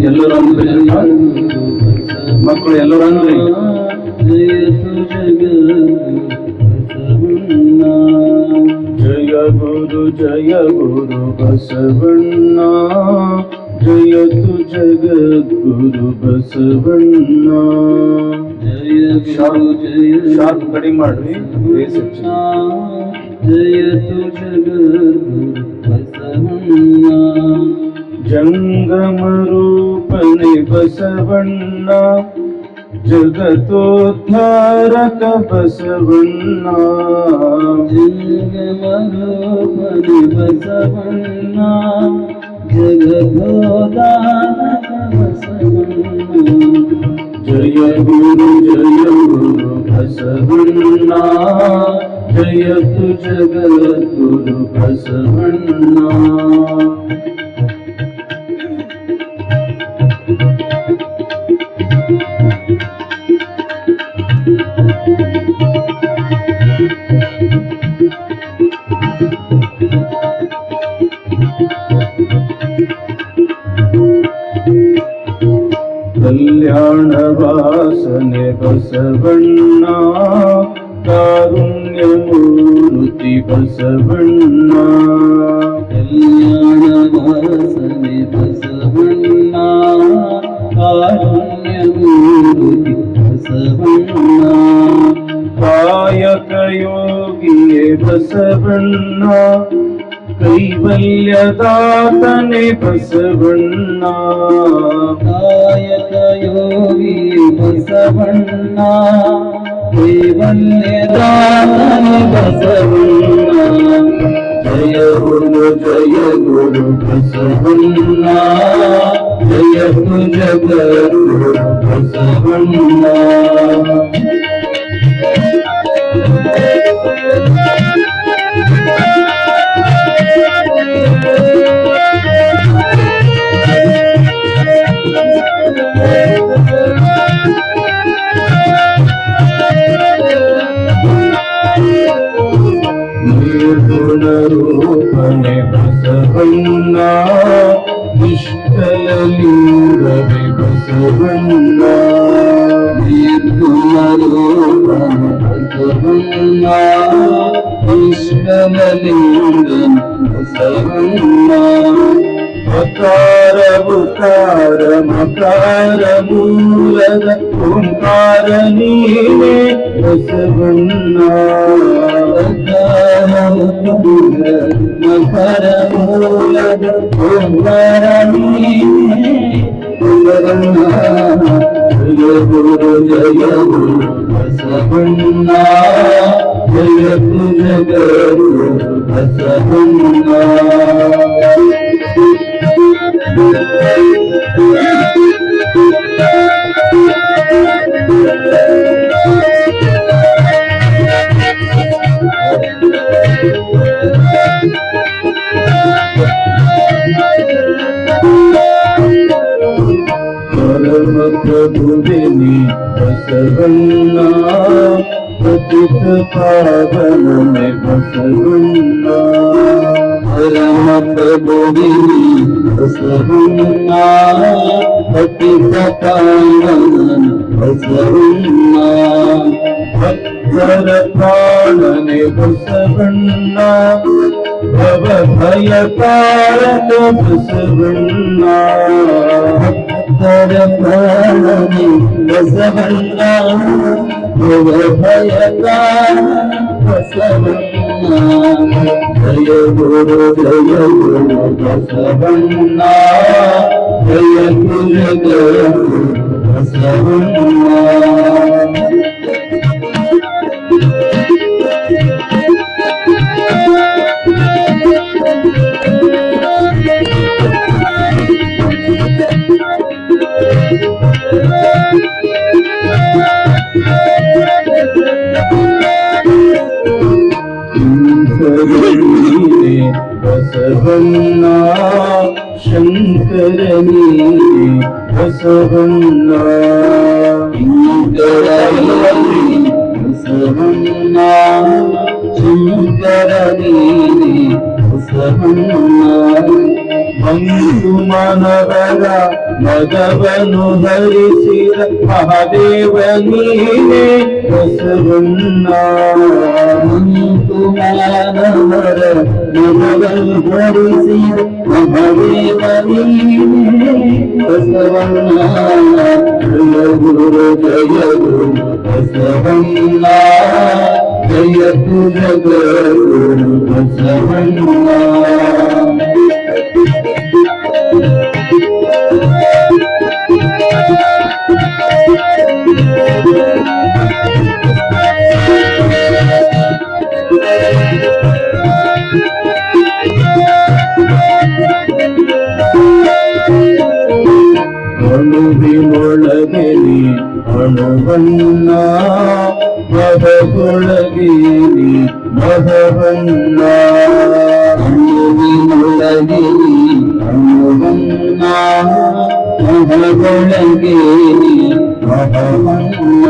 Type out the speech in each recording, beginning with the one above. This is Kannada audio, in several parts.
ಎಲ್ಲರೂ ಮಕ್ಕಳು ಎಲ್ಲರೂ ಅಂದ್ರಿ ಜಯ ಗುರು ಬಸವಣ್ಣ, ಜಯತು ಜಗದ್ಗುರು ಬಸವಣ್ಣ. ಶಾರ್ಪ್ ಕಡಿಮೆ ಮಾಡ್ರಿ. ಜಯತು ಜಗದ್ಗುರು ಬಸವಣ್ಣ, ಜಂಗಮ ರೂಪನೆ ಬಸವಣ್ಣ, ಜಗತೋದ್ಧಾರಕ ಬಸವಣ್ಣ. ಜಂಗಮ ರೂಪನೆ ಬಸವಣ್ಣ, ಜಗತೋದ್ಧಾರಕ ಬಸವಣ್ಣ. ಜಯ ಗುರು ಬಸವಣ್ಣ, ಜಯತು ಜಗದ್ಗುರು ಬಸವಣ್ಣ. ಕಲ್ಯಾಣ ವಾಸನೆ ಬಸವಣ್ಣ, ಕಾರುಣ್ಯ ಮೂರ್ತಿ ಬಸವಣ್ಣ. ಕಲ್ಯಾಣ ವಾಸನೆ ಬಸವಣ್ಣ, ಕಾರುಣ್ಯ ಮೂರ್ತಿ ಬಸವಣ್ಣ. ಕಾಯಕ ಯೋಗಿಯೇ ಬಸವಣ್ಣ, ಕೈವಲ್ಯದಾತನೆ ಬಸವಣ್ಣ. ಕಾಯಕ ಯೋಗಿ ಬಸವಣ್ಣ, ಕೈವಲ್ಯದಾತನೆ ಬಸವಣ್ಣ. ಜಯ ಗುರು ಬಸವಣ್ಣ, ಜಯತು ಜಗದ್ಗುರು ಬಸವಣ್ಣ. ನಿರ್ಗುಣ ರೂಪನೆ ಬಸವಣ್ಣ, ನಿಷ್ಕಲ ಲಿಂಗವೇ ಬಸವಣ್ಣ. ನಿರ್ಗುಣ ರೂಪನೆ ಬಸವಣ್ಣ, ನಿಷ್ಕಲ ಲಿಂಗ ಬಸವಣ್ಣ. ಅಕಾರ ಉಕಾರ ಮಕಾರ ಮೂಲದ ಓಂಕಾರ ನೀನೇ ಬಸವಣ್ಣ. ಮಕರ ಮೂಲದ ಓಂಕಾರ ನೀನೇ ಬಸವಣ್ಣ. ಜಯ ಗುರು ಬಸವಣ್ಣ, ಜಯತು ಜಗದ್ಗುರು ಬಸವಣ್ಣ. ಪರಮ ಪ್ರಭುವಿನಿ ಬಸವಣ್ಣ, ಪತಿತ ಪಾವನನೆ ಬಸವಣ್ಣ. ಪರಮ ಪ್ರಭುವಿನಿ ಬಸವಣ್ಣ, ಪತಿತ ಪಾವನನೆ ಬಸವಣ್ಣ. ಭಕ್ತರ ಪ್ರಾಣನೆ ಬಸವಣ್ಣ, ಭವ ಭಯ ಕಾರಕ ಬಸವಣ್ಣ. ಭಕ್ತರ ಪ್ರಾಣನೆ ಬಸವಣ್ಣ, ಭವ ಭಯ ಕಾರಕ ಬಸವಣ್ಣ. ಜಯ ಗುರು ಬಸವಣ್ಣ, ಜಯತು ಜಗದ್ಗುರು ಬಸವಣ್ಣ. ಬಸವಣ್ಣ, ಶಂಕರ ನೀನೆ ಬಸವಣ್ಣ. ಬಸವಣ್ಣ, ಶಂಕರ ನೀನೆ ಬಂಧು ಮಾನವರ ಮಗವನು ಹರಿಸಿದ ಮಹಾದೇವ ನೀನೇ ಬಸವಣ್ಣ. ಬಂಧು ಮಾನವರ ಮಗವನು ಹರಿಸಿದ ಮಹಾದೇವ ನೀನೇ ಬಸವಣ್ಣ. ಜಯ ಗುರು ಬಸವಣ್ಣ, ಜಯ ಜಗದ್ಗುರು ಬಸವಣ್ಣ. ಅಣುವಿನೊಳಗೆ ನೀ ಅಣುವಣ್ಣ, ಮಹಗೊಳಗೆ ನೀ ಮಹವಣ್ಣ. ಅಣುವಿನೊಳಗೆ ನೀ ಅಣುವಣ್ಣ, ಮಹಗೊಳಗೆ ನೀ ಮಹವಣ್ಣ.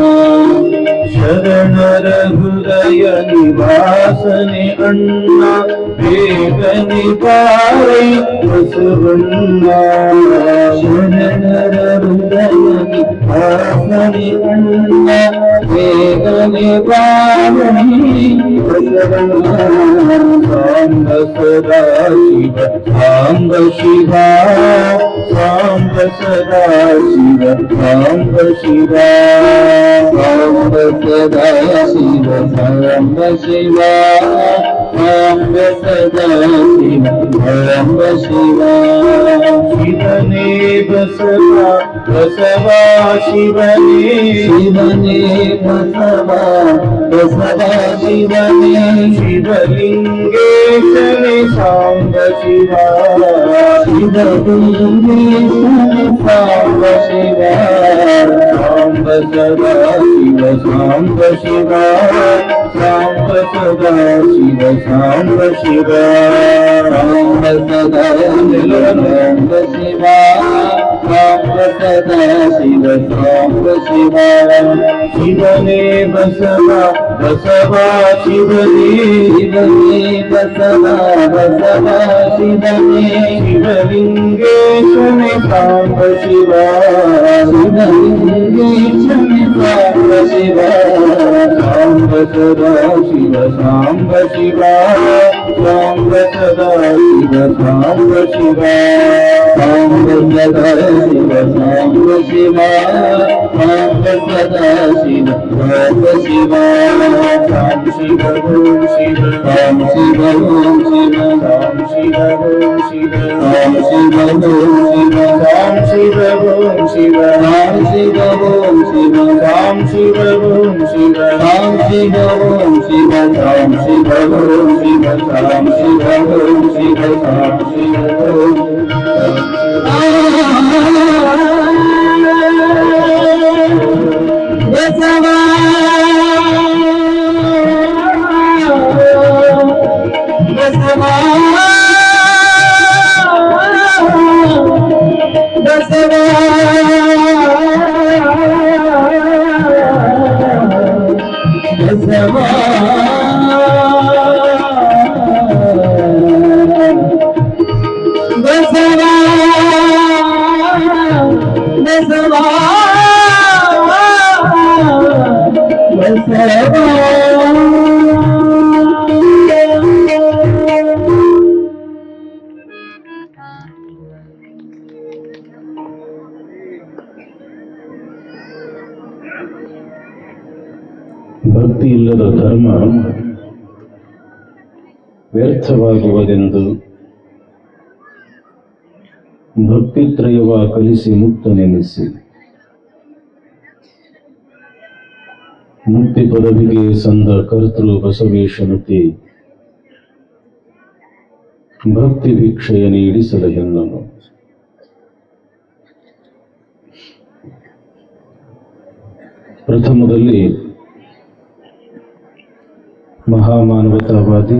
ಶರಣರ ಹೃದಯ ನಿವಾಸನೆ ಅಣ್ಣ, ಬೇಗನೆ ಬಾರೈ ಬಸವಣ್ಣ. ಶರಣರ ಹೃದಯ ನಿವಾಸನೆ ಅಣ್ಣ, ಬೇಗನೆ ಬಾರೈ ಬಸವಣ್ಣ. ಸಾಂಬ ಸದಾ ಶಿವ ಸಾಂಬ ಶಿವ, ಸಾಂಬ ಸದಾ ಶಿವ ಸಾಂಬ ಶಿವ. ಸಾಂಬ ಸದಾ ಶಿವ ಸಾಂಬ ಶಿವ, ಸಾಂಬ ಸದಾ ಶಿವ ಸಾಂಬ ಶಿವ. ಶಿವನೇ ಬಸವ ಬಸವ ಶಿವನೇ, ಶಿವನೇ ಬಸವ ಬಸವ ಶಿವನೇ. ಶಿವಲಿಂಗೇಶನೇ ಸಾಂಬ ಶಿವ, ಶಿವಲಿಂಗೇಶನೇ ಸಾಂಬ ಶಿವ. ಸಾಂಬ ಸದಾ ಶಿವ ಸಾಂಬ ಶಿವ, ಸಾಂಬ ಸದಾ ಶಿವ ಸಾಂಬ ಶಿವ. ಸಾಂಬ ಸದಾ ಶಿವ ಸಾಂಬ ಶಿವ, ಸಾಂಬ ಸದಾ ಶಿವ ಸಾಂಬ ಶಿವ. ಶಿವನೇ ಬಸವ ಬಸವ ಶಿವನೇ, ಶಿವನೇ ಬಸವ ಬಸವ ಶಿವನೇ. ಶಿವಲಿಂಗೇಶನೇ ಸಾಂಬ ಶಿವ, ಶಿವಲಿಂಗೇಶನೇ ಸಾಂಬ ಶಿವ. ಸಾಂಬ ಸದಾ ಶಿವ ಸಾಂಬ ಶಿವ, ಸಾಂಬ ಸದಾ ಶಿವ ಸಾಂಬ ಶಿವ. ಸಾಂಬ ಸದಾ ಶಿವ ಸಾಂಬ ಶಿವ, ಸಾಂಬ ಸದಾ ಶಿವ ಸಾಂಬ ಶಿವ. ಸಾಂ ಶಿವ ಓಂ ಶಿವ, ಸಾಂ ಶಿವ ಓಂ ಶಿವ, ಸಾಂ ಶಿವ ಓಂ ಶಿವ, ಸಾಂ ಶಿವ ಓಂ ಶಿವ, ಸಾಂ ಶಿವ ಓಂ ಶಿವ, ಸಾಂ ಶಿವ ಓಂ ಶಿವ, ಸಾಂ ಶಿವ ಓಂ ಶಿವ, ಸಾಂ ಶಿವ ಓಂ ಶಿವ, ಸಾಂ ಶಿವ ಓಂ ಶಿವ, ಸಾಂ ಶಿವ ಓಂ ಶಿವ, ಸಾಂ ಶಿವ ಓಂ ಬಸವ ಬಸವ ಬಸವ ಬಸವ. ಭಕ್ತಿ ಇಲ್ಲದ ಧರ್ಮ ವ್ಯರ್ಥವಾಗುವುದೆಂದು ಭಕ್ತಿತ್ರಯವ ಕಲಿಸಿ ಮುಕ್ತನೆನಿಸಿ ಮುಕ್ತಿ ಪದವಿಗೆ ಸಂದ ಕರ್ತೃ ಬಸವೇಶನುತಿ ಭಕ್ತಿ ಭಿಕ್ಷೆಯ ನೀಡಿಸಲ ಎನ್ನನು. ಪ್ರಥಮದಲ್ಲಿ ಮಹಾಮಾನವತಾವಾದಿ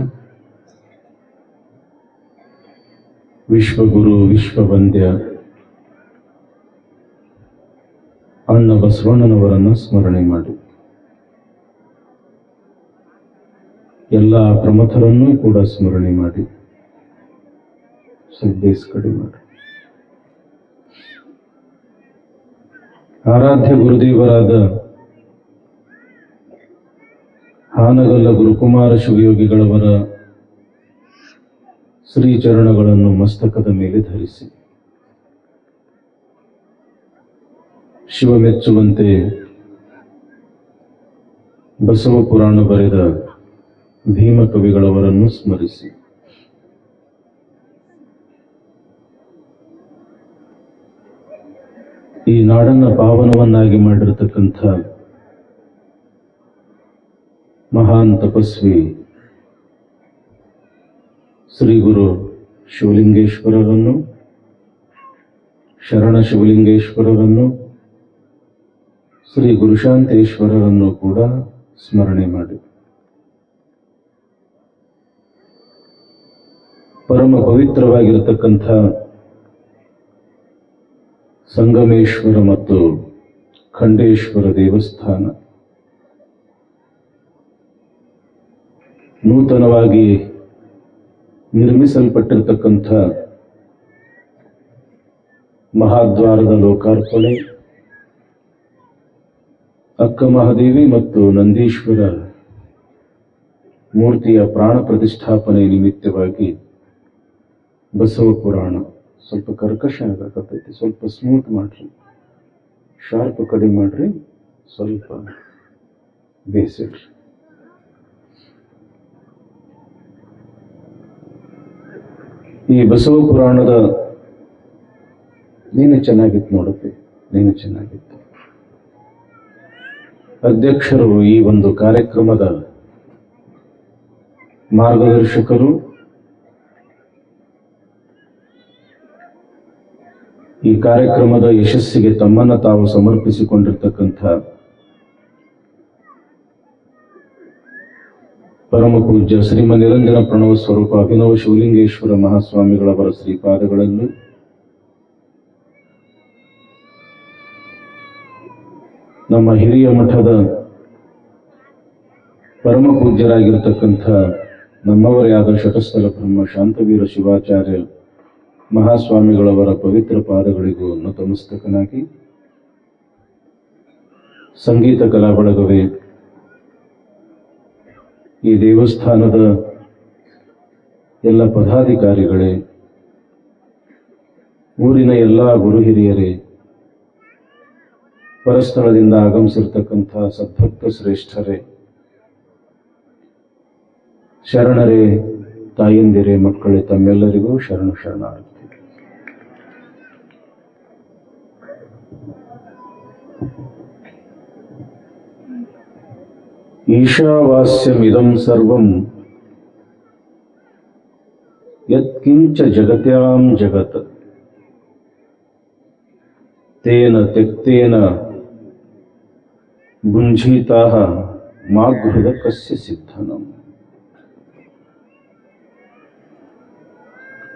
ವಿಶ್ವಗುರು ವಿಶ್ವವಂದ್ಯ ಅಣ್ಣ ಬಸವಣ್ಣನವರನ್ನು ಸ್ಮರಣೆ ಮಾಡಿ ಎಲ್ಲ ಪ್ರಮಥರನ್ನೂ ಕೂಡ ಸ್ಮರಣೆ ಮಾಡಿ ಸ್ವಲ್ಪ ಬೇಸ್ ಕಡಿಮೆ ಮಾಡಿ. ಆರಾಧ್ಯ ಗುರುದೇವರಾದ ಹಾನಗಲ್ಲ ಗುರುಕುಮಾರ ಶಿವಯೋಗಿಗಳವರ ಶ್ರೀಚರಣಗಳನ್ನು ಮಸ್ತಕದ ಮೇಲೆ ಧರಿಸಿ ಶಿವ ಮೆಚ್ಚುವಂತೆ ಬಸವ ಪುರಾಣ ಬರೆದ ಭೀಮ ಕವಿಗಳವರನ್ನು ಸ್ಮರಿಸಿ ಈ ನಾಡನ್ನ ಪಾವನವನ್ನಾಗಿ ಮಾಡಿರತಕ್ಕಂಥ ಮಹಾನ್ ತಪಸ್ವಿ ಶ್ರೀ ಗುರು ಶಿವಲಿಂಗೇಶ್ವರರನ್ನು, ಶರಣ ಶಿವಲಿಂಗೇಶ್ವರರನ್ನು, ಶ್ರೀ ಗುರುಶಾಂತೇಶ್ವರರನ್ನು ಕೂಡ ಸ್ಮರಣೆ ಮಾಡಿ ಪರಮ ಪವಿತ್ರವಾಗಿರತಕ್ಕಂಥ ಸಂಗಮೇಶ್ವರ ಮತ್ತು ಖಂಡೇಶ್ವರ ದೇವಸ್ಥಾನ ನೂತನವಾಗಿ ನಿರ್ಮಿಸಲ್ಪಟ್ಟಿರತಕ್ಕಂಥ ಮಹಾದ್ವಾರದ ಲೋಕಾರ್ಪಣೆ, ಅಕ್ಕ ಮಹಾದೇವಿ ಮತ್ತು ನಂದೀಶ್ವರ ಮೂರ್ತಿಯ ಪ್ರಾಣ ಪ್ರತಿಷ್ಠಾಪನೆ ನಿಮಿತ್ತವಾಗಿ ಬಸವ ಪುರಾಣ ಸ್ವಲ್ಪ ಕರ್ಕಶ ಆಗಕತ್ತೈತಿ, ಸ್ವಲ್ಪ ಸ್ಮೂತ್ ಮಾಡ್ರಿ, ಶಾರ್ಪ್ ಕಡಿಮೆ ಮಾಡ್ರಿ, ಸ್ವಲ್ಪ ಬೇಸಿಡ್ರಿ. ಈ ಬಸವ ಪುರಾಣದ ನೀನು ಚೆನ್ನಾಗಿತ್ತು ನೋಡಪ್ಪಿ, ನೀನು ಚೆನ್ನಾಗಿತ್ತು. ಅಧ್ಯಕ್ಷರು ಈ ಒಂದು ಕಾರ್ಯಕ್ರಮದ ಮಾರ್ಗದರ್ಶಕರು, ಈ ಕಾರ್ಯಕ್ರಮದ ಯಶಸ್ಸಿಗೆ ತಮ್ಮನ್ನು ತಾವು ಸಮರ್ಪಿಸಿಕೊಂಡಿರ್ತಕ್ಕಂಥ ಪರಮ ಪೂಜ್ಯ ಶ್ರೀಮ ನಿರಂಜನ ಪ್ರಣವ ಸ್ವರೂಪ ಅಭಿನವ ಶಿವಲಿಂಗೇಶ್ವರ ಮಹಾಸ್ವಾಮಿಗಳವರ ಶ್ರೀಪಾದಗಳನ್ನು ನಮ್ಮ ಹಿರಿಯ ಮಠದ ಪರಮ ಪೂಜ್ಯರಾಗಿರ್ತಕ್ಕಂಥ ನಮ್ಮವರೇ ಆದ ಶಟಸ್ಥಲ ಬ್ರಹ್ಮ ಶಾಂತವೀರ ಶಿವಾಚಾರ್ಯ ಮಹಾಸ್ವಾಮಿಗಳವರ ಪವಿತ್ರ ಪಾದಗಳಿಗೂ ನತಮಸ್ತಕನಾಗಿ, ಸಂಗೀತ ಕಲಾ ಬಳಗವೇ, ಈ ದೇವಸ್ಥಾನದ ಎಲ್ಲ ಪದಾಧಿಕಾರಿಗಳೇ, ಊರಿನ ಎಲ್ಲ ಗುರು ಹಿರಿಯರೇ, ಪರಸ್ಥಳದಿಂದ ಆಗಮಿಸಿರ್ತಕ್ಕಂಥ ಸದ್ಭಕ್ತ ಶ್ರೇಷ್ಠರೇ, ಶರಣರೇ, ತಾಯಂದಿರೇ, ಮಕ್ಕಳೇ, ತಮ್ಮೆಲ್ಲರಿಗೂ ಶರಣಾರ್ಥಿ. ಈಶಾವಾಸ್ಯಮಿದಂ ಸರ್ವಂ ಯತ್ಕಿಂಚ ಜಗತ್ಯಾಂ ಜಗತ್ ತೇನ ತ್ಯಕ್ತೇನ ಭುಂಜೀತಾಃ ಮಾಗೃಹದ ಕಸ್ಯ ಸಿದ್ಧನಂ.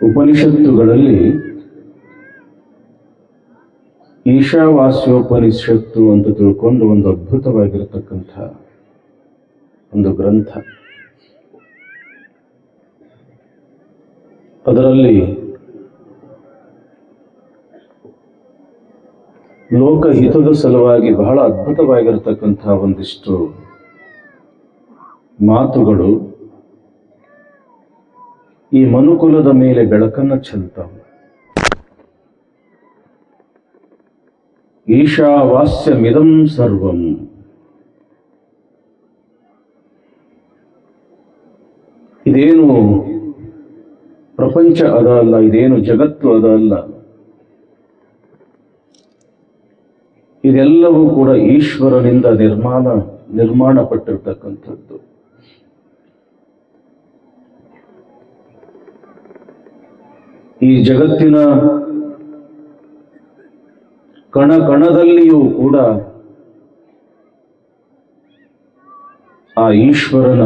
ಉಪನಿಷತ್ತುಗಳಲ್ಲಿ ಈಶಾವಾಸ್ಯೋಪನಿಷತ್ತು ಅಂತ ತಿಳ್ಕೊಂಡು ಒಂದು ಅದ್ಭುತವಾಗಿರತಕ್ಕಂಥ ಒಂದು ಗ್ರಂಥ. ಅದರಲ್ಲಿ ಲೋಕಹಿತದ ಸಲುವಾಗಿ ಬಹಳ ಅದ್ಭುತವಾಗಿರತಕ್ಕಂಥ ಒಂದಿಷ್ಟು ಮಾತುಗಳು ಈ ಮನುಕುಲದ ಮೇಲೆ ಬೆಳಕನ್ನು ಚೆಲ್ತಾವೆ. ಈಶಾವಾಸ್ಯಮಿದಂ ಸರ್ವಂ, ಇದೇನು ಪ್ರಪಂಚ ಅದ ಅಲ್ಲ, ಇದೇನು ಜಗತ್ತು ಅದ ಅಲ್ಲ, ಇದೆಲ್ಲವೂ ಕೂಡ ಈಶ್ವರನಿಂದ ನಿರ್ಮಾಣ ಪಟ್ಟಿರ್ತಕ್ಕಂಥದ್ದು. ಈ ಜಗತ್ತಿನ ಕಣ ಕಣದಲ್ಲಿಯೂ ಕೂಡ ಆ ಈಶ್ವರನ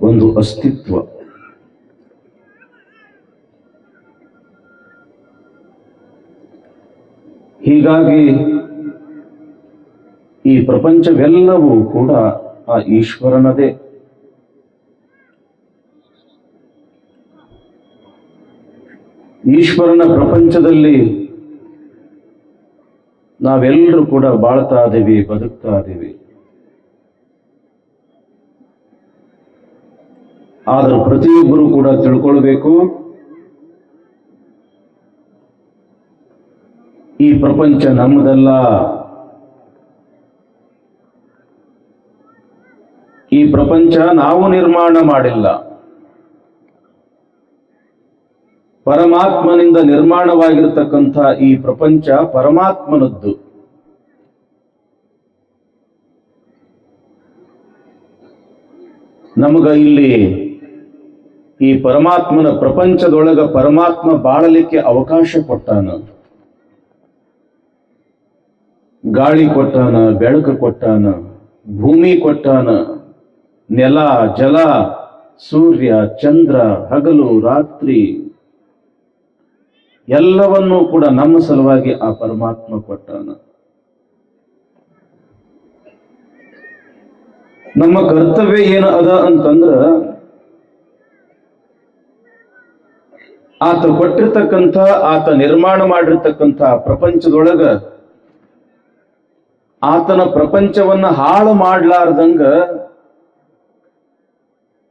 ಒಂದು ಅಸ್ತಿತ್ವ. ಹೀಗಾಗಿ ಈ ಪ್ರಪಂಚವೆಲ್ಲವೂ ಕೂಡ ಆ ಈಶ್ವರನದೇ. ಈಶ್ವರನ ಪ್ರಪಂಚದಲ್ಲಿ ನಾವೆಲ್ಲರೂ ಕೂಡ ಬಾಳ್ತಾ ಇದ್ದೀವಿ, ಬದುಕ್ತಾ ಇದ್ದೀವಿ. ಆದರೂ ಪ್ರತಿಯೊಬ್ಬರು ಕೂಡ ತಿಳ್ಕೊಳ್ಬೇಕು, ಈ ಪ್ರಪಂಚ ನಮ್ಮದಲ್ಲ. ಈ ಪ್ರಪಂಚ ನಾವು ನಿರ್ಮಾಣ ಮಾಡಿಲ್ಲ, ಪರಮಾತ್ಮನಿಂದ ನಿರ್ಮಾಣವಾಗಿರತಕ್ಕಂಥ ಈ ಪ್ರಪಂಚ ಪರಮಾತ್ಮನದ್ದು. ನಮಗ ಇಲ್ಲಿ ಈ ಪರಮಾತ್ಮನ ಪ್ರಪಂಚದೊಳಗ ಪರಮಾತ್ಮ ಬಾಳಲಿಕ್ಕೆ ಅವಕಾಶ ಕೊಟ್ಟಾನ. ಗಾಳಿ ಕೊಟ್ಟಾನ, ಬೆಳಕು ಕೊಟ್ಟಾನ, ಭೂಮಿ ಕೊಟ್ಟಾನ, ನೆಲ, ಜಲ, ಸೂರ್ಯ, ಚಂದ್ರ, ಹಗಲು, ರಾತ್ರಿ ಎಲ್ಲವನ್ನೂ ಕೂಡ ನಮ್ಮ ಸಲುವಾಗಿ ಆ ಪರಮಾತ್ಮ ಕೊಟ್ಟಾನ. ನಮ್ಮ ಕರ್ತವ್ಯ ಏನು ಅದ ಅಂತಂದ್ರ, ಆತ ಕೊಟ್ಟಿರ್ತಕ್ಕಂಥ, ಆತ ನಿರ್ಮಾಣ ಮಾಡಿರ್ತಕ್ಕಂಥ ಪ್ರಪಂಚದೊಳಗ ಆತನ ಪ್ರಪಂಚವನ್ನ ಹಾಳು ಮಾಡ್ಲಾರ್ದಂಗ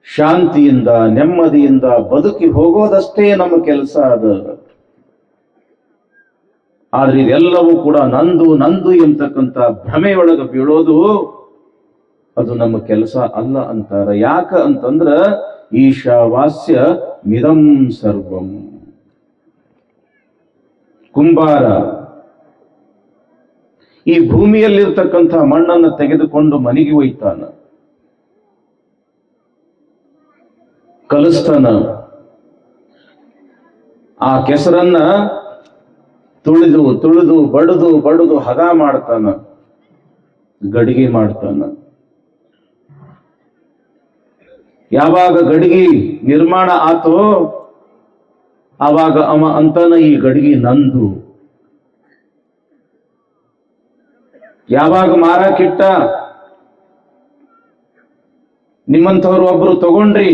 ಶಾಂತಿಯಿಂದ, ನೆಮ್ಮದಿಯಿಂದ ಬದುಕಿ ಹೋಗೋದಷ್ಟೇ ನಮ್ಮ ಕೆಲಸ ಅದ. ಆದ್ರೆ ಇದೆಲ್ಲವೂ ಕೂಡ ನಂದು ನಂದು ಎಂತಕ್ಕಂಥ ಭ್ರಮೆಯೊಳಗ ಬೀಳೋದು ಅದು ನಮ್ಮ ಕೆಲಸ ಅಲ್ಲ ಅಂತಾರ. ಯಾಕ ಅಂತಂದ್ರ ಈಶಾವಾಸ್ಯ ಮಿದಂ ಸರ್ವಂ. ಕುಂಬಾರ ಈ ಭೂಮಿಯಲ್ಲಿರ್ತಕ್ಕಂಥ ಮಣ್ಣನ್ನು ತೆಗೆದುಕೊಂಡು ಮನೆಗೆ ಒಯ್ತಾನ, ಕಲಿಸ್ತಾನ. ಆ ಕೆಸರನ್ನ ತುಳಿದು ತುಳಿದು ಬಡದು ಬಡದು ಹದ ಮಾಡ್ತಾನ, ಗಡಿಗೆ ಮಾಡ್ತಾನ. ಯಾವಾಗ ಗಡಿಗೆ ನಿರ್ಮಾಣ ಆತೋ ಆವಾಗ ಅವ ಅಂತಾನ, ಈ ಗಡಿಗೆ ನಂದು. ಯಾವಾಗ ಮಾರಾಕಿಟ್ಟ, ನಿಮ್ಮಂಥವ್ರು ಒಬ್ರು ತಗೊಂಡ್ರಿ,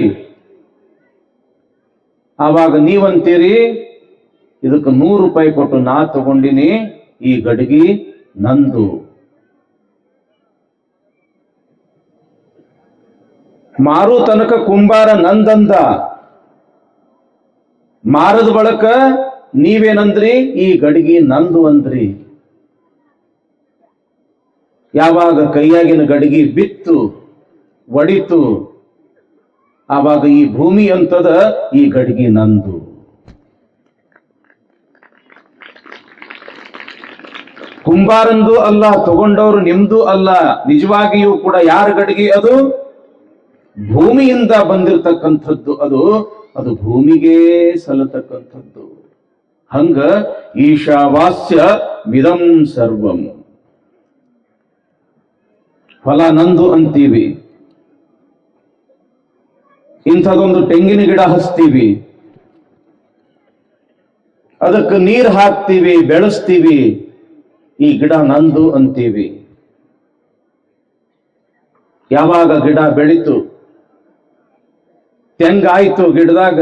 ಆವಾಗ ನೀವಂತೀರಿ ಇದಕ್ಕೆ 100 ರೂಪಾಯಿ ಕೊಟ್ಟು ನಾ ತಗೊಂಡಿನಿ, ಈ ಗಡಿಗೆ ನಂದು. ಮಾರು ತನಕ ಕುಂಬಾರ ನಂದಂದ, ಮಾರದ ಬಳಕ ನೀವೇನಂದ್ರಿ, ಈ ಗಡಿಗೆ ನಂದು ಅಂದ್ರಿ. ಯಾವಾಗ ಕೈಯಾಗಿನ ಗಡಿಗೆ ಬಿತ್ತು, ಒಡಿತು, ಆವಾಗ ಈ ಭೂಮಿ ಅಂತದ, ಈ ಗಡಿಗೆ ನಂದು. ಕುಂಬಾರಂದು ಅಲ್ಲ, ತಗೊಂಡವರು ನಿಮ್ದು ಅಲ್ಲ. ನಿಜವಾಗಿಯೂ ಕೂಡ ಯಾರ ಗಡಿಗೆ ಅದು? ಭೂಮಿಯಿಂದ ಬಂದಿರತಕ್ಕಂಥದ್ದು. ಅದು ಭೂಮಿಗೆ ಸಲ್ಲತಕ್ಕಂಥದ್ದು. ಹಂಗ ಈಶಾವಾಸ್ಯ ಮಿದಂ ಸರ್ವಂ. ಫಲ ನಂದು ಅಂತೀವಿ. ಇಂಥದೊಂದು ತೆಂಗಿನ ಗಿಡ ಹಚ್ತೀವಿ, ಅದಕ್ಕೆ ನೀರು ಹಾಕ್ತೀವಿ, ಬೆಳೆಸ್ತೀವಿ, ಈ ಗಿಡ ನಂದು ಅಂತೀವಿ. ಯಾವಾಗ ಗಿಡ ಬೆಳೀತು, ತೆಂಗಾಯ್ತು ಗಿಡದಾಗ,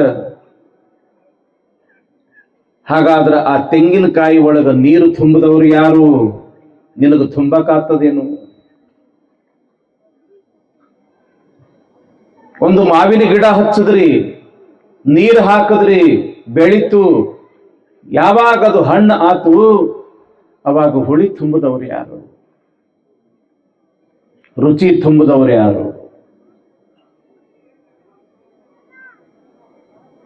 ಹಾಗಾದ್ರೆ ಆ ತೆಂಗಿನಕಾಯಿ ಒಳಗ ನೀರು ತುಂಬಿದವರು ಯಾರು? ನಿನಗೆ ತುಂಬಕ್ಕಾಗ್ತದೇನು? ಒಂದು ಮಾವಿನ ಗಿಡ ಹಚ್ಚಿದ್ರಿ, ನೀರು ಹಾಕಿದ್ರಿ, ಬೆಳೀತು. ಯಾವಾಗ ಅದು ಹಣ್ಣು ಆತು, ಅವಾಗ ಹುಳಿ ತುಂಬಿದವರು ಯಾರು? ರುಚಿ ತುಂಬಿದವರು ಯಾರು?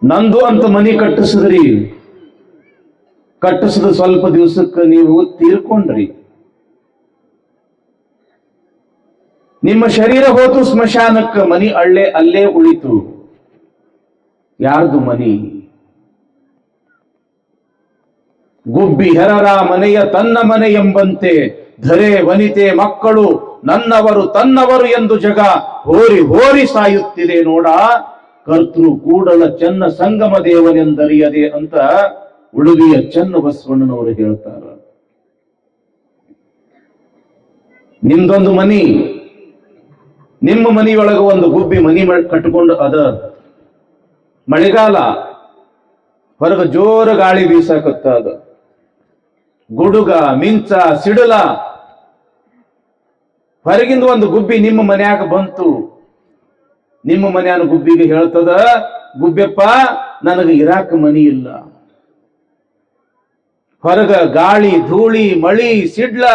ನಂದು ಅಂತ ಮನೆ ಕಟ್ಟಿಸಿದ್ರಿ, ಕಟ್ಟಿಸಿದ ಸ್ವಲ್ಪ ದಿವಸಕ್ಕೆ ನೀವು ತೀರ್ಕೊಂಡ್ರಿ. ನಿಮ್ಮ ಶರೀರ ಹೋತು ಸ್ಮಶಾನಕ್ಕೆ, ಮನಿ ಅಲ್ಲೇ ಉಳಿತು. ಯಾರ್ದು ಮನಿ? ಗುಬ್ಬಿ ಹೆರರ ಮನೆಯ ತನ್ನ ಮನೆ ಎಂಬಂತೆ ಧರೆ ವನಿತೆ ಮಕ್ಕಳು ನನ್ನವರು ತನ್ನವರು ಎಂದು ಜಗ ಹೋರಿ ಹೋರಿ ಸಾಯುತ್ತಿದೆ ನೋಡ. ಕರ್ತೃ ಕೂಡಲ ಚೆನ್ನ ಸಂಗಮ ದೇವನೆಂದರಿಯದೆ ಅಂತ ಉಡುಗಿಯ ಚೆನ್ನ ಬಸವಣ್ಣನವರು ಹೇಳ್ತಾರ. ನಿಮ್ದೊಂದು ಮನಿ, ನಿಮ್ಮ ಮನಿಯೊಳಗ ಒಂದು ಗುಬ್ಬಿ ಮನಿ ಕಟ್ಟಿಕೊಂಡು ಅದ. ಮಳೆಗಾಲ ಹೊರಗ ಜೋರ ಗಾಳಿ ಬೀಸಾಕತ್ತದ, ಗುಡುಗ ಮಿಂಚ ಸಿಡಲ. ಹೊರಗಿಂದ ಒಂದು ಗುಬ್ಬಿ ನಿಮ್ಮ ಮನ್ಯಾಗ ಬಂತು. ನಿಮ್ಮ ಮನ್ಯಾನ ಗುಬ್ಬಿಗೆ ಹೇಳ್ತದ, ಗುಬ್ಬೆಪ್ಪ ನನಗೆ ಇರಾಕ ಮನಿ ಇಲ್ಲ, ಹೊರಗ ಗಾಳಿ ಧೂಳಿ ಮಳಿ ಸಿಡ್ಲ,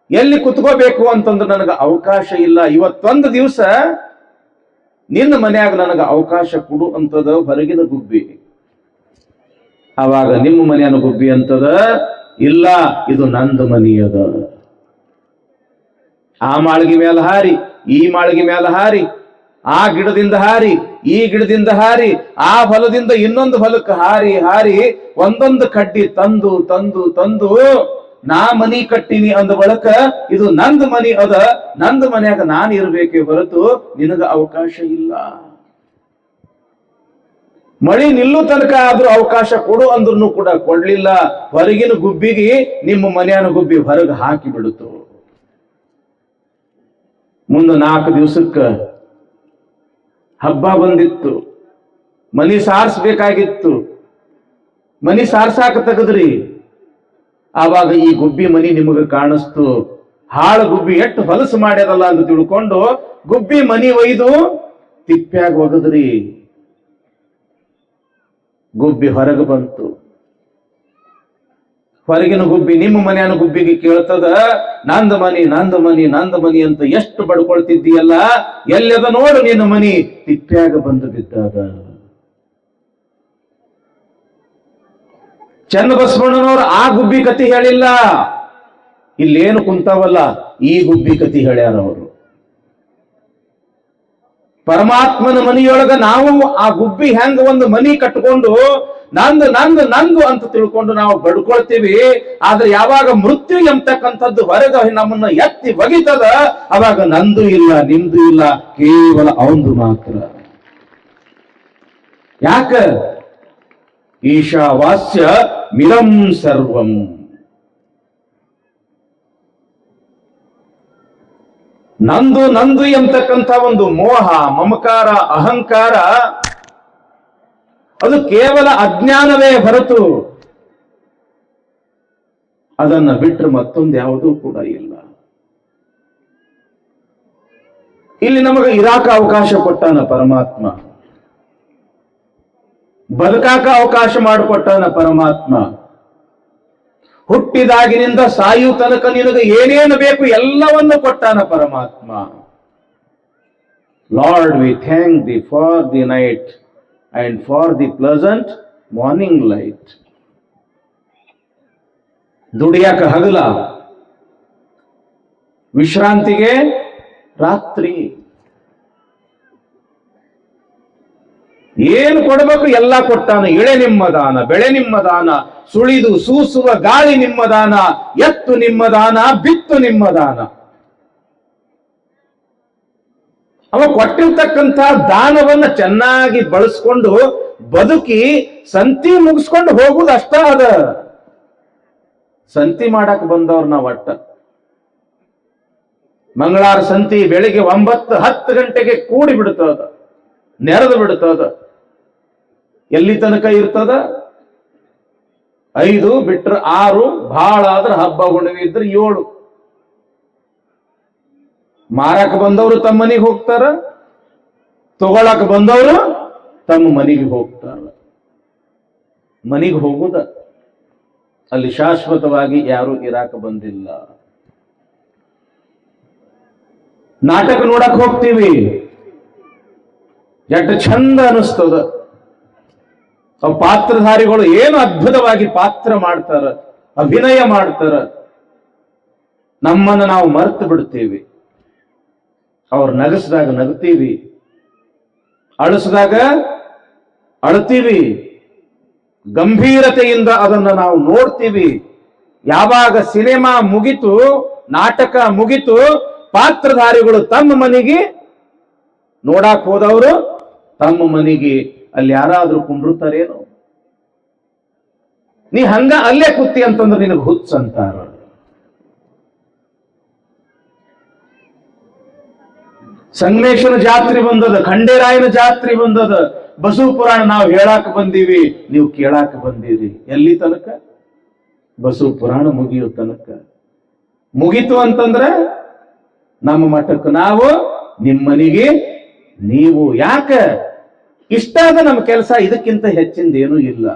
ಎಲ್ಲಿ ಕುತ್ಕೋಬೇಕು ಅಂತಂದ್ರೆ ನನಗೆ ಅವಕಾಶ ಇಲ್ಲ. ಇವತ್ತೊಂದು ದಿವಸ ನಿನ್ನ ಮನ್ಯಾಗ ನನಗೆ ಅವಕಾಶ ಕೊಡು ಅಂತದ ಹೊರಗಿನ ಗುಬ್ಬಿ. ಆವಾಗ ನಿಮ್ಮ ಮನೆಯನ ಗುಬ್ಬಿ ಅಂತದ, ಇಲ್ಲ ಇದು ನಂದು ಮನಿ ಅದ. ಆ ಮಾಳಿಗೆ ಮೇಲೆ ಹಾರಿ, ಈ ಮಾಳಿಗೆ ಮೇಲೆ ಹಾರಿ, ಆ ಗಿಡದಿಂದ ಹಾರಿ, ಈ ಗಿಡದಿಂದ ಹಾರಿ, ಆ ಹೊಲದಿಂದ ಇನ್ನೊಂದು ಹೊಲಕ್ಕೆ ಹಾರಿ ಹಾರಿ ಒಂದೊಂದು ಕಡ್ಡಿ ತಂದು ತಂದು ತಂದು ನಾ ಮನಿ ಕಟ್ಟಿನಿ ಅಂದ ಬಳಕ ಇದು ನಂದು ಮನಿ ಅದ, ನಂದು ಮನ್ಯಾಗ ನಾನು ಇರ್ಬೇಕೇ ಹೊರತು ನಿನಗ ಅವಕಾಶ ಇಲ್ಲ. ಮಳಿ ನಿಲ್ಲು ತನಕ ಆದ್ರೂ ಅವಕಾಶ ಕೊಡು ಅಂದ್ರೂ ಕೂಡ ಕೊಡ್ಲಿಲ್ಲ. ಹೊರಗಿನ ಗುಬ್ಬಿಗೆ ನಿಮ್ಮ ಮನೆಯನ ಗುಬ್ಬಿ ಹೊರಗೆ ಹಾಕಿ ಬಿಡುತ್ತು. ಮುಂದೆ 4 ದಿವಸಕ್ಕ ಹಬ್ಬ ಬಂದಿತ್ತು, ಮನಿ ಸಾರಿಸ್ಬೇಕಾಗಿತ್ತು. ಮನಿ ಸಾರ್ಸಾಕ ತೆಗದ್ರಿ. ಆವಾಗ ಈ ಗುಬ್ಬಿ ಮನಿ ನಿಮಗೆ ಕಾಣಿಸ್ತು. ಹಾಳು ಗುಬ್ಬಿ ಎಷ್ಟು ಹೊಲಸು ಮಾಡ್ಯದಲ್ಲ ಅಂತ ತಿಳ್ಕೊಂಡು ಗುಬ್ಬಿ ಮನಿ ಒಯ್ದು ತಿಪ್ಪ್ಯಾಗ ಒಗದ್ರಿ. ಗುಬ್ಬಿ ಹೊರಗೆ ಬಂತು. ಹೊರಗಿನ ಗುಬ್ಬಿ ನಿಮ್ಮ ಮನೆಯನ ಗುಬ್ಬಿಗೆ ಕೇಳ್ತದ, ನಂದು ಮನಿ ನಂದು ಮನಿ ನಂದು ಮನಿ ಅಂತ ಎಷ್ಟು ಬಡ್ಕೊಳ್ತಿದ್ದೀಯಲ್ಲ, ಎಲ್ಲದ ನೋಡು ನಿನ್ನ ಮನಿ ತಿಪ್ಪ್ಯಾಗ ಬಂದು ಬಿದ್ದದ. ಚನ್ನಬಸವಣ್ಣನವರು ಆ ಗುಬ್ಬಿ ಕತಿ ಹೇಳಿಲ್ಲ, ಇಲ್ಲೇನು ಕುಂತಾವಲ್ಲ ಈ ಗುಬ್ಬಿ ಕತಿ ಹೇಳ್ಯಾರ ಅವರು. ಪರಮಾತ್ಮನ ಮನಿಯೊಳಗ ನಾವು ಆ ಗುಬ್ಬಿ ಹೆಂಗ ಒಂದು ಮನಿ ಕಟ್ಕೊಂಡು ನಂದು ನಂದು ನಂದು ಅಂತ ತಿಳ್ಕೊಂಡು ನಾವು ಬಡ್ಕೊಳ್ತೀವಿ. ಆದ್ರೆ ಯಾವಾಗ ಮೃತ್ಯು ಎಂಬತಕ್ಕಂಥದ್ದು ಹೊರಗ ನಮ್ಮನ್ನ ಎತ್ತಿ ಒಗಿತದ, ಅವಾಗ ನಂದು ಇಲ್ಲ ನಿಮ್ದು ಇಲ್ಲ, ಕೇವಲ ಅವಂದು ಮಾತ್ರ. ಯಾಕ? ಈಶಾವಾಸ್ಯ ಮಿರಂ ಸರ್ವಂ. ನಂದು ನಂದು ಎಂಬತಕ್ಕಂಥ ಒಂದು ಮೋಹ, ಮಮಕಾರ, ಅಹಂಕಾರ ಅದು ಕೇವಲ ಅಜ್ಞಾನವೇ ಹೊರತು ಅದನ್ನ ಬಿಟ್ಟರೆ ಮತ್ತೊಂದು ಯಾವುದೂ ಕೂಡ ಇಲ್ಲ. ಇಲ್ಲಿ ನಮಗೆ ಇರಾಕ ಅವಕಾಶ ಕೊಟ್ಟಾನ ಪರಮಾತ್ಮ, ಬದುಕಾಕ ಅವಕಾಶ ಮಾಡಿಕೊಟ್ಟಾನ ಪರಮಾತ್ಮ. ಹುಟ್ಟಿದಾಗಿನಿಂದ ಸಾಯು ತನಕ ನಿನಗೆ ಏನೇನು ಬೇಕು ಎಲ್ಲವನ್ನು ಕೊಟ್ಟಾನ ಪರಮಾತ್ಮ. Lord, we thank thee for the night and for the pleasant morning light. ದುಡಿಯಾಕ ಹಗಲ, ವಿಶ್ರಾಂತಿಗೆ ರಾತ್ರಿ. ಏನು ಕೊಡಬೇಕು ಎಲ್ಲ ಕೊಟ್ಟಾನ. ಇಳೆ ನಿಮ್ಮ ದಾನ, ಬೆಳೆ ನಿಮ್ಮ ದಾನ, ಸುಳಿದು ಸೂಸುವ ಗಾಳಿ ನಿಮ್ಮ ದಾನ, ಎತ್ತು ನಿಮ್ಮ ದಾನ, ಬಿತ್ತು ನಿಮ್ಮ ದಾನ. ಅವ ಕೊಟ್ಟಿರ್ತಕ್ಕಂಥ ದಾನವನ್ನ ಚೆನ್ನಾಗಿ ಬಳಸ್ಕೊಂಡು ಬದುಕಿ ಸಂತಿ ಮುಗಿಸ್ಕೊಂಡು ಹೋಗುದು ಅಷ್ಟ ಅದ. ಸಂತಿ ಮಾಡಕ್ ಬಂದವ್ರು ನಾವು ಒಟ್ಟ ಮಂಗಳಾರ ಸಂತಿ ಬೆಳಿಗ್ಗೆ 9-10 ಗಂಟೆಗೆ ಕೂಡಿ ಬಿಡ್ತದ, ನೆರೆದು ಬಿಡ್ತದ. ಎಲ್ಲಿ ತನಕ ಇರ್ತದ? 5 ಬಿಟ್ರೆ 6, ಬಹಳ ಆದ್ರೆ ಹಬ್ಬ ಹುಣ್ಣಿಮೆ ಇದ್ರೆ 7. ಮಾರಾಕ ಬಂದವರು ತಮ್ಮ ಮನೆಗೆ ಹೋಗ್ತಾರ, ತಗೊಳಕ್ ಬಂದವರು ತಮ್ಮ ಮನೆಗೆ ಹೋಗ್ತಾರ. ಮನೆಗೆ ಹೋಗುದ, ಅಲ್ಲಿ ಶಾಶ್ವತವಾಗಿ ಯಾರು ಇರಾಕ ಬಂದಿಲ್ಲ. ನಾಟಕ ನೋಡಕ್ ಹೋಗ್ತೀವಿ, ಎಷ್ಟು ಚಂದ ಅನಿಸ್ತದ. ಪಾತ್ರಧಾರಿಗಳು ಏನು ಅದ್ಭುತವಾಗಿ ಪಾತ್ರ ಮಾಡ್ತಾರ, ಅಭಿನಯ ಮಾಡ್ತಾರ. ನಮ್ಮನ್ನು ನಾವು ಮರೆತು ಬಿಡ್ತೀವಿ. ಅವ್ರು ನಗಸಿದಾಗ ನಗ್ತೀವಿ, ಅಳಿಸಿದಾಗ ಅಳ್ತೀವಿ, ಗಂಭೀರತೆಯಿಂದ ಅದನ್ನ ನಾವು ನೋಡ್ತೀವಿ. ಯಾವಾಗ ಸಿನಿಮಾ ಮುಗಿತು, ನಾಟಕ ಮುಗಿತು, ಪಾತ್ರಧಾರಿಗಳು ತಮ್ಮ ಮನೆಗೆ ನೋಡಾಕ್ ಹೋದವರು ತಮ್ಮ ಮನೆಗೆ ಅಲ್ಲಿ ಯಾರಾದ್ರೂ ಕುಂಡಿರ್ತಾರೇನು? ನೀ ಹಂಗ ಅಲ್ಲೇ ಕುತ್ತಿ ಅಂತಂದ್ರೆ ನಿನಗೆ ಹುಚ್ಚ ಅಂತಾರ. ಸಂಗಮೇಶ್ವರ ಜಾತ್ರೆ ಬಂದದ, ಖಂಡೇರಾಯನ ಜಾತ್ರೆ ಬಂದದ, ಬಸವ ಪುರಾಣ ನಾವು ಹೇಳಾಕ ಬಂದೀವಿ, ನೀವು ಕೇಳಾಕ ಬಂದೀರಿ. ಎಲ್ಲಿ ತನಕ? ಬಸವ ಪುರಾಣ ಮುಗಿಯೋ ತನಕ. ಮುಗಿತು ಅಂತಂದ್ರೆ ನಮ್ಮ ಮಠಕ್ಕೆ ನಾವು, ನಿಮ್ಮ ಮನೆಗೆ ನೀವು. ಯಾಕ? ಇಷ್ಟ ಆದ ನಮ್ಮ ಕೆಲಸ, ಇದಕ್ಕಿಂತ ಹೆಚ್ಚಿಂದ ಏನೂ ಇಲ್ಲ.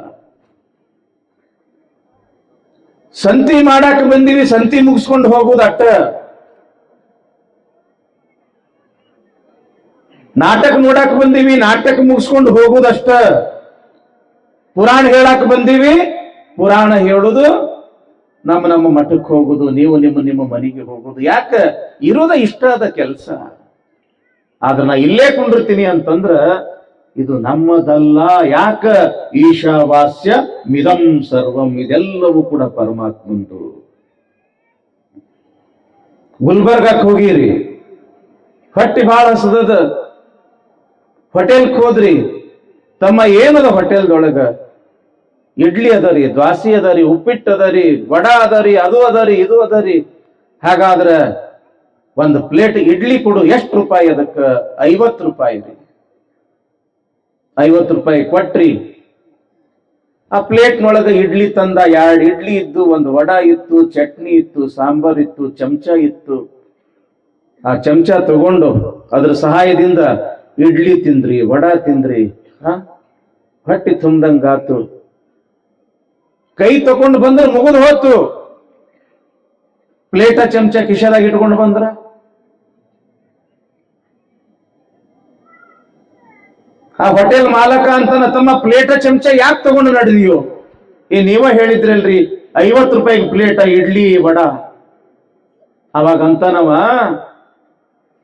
ಸಂತಿ ಮಾಡಾಕ ಬಂದೀವಿ, ಸಂತಿ ಮುಗಿಸ್ಕೊಂಡು ಹೋಗುದು ಅಟ್ಟ. ನಾಟಕ ನೋಡಾಕ ಬಂದೀವಿ, ನಾಟಕ ಮುಗಿಸ್ಕೊಂಡು ಹೋಗುದಷ್ಟ. ಪುರಾಣ ಹೇಳಾಕ ಬಂದೀವಿ, ಪುರಾಣ ಹೇಳುದು, ನಮ್ಮ ನಮ್ಮ ಮಠಕ್ಕೆ ಹೋಗುದು, ನೀವು ನಿಮ್ಮ ನಿಮ್ಮ ಮನೆಗೆ ಹೋಗುದು. ಯಾಕ? ಇರೋದ ಇಷ್ಟ ಆದ ಕೆಲಸ. ಆದ್ರೆ ನಾ ಇಲ್ಲೇ ಕುಂಡಿರ್ತೀನಿ ಅಂತಂದ್ರ ಇದು ನಮ್ಮದಲ್ಲ. ಯಾಕ? ಈಶಾವಾಸ್ಯ ಮಿದಂ ಸರ್ವಂ, ಇದೆಲ್ಲವೂ ಕೂಡ ಪರಮಾತ್ಮಂದು. ಗುಲ್ಬರ್ಗಕ್ಕೆ ಹೋಗಿರಿ, ಹೊಟ್ಟಿ ಬಹಳ ಹಸದದ, ಹೋಟೆಲ್ಗೆ ಹೋದ್ರಿ, ತಮ್ಮ ಏನದ ಹೋಟೆಲ್ದೊಳಗ? ಇಡ್ಲಿ ಅದರಿ, ದ್ವಾಸಿ ಅದರಿ, ಉಪ್ಪಿಟ್ಟು ಅದರಿ, ವಡ ಅದರಿ, ಅದು ಅದರಿ, ಇದು ಅದರಿ. ಹಾಗಾದ್ರೆ ಒಂದು ಪ್ಲೇಟ್ ಇಡ್ಲಿ ಕೊಡು, ಎಷ್ಟು ರೂಪಾಯಿ ಅದಕ್ಕ? 50 ರೂಪಾಯಿ ರೀ. 50 ರೂಪಾಯಿ ಕೊಟ್ರಿ. ಆ ಪ್ಲೇಟ್ನೊಳಗ ಇಡ್ಲಿ ತಂದ, 2 ಇಡ್ಲಿ ಇದ್ದು, ಒಂದು ವಡ ಇತ್ತು, ಚಟ್ನಿ ಇತ್ತು, ಸಾಂಬಾರ್ ಇತ್ತು, ಚಮಚ ಇತ್ತು. ಆ ಚಮಚ ತಗೊಂಡು ಅದ್ರ ಸಹಾಯದಿಂದ ಇಡ್ಲಿ ತಿಂದ್ರಿ, ವಡ ತಿಂದ್ರಿ, ಹೊಟ್ಟಿ ತುಂಬ್ದಂಗಾತು. ಕೈ ತಗೊಂಡು ಬಂದ್ರೆ ಮುಗಿದು ಹೋತು. ಪ್ಲೇಟ ಚಮಚ ಕಿಶೆದಾಗ ಇಟ್ಕೊಂಡು ಬಂದ್ರ ಆ ಹೋಟೆಲ್ ಮಾಲಕ ಅಂತಾನ, ತಮ್ಮ ಪ್ಲೇಟ ಚಮಚ ಯಾಕೆ ತಗೊಂಡು ನಡೆದಿಯೋ? ನೀವ ಹೇಳಿದ್ರಲ್ರಿ 50 ರೂಪಾಯಿಗೆ ಪ್ಲೇಟ ಇಡ್ಲಿ ವಡ. ಅವಾಗ ಅಂತಾನವ,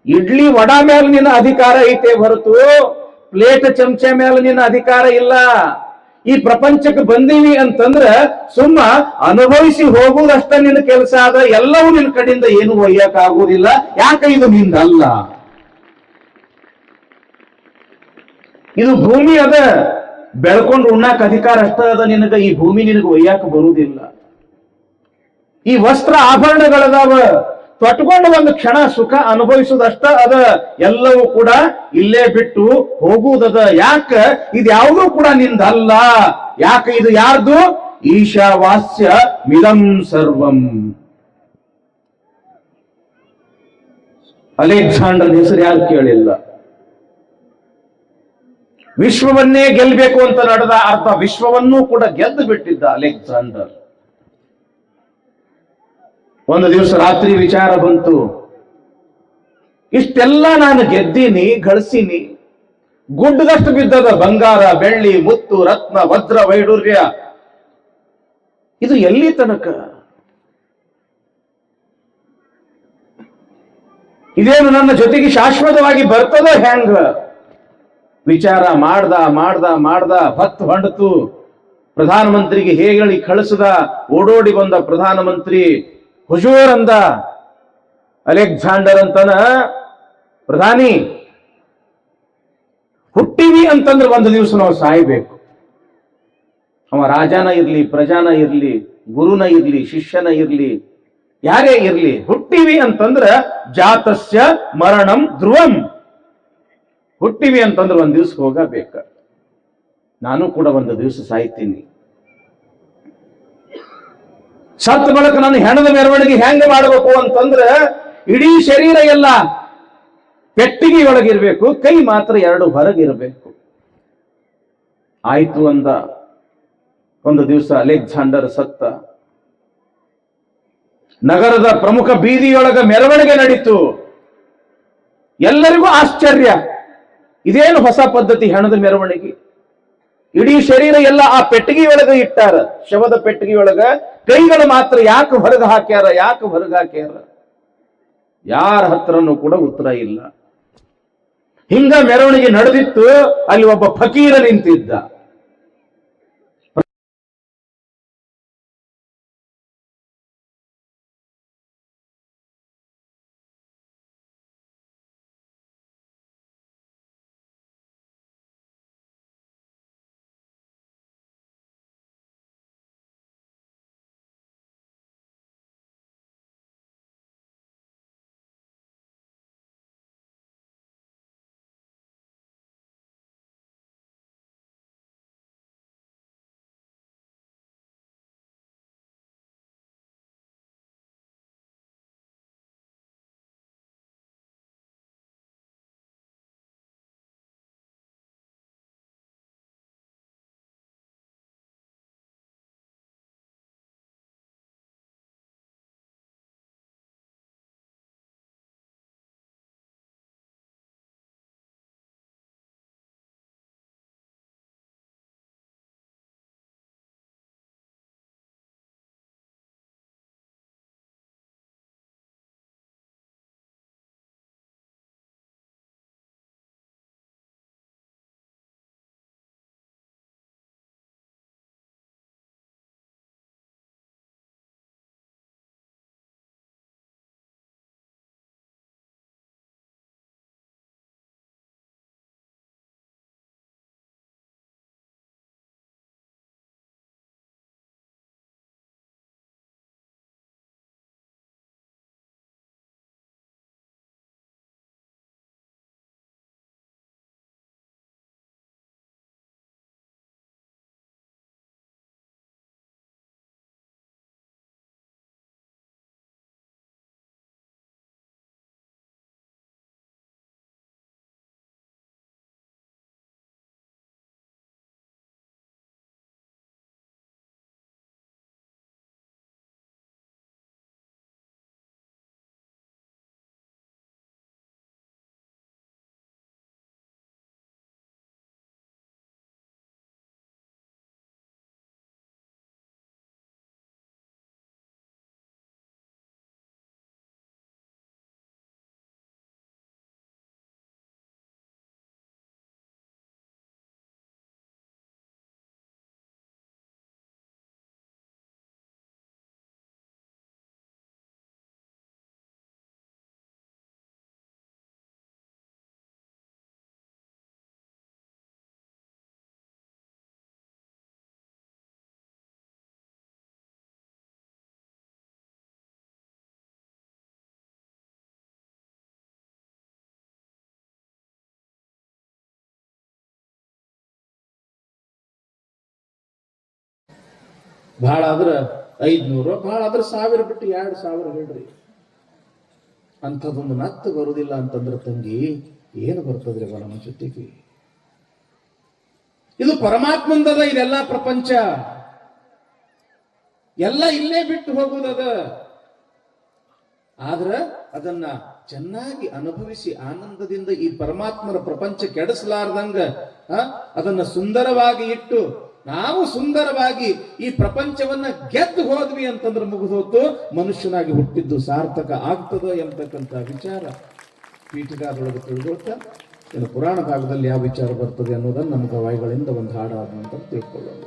ಇಡ್ಲಿ ವಡ ಮೇಲೆ ನಿನ್ನ ಅಧಿಕಾರ ಐತೆ ಹೊರತು ಪ್ಲೇಟ್ ಚಮಚ ಮೇಲೆ ನಿನ್ನ ಅಧಿಕಾರ ಇಲ್ಲ. ಈ ಪ್ರಪಂಚಕ್ಕೆ ಬಂದೀವಿ ಅಂತಂದ್ರ ಸುಮ್ಮ ಅನುಭವಿಸಿ ಹೋಗುವುದಷ್ಟ ನಿನ್ನ ಕೆಲಸ ಆದ. ಎಲ್ಲವೂ ನಿನ್ನ ಕಡೆಯಿಂದ ಏನು ಒಯ್ಯಕ್ ಆಗುವುದಿಲ್ಲ. ಯಾಕೆ? ಇದು ನಿಂದಲ್ಲ. ಇದು ಭೂಮಿ ಅದ, ಬೆಳ್ಕೊಂಡು ಉಣ್ಣಾಕ ಅಧಿಕಾರ ಅಷ್ಟ ಅದ ನಿನಗ. ಈ ಭೂಮಿ ನಿನಗೆ ಒಯ್ಯಾಕ ಬರುವುದಿಲ್ಲ. ಈ ವಸ್ತ್ರ ಆಭರಣಗಳದಾವ, ತೊಟ್ಕೊಂಡು ಒಂದು ಕ್ಷಣ ಸುಖ ಅನುಭವಿಸುವುದಷ್ಟ ಅದ. ಎಲ್ಲವೂ ಕೂಡ ಇಲ್ಲೇ ಬಿಟ್ಟು ಹೋಗುವುದದ. ಯಾಕ? ಇದ್ಯಾವುದೂ ಕೂಡ ನಿಂದಲ್ಲ. ಯಾಕೆ? ಇದು ಯಾರ್ದು? ಈಶಾವಾಸ್ಯ ಮಿದಂ ಸರ್ವಂ. ಅಲೆಕ್ಸಾಂಡರ್ ಹೆಸರು ಯಾರು ಕೇಳಿಲ್ಲ? ವಿಶ್ವವನ್ನೇ ಗೆಲ್ಲಬೇಕು ಅಂತ ನಡೆದ, ಅರ್ಧ ವಿಶ್ವವನ್ನೂ ಕೂಡ ಗೆದ್ದು ಬಿಟ್ಟಿದ್ದ ಅಲೆಕ್ಸಾಂಡರ್. ಒಂದು ದಿವಸ ರಾತ್ರಿ ವಿಚಾರ ಬಂತು, ಇಷ್ಟೆಲ್ಲ ನಾನು ಗೆದ್ದೀನಿ, ಗಳಿಸೀನಿ, ಗುಡ್ಡದಷ್ಟು ಬಿದ್ದದ ಬಂಗಾರ, ಬೆಳ್ಳಿ, ಮುತ್ತು, ರತ್ನ, ವಜ್ರ, ವೈಡೂರ್ಯ. ಇದು ಎಲ್ಲಿ ತನಕ? ಇದೇನು ನನ್ನ ಜೊತೆಗೆ ಶಾಶ್ವತವಾಗಿ ಬರ್ತದ ಹೆಂಗ? ವಿಚಾರ ಮಾಡ್ದ ಮಾಡ್ದ ಮಾಡ್ದ ಹೊತ್ತು ಹೊಂಡತು. ಪ್ರಧಾನಮಂತ್ರಿಗೆ ಹೇಳಿ ಕಳಿಸದ. ಓಡೋಡಿ ಬಂದ ಪ್ರಧಾನಮಂತ್ರಿ. ಹುಜೂರ್ ಅಂದ ಅಲೆಕ್ಸಾಂಡರ್ ಅಂತನ, ಪ್ರಧಾನಿ, ಹುಟ್ಟಿವಿ ಅಂತಂದ್ರೆ ಒಂದು ದಿವಸ ನಾವು ಸಾಯ್ಬೇಕು. ಅವ ರಾಜನ ಇರ್ಲಿ, ಪ್ರಜಾನ ಇರ್ಲಿ, ಗುರುನ ಇರ್ಲಿ, ಶಿಷ್ಯನ ಇರ್ಲಿ, ಯಾರೇ ಇರ್ಲಿ, ಹುಟ್ಟಿವಿ ಅಂತಂದ್ರ ಜಾತಸ್ಯ ಮರಣಂ ಧ್ರುವಂ. ಹುಟ್ಟಿವಿ ಅಂತಂದ್ರೆ ಒಂದ್ ದಿವಸ ಹೋಗಬೇಕ. ನಾನು ಕೂಡ ಒಂದು ದಿವಸ ಸಾಯ್ತೀನಿ. ಸತ್ತ ಬಳಿಕ ನಾನು ಹೆಣದ ಮೆರವಣಿಗೆ ಹೆಂಗ ಮಾಡಬೇಕು ಅಂತಂದ್ರೆ, ಇಡೀ ಶರೀರ ಎಲ್ಲ ಪೆಟ್ಟಿಗೆ ಒಳಗಿರ್ಬೇಕು, ಕೈ ಮಾತ್ರ 2 ಹೊರಗಿರ್ಬೇಕು. ಆಯ್ತು ಅಂದ. ಒಂದು ದಿವಸ ಅಲೆಕ್ಸಾಂಡರ್ ಸತ್ತ. ನಗರದ ಪ್ರಮುಖ ಬೀದಿಯೊಳಗ ಮೆರವಣಿಗೆ ನಡೀತು. ಎಲ್ಲರಿಗೂ ಆಶ್ಚರ್ಯ, ಇದೇನು ಹೊಸ ಪದ್ಧತಿ ಹೆಣದ ಮೆರವಣಿಗೆ? ಇಡೀ ಶರೀರ ಎಲ್ಲ ಆ ಪೆಟ್ಟಿಗೆಯೊಳಗ ಇಟ್ಟಾರ, ಶವದ ಪೆಟ್ಟಿಗೆಯೊಳಗ. ಕೈಗಳು ಮಾತ್ರ ಯಾಕೆ ಹೊರಗೆ ಹಾಕ್ಯಾರ? ಯಾಕೆ ಹೊರಗೆ ಹಾಕ್ಯಾರ? ಯಾರ ಹತ್ರನೂ ಕೂಡ ಉತ್ತರ ಇಲ್ಲ. ಹಿಂಗ ಮೆರವಣಿಗೆ ನಡೆದಿತ್ತು. ಅಲ್ಲಿ ಒಬ್ಬ ಫಕೀರ ನಿಂತಿದ್ದ. ಭಾಳ ಆದ್ರ 500, ಭಾಳ ಆದ್ರ 1000 ಬಿಟ್ಟು 2000 ಹೇಳ್ರಿ. ಅಂಥದ್ದೊಂದು ನತ್ತು ಬರುವುದಿಲ್ಲ ಅಂತಂದ್ರೆ ತಂಗಿ ಏನು ಬರ್ತದ್ರಿ ನಮ್ಮ ಜೊತೆಗೆ? ಇದು ಪರಮಾತ್ಮಂದದ ಇದೆಲ್ಲ ಪ್ರಪಂಚ, ಎಲ್ಲ ಇಲ್ಲೇ ಬಿಟ್ಟು ಹೋಗುವುದದ. ಆದ್ರ ಅದನ್ನ ಚೆನ್ನಾಗಿ ಅನುಭವಿಸಿ ಆನಂದದಿಂದ ಈ ಪರಮಾತ್ಮನ ಪ್ರಪಂಚ ಕೆಡಿಸಲಾರ್ದಂಗ ಅದನ್ನ ಸುಂದರವಾಗಿ ಇಟ್ಟು ನಾವು ಸುಂದರವಾಗಿ ಈ ಪ್ರಪಂಚವನ್ನ ಗೆದ್ದು ಹೋದ್ವಿ ಅಂತಂದ್ರೆ ಮುಗಿದೋತು, ಮನುಷ್ಯನಾಗಿ ಹುಟ್ಟಿದ್ದು ಸಾರ್ಥಕ ಆಗ್ತದ ಎಂಬತಕ್ಕಂಥ ವಿಚಾರ ಪೀಠಿಕಾದೊಳಗೆ ತಿಳ್ಕೊಳ್ತಾ ಇನ್ನು ಪುರಾಣ ಭಾಗದಲ್ಲಿ ಯಾವ ವಿಚಾರ ಬರ್ತದೆ ಅನ್ನೋದನ್ನ ನಮ್ಮ ಗವಾಯಿಗಳಿಂದ ಒಂದು ಹಾಡು ಆದ ನಂತರ ತಿಳ್ಕೊಳ್ಳೋಣ.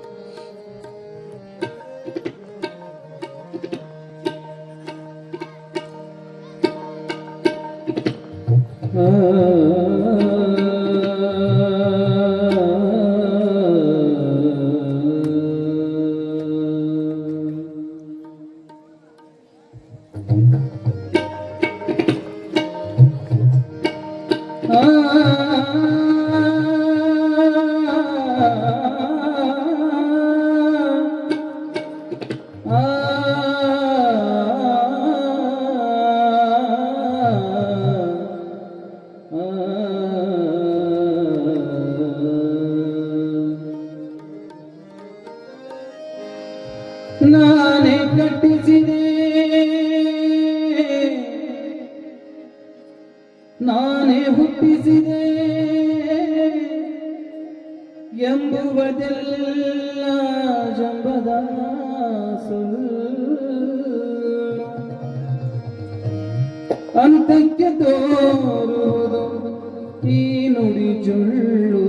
ನಾನೇ ಕಟ್ಟಿಸಿದೆ, ನಾನೇ ಹುಟ್ಟಿಸಿದೆ ಎಂಬುವುದೆಲ್ಲ ಜಂಬದ ಸುಳ್ಳು. ಅಂತಕ್ಕೆ ತೋರುವುದು ಈ ನುಡಿ ಸುಳ್ಳು,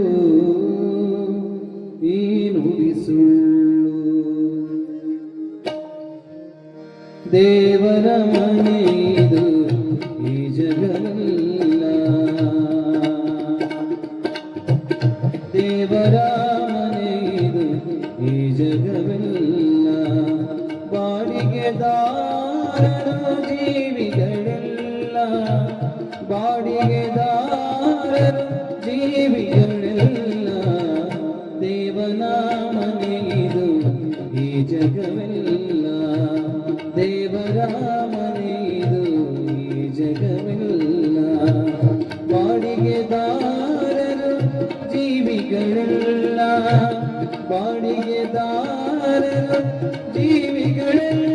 ಈ ನುಡಿ ಸುಳ್ಳು. ದೇವರ ಮನೆಯಿದು ಈ ಜಗವಲ್ಲ, ದೇವರ ಮನೆಯಿದು ಈ ಜಗವಲ್ಲ. ಬಾಡಿಗೆದಾರರು ಜೀವಿಗಳೆಲ್ಲ, ಬಾಡಿಗೆದಾರರು ಜೀವಿಗಳೆಲ್ಲ. ದೇವನ ಮನೆಯಿದು ಈ ಜಗವೆಲ್ಲ, ದೇವರ ಮನೆಯಿದು ಈ ಜಗವೆಲ್ಲ. ಬಾಡಿಗೆದಾರರು ಜೀವಿಗಳೆಲ್ಲ, ಬಾಡಿಗೆದಾರರು ಜೀವಿಗಳೆಲ್ಲ.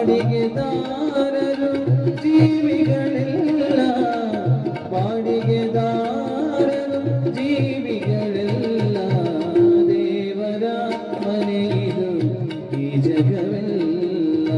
ಬಾಡಿಗೆದಾರರು ಜೀವಿಗಳೆಲ್ಲ, ಬಾಡಿಗೆದಾರರು ಜೀವಿಗಳೆಲ್ಲ. ದೇವರ ಮನೆಯಿದು ಈ ಜಗವೆಲ್ಲ.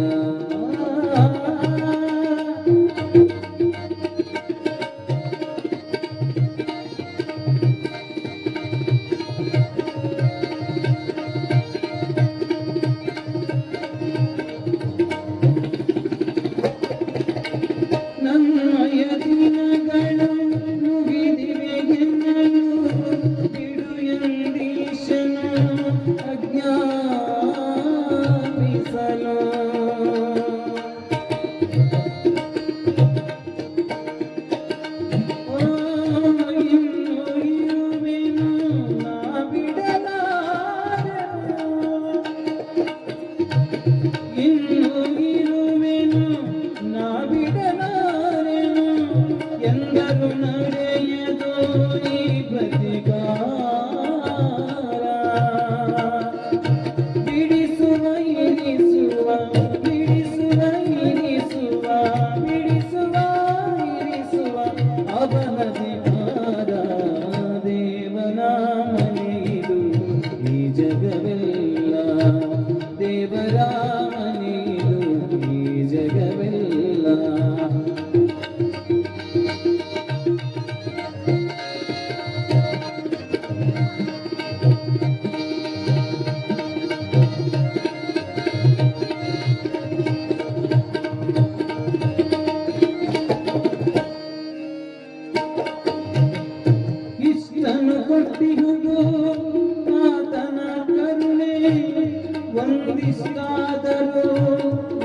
ಬಿಸಿಲಾದರೂ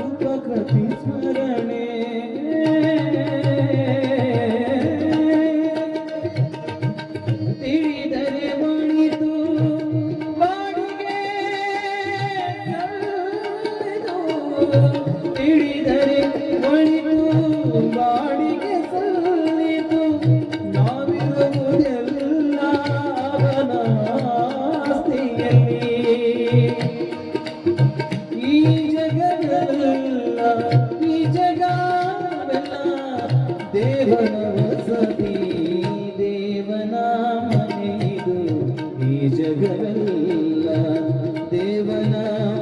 ಉಪಕೃತಿ ಸ್ಮರಣೆ ತಿಳಿದರೆ ಮಣಿತು ಬಾಡಿಗೆ ತಿಳಿದರೆ ಮಣಿತು ಬಾಡಿಗೆ ಸಲ್ಲಿತು ನಾವಿರುವುದೆಲ್ಲ ಅವನ ಆಸ್ತಿಯಲ್ಲಿ ಈ ಜಗವೆಲ್ಲ ಈ ಜಗವೆಲ್ಲ ದೇವನ ವಸತಿ ದೇವನ ಮನೆಯಿದು ಈ ಜಗವೆಲ್ಲ ದೇವನ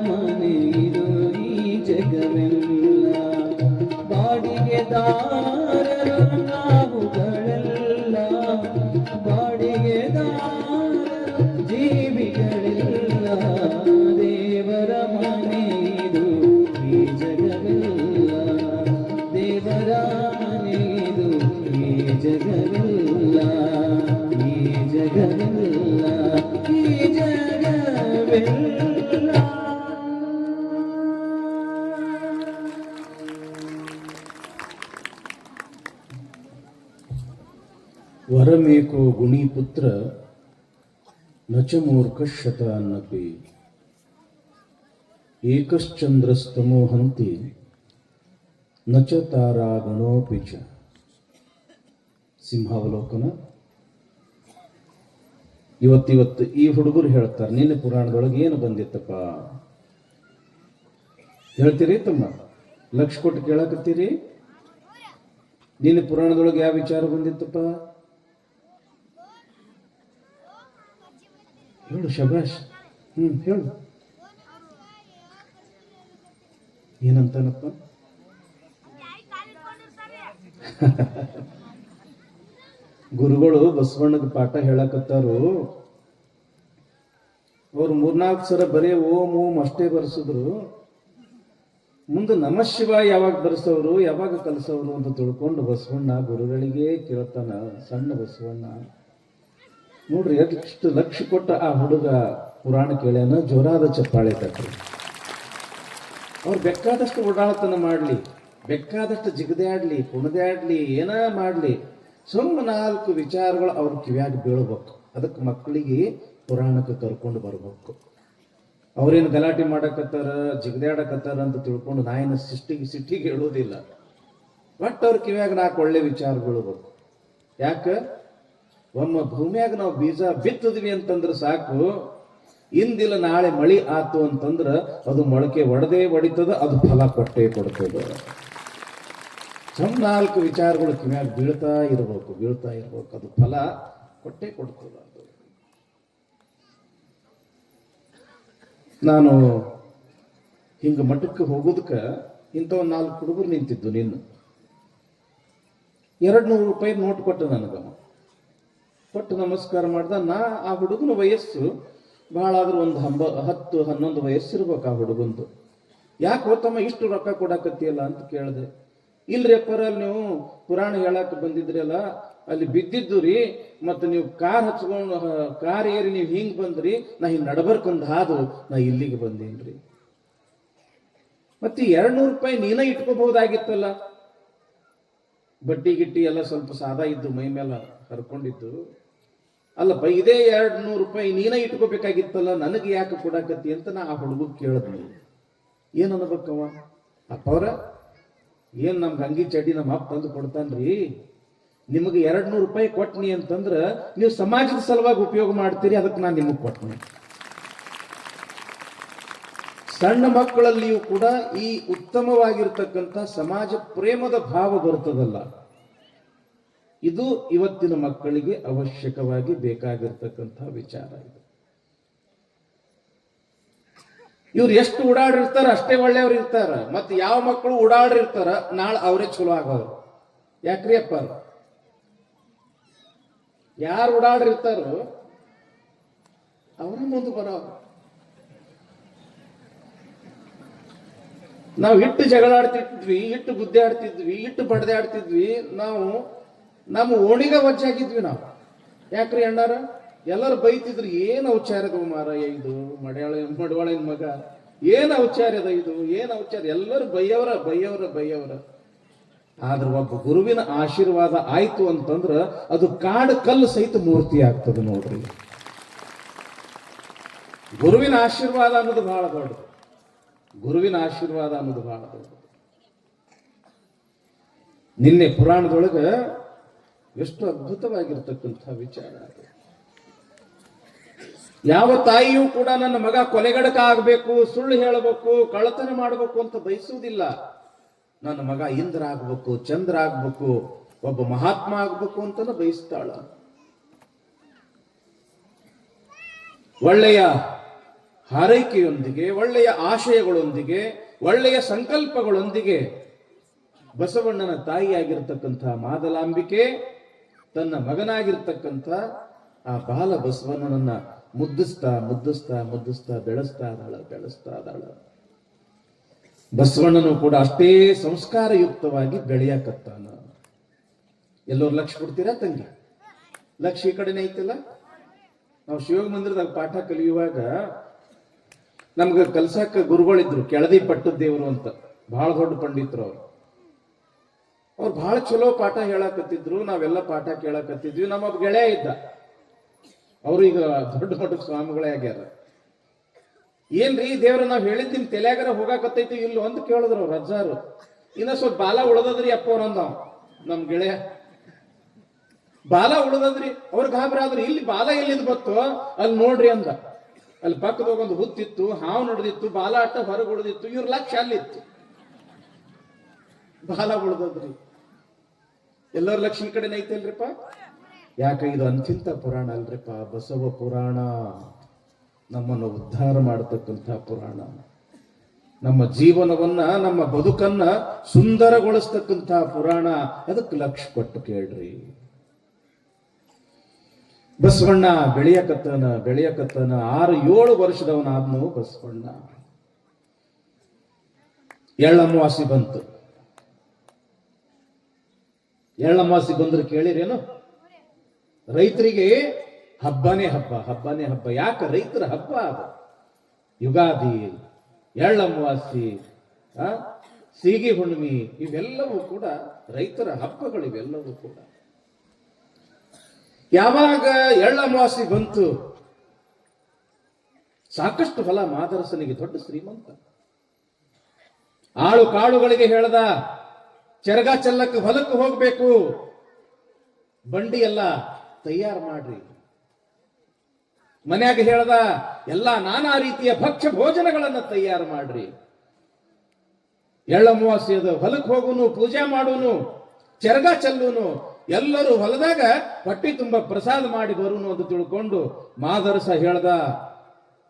ಮನೆಯಿದು ಈ ಜಗವೆಲ್ಲ ಬಾಡಿಗೆದಾರರು ನಾವುಗಳೆಲ್ಲ ಬಾಡಿಗೆದಾರರು ಜೀವಿಗಳೆಲ್ಲ ದೇವರ ಮನೆಯಿದು ಈ ಜಗವೆಲ್ಲ ದೇವರ ಮನೆಯಿದು ಈ ಜಗವೆಲ್ಲ ಈ ಜಗವೆಲ್ಲ ಈ ಜಗವೆಲ್ಲ. ವರಮೇಕೋ ಗುಣಿಪುತ್ರ ನಚ ಮೂರ್ಖಶತ ಅನ್ನಪಿ ಏಕಶ್ಚಂದ್ರಸ್ತಮೋ ಹಂತಿ ನಚ ತಾರಾಗಣೋಪಿ ಚ. ಸಿಂಹಾವಲೋಕನ. ಇವತ್ತು ಈ ಹುಡುಗರು ಹೇಳ್ತಾರೆ, ನಿನ್ನೆ ಪುರಾಣದೊಳಗೆ ಏನು ಬಂದಿತ್ತಪ್ಪ ಹೇಳ್ತೀರಿ ತಮ್ಮ? ಲಕ್ಷ ಕೊಟ್ಟು ಕೇಳಕತ್ತೀರಿ? ನಿನ್ನೆ ಪುರಾಣದೊಳಗೆ ಯಾವ ವಿಚಾರ ಬಂದಿತ್ತಪ್ಪ? ಹೇಳು ಶಬಾಷ್. ಹೇಳು. ಏನಂತಾನಪ್ಪ? ಗುರುಗಳು ಬಸವಣ್ಣಗ ಪಾಠ ಹೇಳಕತ್ತಾರು. ಅವ್ರು 3-4 ಸಲ ಬರೇ ಓಂ ಓಂ ಅಷ್ಟೇ ಬರ್ಸಿದ್ರು. ಮುಂದೆ ನಮಃ ಶಿವಾಯ ಯಾವಾಗ ಬರ್ಸೋರು, ಯಾವಾಗ ಕಲಿಸೋರು ಅಂತ ತಿಳ್ಕೊಂಡು ಬಸವಣ್ಣ ಗುರುಗಳಿಗೆ ಕೇಳ್ತಾನ. ಸಣ್ಣ ಬಸವಣ್ಣ ನೋಡ್ರಿ, ಎಷ್ಟು ಲಕ್ಷ ಕೊಟ್ಟ ಆ ಹುಡುಗ ಪುರಾಣ ಕೇಳ್ಯಾನ. ಜೋರಾದ ಚಪ್ಪಾಳೆ ತಟ್ರಿ. ಅವ್ರು ಬೇಕಾದಷ್ಟು ಓಡಾಳತನ ಮಾಡ್ಲಿ, ಬೇಕಾದಷ್ಟು ಜಿಗದಾಡ್ಲಿ, ಕುಣದಾಡ್ಲಿ, ಏನ ಮಾಡ್ಲಿ, ಸುಮ್ಮ 4 ವಿಚಾರಗಳು ಅವ್ರ ಕಿವ್ಯಾಗ ಬೀಳ್ಬೇಕು. ಅದಕ್ಕೆ ಮಕ್ಕಳಿಗೆ ಪುರಾಣಕ್ಕೆ ಕರ್ಕೊಂಡು ಬರ್ಬೇಕು. ಅವ್ರೇನು ಗಲಾಟೆ ಮಾಡಕತ್ತಾರ, ಜಿಗದಾಡಕತ್ತಾರ ಅಂತ ತಿಳ್ಕೊಂಡು ನಾಯಿನ ಸಿಟ್ಟಿಗೆ ಹೇಳೋದಿಲ್ಲ. ಬಟ್ ಅವ್ರ ಕಿವ್ಯಾಗ 4 ಒಳ್ಳೆ ವಿಚಾರ ಬೀಳ್ಬೇಕು. ಯಾಕ? ಒಮ್ಮ ಭೂಮಿಯಾಗ ನಾವು ಬೀಜ ಬಿತ್ತಿದ್ವಿ ಅಂತಂದ್ರೆ ಸಾಕು, ಇಂದಿಲ್ಲ ನಾಳೆ ಮಳಿ ಆತು ಅಂತಂದ್ರ ಅದು ಮೊಳಕೆ ಒಡೆದೇ ಹೊಡಿತದ, ಅದು ಫಲ ಕೊಟ್ಟೇ ಕೊಡ್ತದ. ಸಣ್ಣ 4 ವಿಚಾರಗಳು ಕಿವ್ಯಾಗ ಬೀಳ್ತಾ ಇರ್ಬೇಕು. ಅದು ಫಲ ಕೊಟ್ಟೇ ಕೊಡ್ತದ. ಅದು ನಾನು ಹಿಂಗ ಮಠಕ್ಕೆ ಹೋಗೋದಕ್ಕ ಇಂಥ 4 ಹುಡುಗರು ನಿಂತಿದ್ದು. ನಿನ್ನ 200 ರೂಪಾಯಿ ನೋಟ್ ಕೊಟ್ಟ ನನಗ. ಕೊಟ್ಟು ನಮಸ್ಕಾರ ಮಾಡ್ದ. ನಾ ಆ ಹುಡುಗನ ವಯಸ್ಸು ಬಹಳ ಆದ್ರೂ ಒಂದು 10-11 ವಯಸ್ಸಿರ್ಬೇಕು ಆ ಹುಡುಗಂದು. ಯಾಕೆ ಹೋತಮ್ಮ ಇಷ್ಟು ರೊಕ್ಕ ಕೊಡಾಕತ್ತಿಯಲ್ಲ ಅಂತ ಕೇಳಿದೆ. ಇಲ್ರಿ ಅಪ್ಪರ, ನೀವು ಪುರಾಣ ಹೇಳಕ್ ಬಂದಿದ್ರಲ್ಲ, ಅಲ್ಲಿ ಬಿದ್ದಿದ್ದು ರೀ, ಮತ್ತು ನೀವು ಕಾರ್ ಏರಿ ನೀವು ಹಿಂಗ್ ಬಂದ್ರಿ, ನಾ ಹಿಂಗ್ ನಡಬರ್ಕೊಂಡ್ ಹಾದು ನಾ ಇಲ್ಲಿಗೆ ಬಂದೇನ್ರಿ. ಮತ್ತೆ 200 ರೂಪಾಯಿ ನೀನ ಇಟ್ಕೋಬಹುದಾಗಿತ್ತಲ್ಲ. ಬಡ್ಡಿ ಗಿಟ್ಟಿ ಎಲ್ಲ ಸ್ವಲ್ಪ ಸಾದಾ ಇದ್ದು, ಮೈ ಮೇಲೆ ಹರ್ಕೊಂಡಿದ್ದು. ಅಲ್ಲಪ್ಪ, ಇದೇ 200 ರೂಪಾಯಿ ನೀನ ಇಟ್ಕೋಬೇಕಾಗಿತ್ತಲ್ಲ, ನನಗೆ ಯಾಕೆ ಕೊಡಾಕತ್ತಿ ಅಂತ ನಾ ಆ ಹುಡುಗ ಕೇಳಿದ್ನಿ. ಏನ್ ಅನ್ಬೇಕವ? ಅಪ್ಪವ್ರ, ಏನ್ ನಮ್ಗೆ ಅಂಗಿ ಚಡ್ಡಿ ನಮ್ಮ ಅಪ್ಪ ತಂದು ಕೊಡ್ತಾನ್ರಿ, ನಿಮಗೆ 200 ರೂಪಾಯಿ ಕೊಟ್ನಿ ಅಂತಂದ್ರ ನೀವು ಸಮಾಜದ ಸಲುವಾಗಿ ಉಪಯೋಗ ಮಾಡ್ತೀರಿ, ಅದಕ್ಕೆ ನಾನು ನಿಮಗೆ ಕೊಟ್ನಿ. ಸಣ್ಣ ಮಕ್ಕಳಲ್ಲಿಯೂ ಕೂಡ ಈ ಉತ್ತಮವಾಗಿರ್ತಕ್ಕಂಥ ಸಮಾಜ ಪ್ರೇಮದ ಭಾವ ಬರ್ತದಲ್ಲ, ಇದು ಇವತ್ತಿನ ಮಕ್ಕಳಿಗೆ ಅವಶ್ಯಕವಾಗಿ ಬೇಕಾಗಿರ್ತಕ್ಕಂಥ ವಿಚಾರ. ಇದು ಇವ್ರು ಎಷ್ಟು ಓಡಾಡಿರ್ತಾರ ಅಷ್ಟೇ ಒಳ್ಳೆಯವ್ರು ಇರ್ತಾರ. ಮತ್ತೆ ಯಾವ ಮಕ್ಕಳು ಓಡಾಡಿರ್ತಾರ ನಾಳೆ ಅವರೇ ಚಲೋ ಆಗೋರು. ಯಾಕ್ರಿ ಅಪ್ಪ? ಯಾರು ಓಡಾಡಿರ್ತಾರೋ ಅವ್ರ ಮುಂದೆ ಬರೋ. ನಾವು ಇಟ್ಟು ಜಗಳಾಡ್ತಿದ್ವಿ, ಇಟ್ಟು ಬುದ್ಧಿ ಆಡ್ತಿದ್ವಿ, ಇಟ್ಟು ಬಡ್ದೆ ಆಡ್ತಿದ್ವಿ. ನಾವು ನಮ್ಮ ಓಣಿಗ ವಜ್ಜಾಗಿದ್ವಿ ನಾವು. ಯಾಕ್ರಿ ಅಣ್ಣಾರ? ಎಲ್ಲರೂ ಬೈತಿದ್ರು, ಏನು ಔಚಾರದ ಮಾರಾಯ ಇದು, ಮಡವಾಳಿನ ಮಗ ಏನ್ ಔಚಾರ್ಯದ ಇದು, ಏನ್ ಔಚಾರ್ಯ, ಎಲ್ಲರೂ ಬೈಯವರ ಬೈಯವರ ಬೈಯವರ. ಆದ್ರೆ ಒಬ್ಬ ಗುರುವಿನ ಆಶೀರ್ವಾದ ಆಯ್ತು ಅಂತಂದ್ರ ಅದು ಕಾಡು ಕಲ್ಲು ಸಹಿತ ಮೂರ್ತಿ ಆಗ್ತದೆ ನೋಡ್ರಿ. ಗುರುವಿನ ಆಶೀರ್ವಾದ ಅನ್ನೋದು ಬಹಳ ದೊಡ್ಡದು. ಗುರುವಿನ ಆಶೀರ್ವಾದ ಅನ್ನೋದು ಬಹಳ ದೊಡ್ಡದು. ನಿನ್ನೆ ಪುರಾಣದೊಳಗ ಎಷ್ಟು ಅದ್ಭುತವಾಗಿರ್ತಕ್ಕಂಥ ವಿಚಾರ. ಯಾವ ತಾಯಿಯೂ ಕೂಡ ನನ್ನ ಮಗ ಕೊಲೆಗಡಕ ಆಗ್ಬೇಕು, ಸುಳ್ಳು ಹೇಳಬೇಕು, ಕಳ್ಳತನ ಮಾಡಬೇಕು ಅಂತ ಬಯಸುವುದಿಲ್ಲ. ನನ್ನ ಮಗ ಇಂದ್ರ ಆಗ್ಬೇಕು, ಚಂದ್ರ ಆಗ್ಬೇಕು, ಒಬ್ಬ ಮಹಾತ್ಮ ಆಗ್ಬೇಕು ಅಂತ ಬಯಸ್ತಾಳ. ಒಳ್ಳೆಯ ಹಾರೈಕೆಯೊಂದಿಗೆ, ಒಳ್ಳೆಯ ಆಶಯಗಳೊಂದಿಗೆ, ಒಳ್ಳೆಯ ಸಂಕಲ್ಪಗಳೊಂದಿಗೆ ಬಸವಣ್ಣನ ತಾಯಿಯಾಗಿರ್ತಕ್ಕಂಥ ಮಾದಲಾಂಬಿಕೆ ತನ್ನ ಮಗನಾಗಿರ್ತಕ್ಕಂಥ ಆ ಬಾಲ ಬಸವಣ್ಣನನ್ನ ಮುದ್ದಿಸ್ತಾ ಮುದ್ದಿಸ್ತಾ ಮುದ್ದಿಸ್ತಾ ಬೆಳೆಸ್ತಾ ಇದ್ದಾಳ. ಬಸವಣ್ಣನು ಕೂಡ ಅಷ್ಟೇ ಸಂಸ್ಕಾರಯುಕ್ತವಾಗಿ ಬೆಳೆಯಕತ್ತಾನ. ಎಲ್ಲರೂ ಲಕ್ಷ ಕೊಡ್ತೀರಾ ತಂಗಿ? ಲಕ್ಷ ಈ ಕಡೆನೇ ಐತಿಲ್ಲ. ನಾವು ಶಿವಗ ಮಂದಿರದಾಗ ಪಾಠ ಕಲಿಯುವಾಗ ನಮ್ಗೆ ಕಲ್ಸಾಕ ಗುರುಗಳಿದ್ರು, ಕೆಳದಿ ಪಟ್ಟದೇವರು ಅಂತ, ಬಹಳ ದೊಡ್ಡ ಪಂಡಿತರು ಅವ್ರು ಬಹಳ ಚಲೋ ಪಾಠ ಹೇಳಕತ್ತಿದ್ರು. ನಾವೆಲ್ಲ ಪಾಠ ಕೇಳಕತ್ತಿದ್ವಿ. ನಮ್ಮೊಬ್ಬ ಗೆಳೆಯ ಇದ್ದ, ಅವ್ರು ಈಗ ದೊಡ್ಡ ದೊಡ್ಡ ಸ್ವಾಮಿಗಳೇ ಆಗ್ಯಾರ. ಏನ್ರಿ ದೇವ್ರ ನಾವ್ ಹೇಳಿದ್ ನಿಮ್ ತಲೆಯಾಗರ ಹೋಗಾಕತ್ತೈತಿ ಇಲ್ಲೋ ಅಂತ ಕೇಳಿದ್ರು ಅವ್ರು ಅಜ್ಜಾರು. ಇನ್ನ ಸ್ವಲ್ಪ ಬಾಲ ಉಳದದ್ರಿ ಅಪ್ಪ ಅವ್ರಂದ ನಮ್ ಗೆಳೆಯ, ಬಾಲ ಉಳದದ್ರಿ. ಅವ್ರ ಗಾಬರಿ ಆದ್ರಿ, ಇಲ್ಲಿ ಬಾಲ ಎಲ್ಲಿಂದ ಬತ್ತು ಅಲ್ಲಿ ನೋಡ್ರಿ ಅಂದ. ಅಲ್ಲಿ ಪಕ್ಕದಾಗ ಒಂದು ಹುತ್ತಿತ್ತು, ಹಾವು ನಡೆದಿತ್ತು, ಬಾಲ ಆಟ ಹೊರಗೆ ಉಳಿದಿತ್ತು, ಇವ್ರ ಲಕ್ಷ ಅಲ್ಲಿತ್ತು, ಬಾಲ ಉಳ್ದದ್ರಿ. ಎಲ್ಲರ ಲಕ್ಷ ಈ ಕಡೆನೇ ಐತಲ್ರಿಪ್ಪ. ಯಾಕ ಇದು ಅಂತಿಂತ ಪುರಾಣ ಅಲ್ರಿಪ್ಪ, ಬಸವ ಪುರಾಣ. ನಮ್ಮನ್ನು ಉದ್ಧಾರ ಮಾಡತಕ್ಕಂಥ ಪುರಾಣ. ನಮ್ಮ ಜೀವನವನ್ನ, ನಮ್ಮ ಬದುಕನ್ನ ಸುಂದರಗೊಳಿಸ್ತಕ್ಕಂಥ ಪುರಾಣ. ಅದಕ್ಕೆ ಲಕ್ಷ ಕೊಟ್ಟು ಕೇಳ್ರಿ. ಬಸವಣ್ಣ ಬೆಳೆಯಕತ್ತನ 6-7 ವರ್ಷದವನಾದ್ನು ಬಸವಣ್ಣ. ಎಳ್ಳಮಾವಾಸಿ ಬಂತು. ಎಳ್ಳಮಾವಾಸಿ ಬಂದ್ರೆ ಕೇಳಿರೇನು? ರೈತರಿಗೆ ಹಬ್ಬನೇ ಹಬ್ಬ. ಯಾಕ? ರೈತರ ಹಬ್ಬ ಅದು. ಯುಗಾದಿ, ಎಳ್ಳಮಾವಾಸಿ, ಸೀಗಿ ಹುಣ್ಣಿಮೆ ಇವೆಲ್ಲವೂ ಕೂಡ ರೈತರ ಹಬ್ಬಗಳು. ಇವೆಲ್ಲವೂ ಕೂಡ ಯಾವಾಗ ಎಳ್ಳಮಾವಾಸಿ ಬಂತು, ಸಾಕಷ್ಟು ಹೊಲ ಮಾದರಸನಿಗೆ, ದೊಡ್ಡ ಶ್ರೀಮಂತ. ಆಳು ಕಾಳುಗಳಿಗೆ ಹೇಳ್ದ, ಚರಗ ಚೆಲ್ಲಕ್ಕೆ ಹೊಲಕ್ಕೆ ಹೋಗ್ಬೇಕು, ಬಂಡಿ ಎಲ್ಲ ತಯಾರು ಮಾಡ್ರಿ. ಮನ್ಯಾಗ ಹೇಳ್ದ, ಎಲ್ಲಾ ನಾನಾ ರೀತಿಯ ಭಕ್ಷ್ಯ ಭೋಜನಗಳನ್ನ ತಯಾರು ಮಾಡ್ರಿ. ಎಳ್ಳಮಾವಾಸಿ ಅದ, ಹೊಲಕ್ಕೆ ಹೋಗುನು, ಪೂಜೆ ಮಾಡೋನು, ಚರಗ ಚೆಲ್ಲೂನು, ಎಲ್ಲರೂ ಹೊಲದಾಗ ಹೊಟ್ಟಿ ತುಂಬ ಪ್ರಸಾದ ಮಾಡಿ ಬರುನು ಅಂತ ತಿಳ್ಕೊಂಡು ಮಾದರಸ ಹೇಳ್ದ,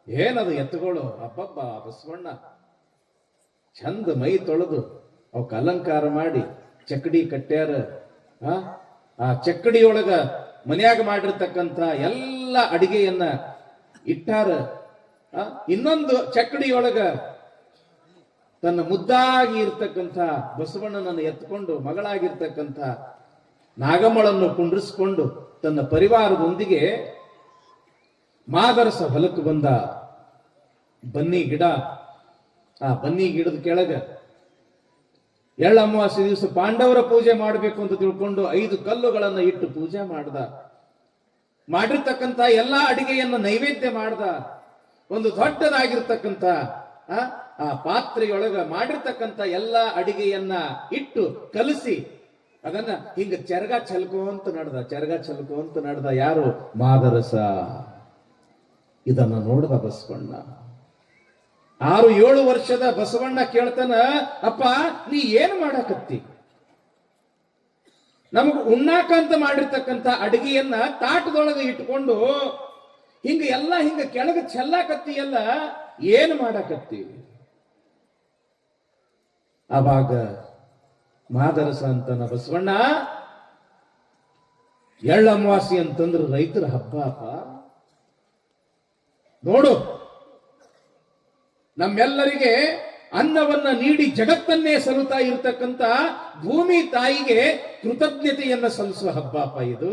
ಏನದು ಎತ್ತುಗಳು, ಅಬ್ಬಬ್ಬ ಬಸವಣ್ಣ ಚಂದ ಮೈ ತೊಳೆದು ಅವಕ್ಕೆ ಅಲಂಕಾರ ಮಾಡಿ ಚಕ್ಕಡಿ ಕಟ್ಟ್ಯಾರ. ಆ ಚಕ್ಕಡಿಯೊಳಗ ಮನ್ಯಾಗ ಮಾಡಿರ್ತಕ್ಕಂಥ ಎಲ್ಲ ಅಡಿಗೆಯನ್ನ ಇಟ್ಟಾರ. ಇನ್ನೊಂದು ಚಕ್ಕಡಿಯೊಳಗ ತನ್ನ ಮುದ್ದಾಗಿ ಇರ್ತಕ್ಕಂಥ ಬಸವಣ್ಣನನ್ನು ಎತ್ಕೊಂಡು ಮಗಳಾಗಿರ್ತಕ್ಕಂಥ ನಾಗಮ್ಮಳನ್ನು ಕುಂಡ್ರಿಸಿಕೊಂಡು ತನ್ನ ಪರಿವಾರದೊಂದಿಗೆ ಮಾದರಸ ಹೊಲಕ್ಕೆ ಬಂದ. ಬನ್ನಿ ಗಿಡ, ಆ ಬನ್ನಿ ಗಿಡದ ಕೆಳಗ ಎಳ್ಳಮಾವಾಸ್ಯೆ ದಿವಸ ಪಾಂಡವರ ಪೂಜೆ ಮಾಡಬೇಕು ಅಂತ ತಿಳ್ಕೊಂಡು 5 ಕಲ್ಲುಗಳನ್ನ ಇಟ್ಟು ಪೂಜೆ ಮಾಡ್ದ. ಮಾಡಿರ್ತಕ್ಕಂಥ ಎಲ್ಲಾ ಅಡಿಗೆಯನ್ನ ನೈವೇದ್ಯ ಮಾಡ್ದ. ಒಂದು ದೊಡ್ಡದಾಗಿರ್ತಕ್ಕಂಥ ಆ ಪಾತ್ರೆಯೊಳಗ ಮಾಡಿರ್ತಕ್ಕಂಥ ಎಲ್ಲಾ ಅಡಿಗೆಯನ್ನ ಇಟ್ಟು ಕಲಸಿ ಅದನ್ನ ಹಿಂಗ ಚರಗ ಚಲ್ಕೋಂತ ನಡೆದ. ಯಾರು? ಮಾದರಸ. ಇದನ್ನ ನೋಡ್ದ ಬಸವಣ್ಣ. 6-7 ವರ್ಷದ ಬಸವಣ್ಣ ಕೇಳ್ತಾನ, ಅಪ್ಪ ನೀ ಏನ್ ಮಾಡಕತ್ತಿ? ನಮಗ ಉಣ್ಣಾಕಂತ ಮಾಡಿರ್ತಕ್ಕಂಥ ಅಡಿಗೆಯನ್ನ ತಾಟದೊಳಗೆ ಇಟ್ಕೊಂಡು ಹಿಂಗ ಕೆಳಗೆ ಚೆಲ್ಲಾಕತ್ತಿ, ಎಲ್ಲ ಏನ್ ಮಾಡಕತ್ತಿ? ಅವಾಗ ಮಾದರಸ ಅಂತನ, ಬಸವಣ್ಣ ಎಳ್ಳಮಾವಾಸ್ಯೆ ಅಂತಂದ್ರೆ ರೈತರ ಹಬ್ಬ ಅಪ್ಪ. ನೋಡು, ನಮ್ಮೆಲ್ಲರಿಗೆ ಅನ್ನವನ್ನ ನೀಡಿ ಜಗತ್ತನ್ನೇ ಸಲ್ಲುತ್ತಾ ಇರತಕ್ಕಂತ ಭೂಮಿ ತಾಯಿಗೆ ಕೃತಜ್ಞತೆಯನ್ನ ಸಲ್ಲಿಸುವ ಹಬ್ಬ ಅಪ್ಪ ಇದು.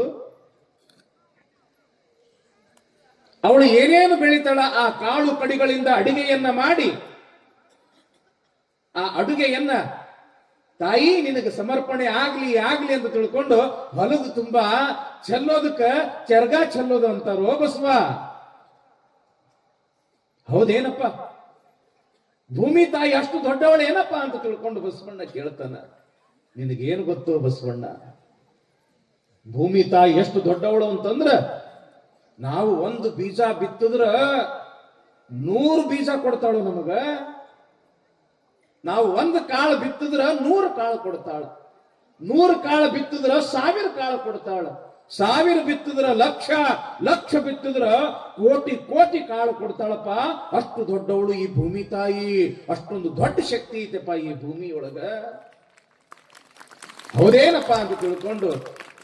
ಅವಳು ಏನೇನು ಬೆಳಿತಾಳ ಆ ಕಾಳು ಕಡಿಗಳಿಂದ ಅಡಿಗೆಯನ್ನ ಮಾಡಿ ಆ ಅಡುಗೆಯನ್ನ ತಾಯಿ ನಿನಗೆ ಸಮರ್ಪಣೆ ಆಗ್ಲಿ ಆಗ್ಲಿ ಅಂತ ತಿಳ್ಕೊಂಡು ಹೊಲದ ತುಂಬಾ ಚೆಲ್ಲೋದಕ್ಕ ಚರ್ಗ ಚೆಲ್ಲೋದು ಅಂತಾರೋ ಬಸವ. ಹೌದೇನಪ್ಪ, ಭೂಮಿ ತಾಯಿ ಅಷ್ಟು ದೊಡ್ಡವಳು ಏನಪ್ಪಾ ಅಂತ ತಿಳ್ಕೊಂಡು ಬಸವಣ್ಣ ಕೇಳ್ತಾನ. ನಿನಗೇನು ಗೊತ್ತೋ ಬಸವಣ್ಣ, ಭೂಮಿ ತಾಯಿ ಎಷ್ಟು ದೊಡ್ಡವಳು ಅಂತಂದ್ರ ನಾವು ಒಂದು ಬೀಜ ಬಿತ್ತಿದ್ರ 100 ಬೀಜ ಕೊಡ್ತಾಳು ನಮಗ. ನಾವು ಒಂದು ಕಾಳು ಬಿತ್ತಿದ್ರ 100 ಕಾಳು ಕೊಡ್ತಾಳ. 100 ಕಾಳು ಬಿತ್ತಿದ್ರ 1000 ಕಾಳು ಕೊಡ್ತಾಳ. 1000 ಬಿತ್ತಿದ್ರ ಲಕ್ಷ, ಲಕ್ಷ ಬಿತ್ತಿದ್ರ ಕೋಟಿ ಕೋಟಿ ಕಾಳು ಕೊಡ್ತಾಳಪ್ಪ. ಅಷ್ಟು ದೊಡ್ಡವಳು ಈ ಭೂಮಿ ತಾಯಿ. ಅಷ್ಟೊಂದು ದೊಡ್ಡ ಶಕ್ತಿ ಐತೆಪ್ಪ ಈ ಭೂಮಿಯೊಳಗ. ಹೌದೇನಪ್ಪ ಅಂತ ತಿಳ್ಕೊಂಡು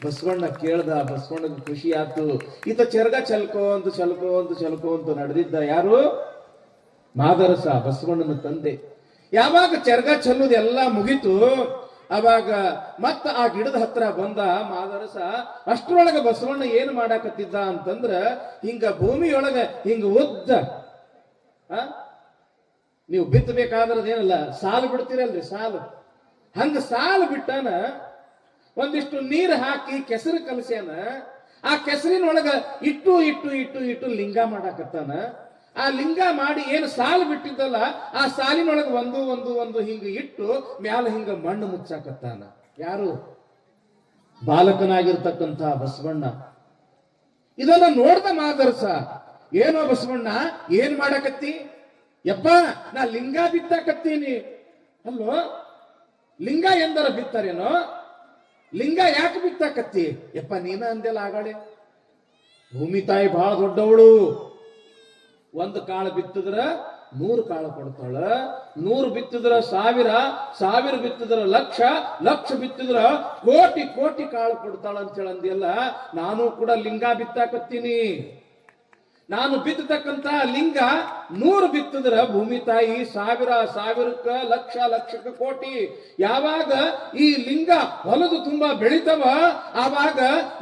ಬಸವಣ್ಣ ಕೇಳ್ದ. ಬಸವಣ್ಣಗೆ ಖುಷಿ ಆತು. ಈತ ಚರ್ಗ ಚಲ್ಕೋ ಅಂತ ನಡೆದಿದ್ದ ಯಾರು? ಮಾದರಸ, ಬಸವಣ್ಣನ ತಂದೆ. ಯಾವಾಗ ಚರ್ಗ ಚೆಲ್ಲುದೆಲ್ಲ ಮುಗಿತು, ಅವಾಗ ಮತ್ತ ಆ ಗಿಡದ ಹತ್ರ ಬಂದ ಮಾದರಸ. ಅಷ್ಟ್ರೊಳಗ ಬಸವಣ್ಣ ಏನ್ ಮಾಡಾಕತ್ತಿದ್ದ ಅಂತಂದ್ರ, ಹಿಂಗ ಭೂಮಿಯೊಳಗ ಹಿಂಗ ಉದ್ದ ನೀವು ಬಿತ್ತಬೇಕಾದ್ರದೇನಲ್ಲ ಸಾಲು ಬಿಡ್ತೀರಲ್ರಿ, ಸಾಲು ಹಂಗ ಸಾಲು ಬಿಟ್ಟಾನ. ಒಂದಿಷ್ಟು ನೀರು ಹಾಕಿ ಕೆಸರು ಕಲಸ್ಯಾನ. ಆ ಕೆಸರಿನೊಳಗ ಇಟ್ಟು ಇಟ್ಟು ಇಟ್ಟು ಇಟ್ಟು ಲಿಂಗ ಮಾಡಾಕತ್ತಾನ. ಆ ಲಿಂಗ ಮಾಡಿ ಏನು ಸಾಲು ಬಿಟ್ಟಿದ್ದಲ್ಲ, ಆ ಸಾಲಿನೊಳಗೆ ಒಂದು ಒಂದು ಒಂದು ಹಿಂಗ ಇಟ್ಟು ಮ್ಯಾಲ ಹಿಂಗ ಮಣ್ಣು ಮುಚ್ಚಾಕತ್ತಾನ. ಯಾರು? ಬಾಲಕನಾಗಿರ್ತಕ್ಕಂಥ ಬಸವಣ್ಣ. ಇದನ್ನ ನೋಡ್ದ ಮಾದರಸ, ಏನೋ ಬಸವಣ್ಣ ಏನ್ ಮಾಡಾಕತ್ತಿ? ಯಪ್ಪ ನಾ ಲಿಂಗ ಬಿತ್ತಾಕತ್ತೀನಿ. ಅಲ್ಲೋ, ಲಿಂಗ ಎಂದರ ಬಿತ್ತಾರೇನೋ? ಲಿಂಗ ಯಾಕೆ ಬಿತ್ತಾಕತ್ತಿ? ಯಪ್ಪ ನೀನ ಅಂದೆಲ್ಲ ಆಗಾಳೆ. ಭೂಮಿ ತಾಯಿ ಬಹಳ ದೊಡ್ಡವಳು. ಒಂದು ಕಾಳು ಬಿತ್ತಿದ್ರ 100 ಕಾಳು ಕೊಡ್ತಾಳ. 100 ಬಿತ್ತಿದ್ರ 1000, 1000 ಬಿತ್ತಿದ್ರ ಲಕ್ಷ, ಲಕ್ಷ ಬಿತ್ತಿದ್ರ ಕೋಟಿ ಕೋಟಿ ಕಾಳು ಕೊಡ್ತಾಳ ಅಂತ ಹೇಳಂದಿಲ್ಲ. ನಾನು ಕೂಡ ಲಿಂಗ ಬಿತ್ತಾಕತ್ತೀನಿ. ನಾನು ಬಿತ್ತತಕ್ಕಂತ ಲಿಂಗ 100 ಬಿತ್ತಿದ್ರ ಭೂಮಿ ತಾಯಿ 1000, 1000ಕ್ಕ ಲಕ್ಷ, ಲಕ್ಷಕ್ಕ ಕೋಟಿ. ಯಾವಾಗ ಈ ಲಿಂಗ ಹೊಲದು ತುಂಬಾ ಬೆಳಿತವ, ಆವಾಗ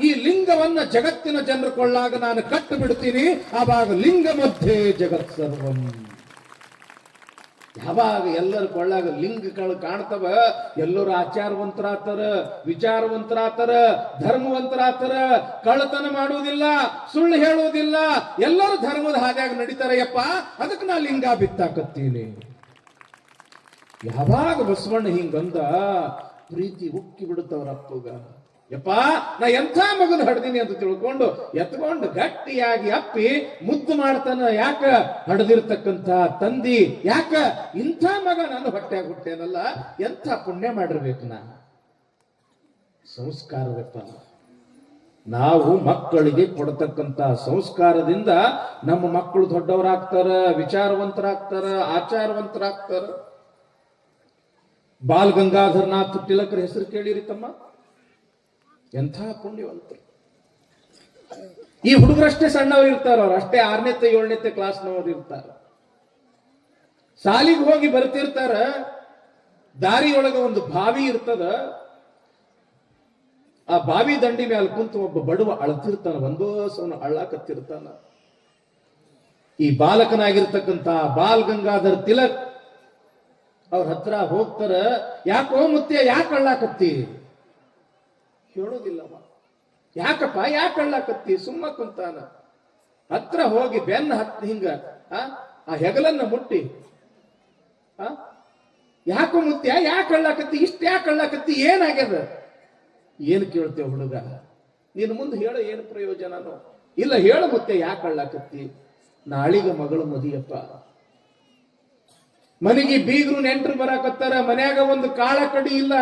ಈ ಲಿಂಗವನ್ನ ಜಗತ್ತಿನ ಜನರು ಕೊಳ್ಳಾಗ ನಾನು ಕಟ್ಟು ಬಿಡ್ತೀನಿ. ಆವಾಗ ಲಿಂಗ ಮಧ್ಯೆ ಜಗತ್ ಸರ್ವಂ. ಯಾವಾಗ ಎಲ್ಲರ ಕೊಳ್ಳಾಗ ಲಿಂಗಗಳು ಕಾಣ್ತವ, ಎಲ್ಲರೂ ಆಚಾರವಂತರಾತರ, ವಿಚಾರವಂತರಾತರ, ಧರ್ಮವಂತರಾತರ. ಕಳ್ಳತನ ಮಾಡುವುದಿಲ್ಲ, ಸುಳ್ಳು ಹೇಳುವುದಿಲ್ಲ, ಎಲ್ಲರೂ ಧರ್ಮದ ಹಾದಿಯಾಗ ನಡೀತಾರಯ್ಯಪ್ಪ. ಅದಕ್ಕೆ ನಾ ಲಿಂಗ ಬಿತ್ತಾಕತ್ತೀನಿ. ಯಾವಾಗ ಬಸವಣ್ಣ ಹಿಂಗಂದ, ಪ್ರೀತಿ ಉಕ್ಕಿ ಬಿಡುತ್ತವ್ರ ಅಪ್ಪಗ. ಯಪ್ಪ ನಾ ಎಂಥ ಮಗನ ಹಡ್ದೀನಿ ಅಂತ ತಿಳ್ಕೊಂಡು ಎತ್ಕೊಂಡು ಗಟ್ಟಿಯಾಗಿ ಅಪ್ಪಿ ಮುದ್ದು ಮಾಡ್ತಾನ. ಯಾಕ? ಹಡ್ದಿರ್ತಕ್ಕಂಥ ತಂದಿ. ಯಾಕ? ಇಂಥ ಮಗ ನಾನು ಹೊಟ್ಟೆಯಾಗ ಹುಟ್ಟೇನಲ್ಲ, ಎಂಥ ಪುಣ್ಯ ಮಾಡಿರ್ಬೇಕು ನಾನು. ಸಂಸ್ಕಾರವಪ್ಪ. ನಾವು ಮಕ್ಕಳಿಗೆ ಕೊಡತಕ್ಕಂತ ಸಂಸ್ಕಾರದಿಂದ ನಮ್ಮ ಮಕ್ಕಳು ದೊಡ್ಡವರಾಗ್ತಾರ, ವಿಚಾರವಂತರಾಗ್ತಾರ, ಆಚಾರವಂತರಾಗ್ತಾರ. ಬಾಲ್ ಗಂಗಾಧರನಾಥ್ ತಿಲಕರ ಹೆಸರು ಕೇಳಿರಿ ತಮ್ಮ? ಎಂಥ ಪುಣ್ಯವಂತರು. ಈ ಹುಡುಗರಷ್ಟೇ ಸಣ್ಣವ್ರು ಇರ್ತಾರ, ಅವ್ರು ಅಷ್ಟೇ 6ನೇ 7ನೇ ಕ್ಲಾಸ್ನವ್ರು ಇರ್ತಾರ. ಸಾಲಿಗೆ ಹೋಗಿ ಬರ್ತಿರ್ತಾರ. ದಾರಿಯೊಳಗ ಒಂದು ಬಾವಿ ಇರ್ತದ. ಆ ಬಾವಿ ದಂಡಿ ಮೇಲೆ ಕುಂತು ಒಬ್ಬ ಬಡವ ಅಳ್ತಿರ್ತಾನ, ಒಂದೋ ಸವನ ಅಳ್ಳಾಕತ್ತಿರ್ತಾನ. ಈ ಬಾಲಕನಾಗಿರ್ತಕ್ಕಂಥ ಬಾಲ್ ಗಂಗಾಧರ್ ತಿಲಕ್ ಅವ್ರ ಹತ್ರ ಹೋಗ್ತಾರ. ಯಾಕೋ ಮುತ್ತೆ, ಯಾಕೆ ಅಳ್ಳಾಕತ್ತಿ? ಹೇಳೋದಿಲ್ಲವ. ಯಾಕಪ್ಪ ಯಾಕೆ ಅಳ್ಳಾಕತ್ತಿ? ಸುಮ್ಮ ಕುಂತಾನ. ಹತ್ರ ಹೋಗಿ ಬೆನ್ನ ಹತ್ತಿ ಹಿಂಗ ಆ ಹೆಗಲನ್ನ ಮುಟ್ಟಿ, ಯಾಕೋ ಮುತ್ಯ ಯಾಕೆ ಅಳ್ಳಾಕತ್ತಿ? ಇಷ್ಟ ಯಾಕೆ ಅಳ್ಳಾಕತ್ತಿ? ಏನಾಗ್ಯದ? ಏನ್ ಕೇಳ್ತೇವ ಹುಡುಗ? ನೀನು ಮುಂದೆ ಹೇಳ ಏನು ಪ್ರಯೋಜನನೋ? ಇಲ್ಲ ಹೇಳು ಮುತ್ತೆ, ಯಾಕೆ ಅಳ್ಳಾಕತ್ತಿ? ನಾಳಿಗ ಮಗಳು ಮದಿಯಪ್ಪ. ಮನೆಗೆ ಬೀಗರು ನೆಂಟರು ಬರಾಕತ್ತಾರ. ಮನ್ಯಾಗ ಒಂದು ಕಾಳ ಕಡಿ ಇಲ್ಲ.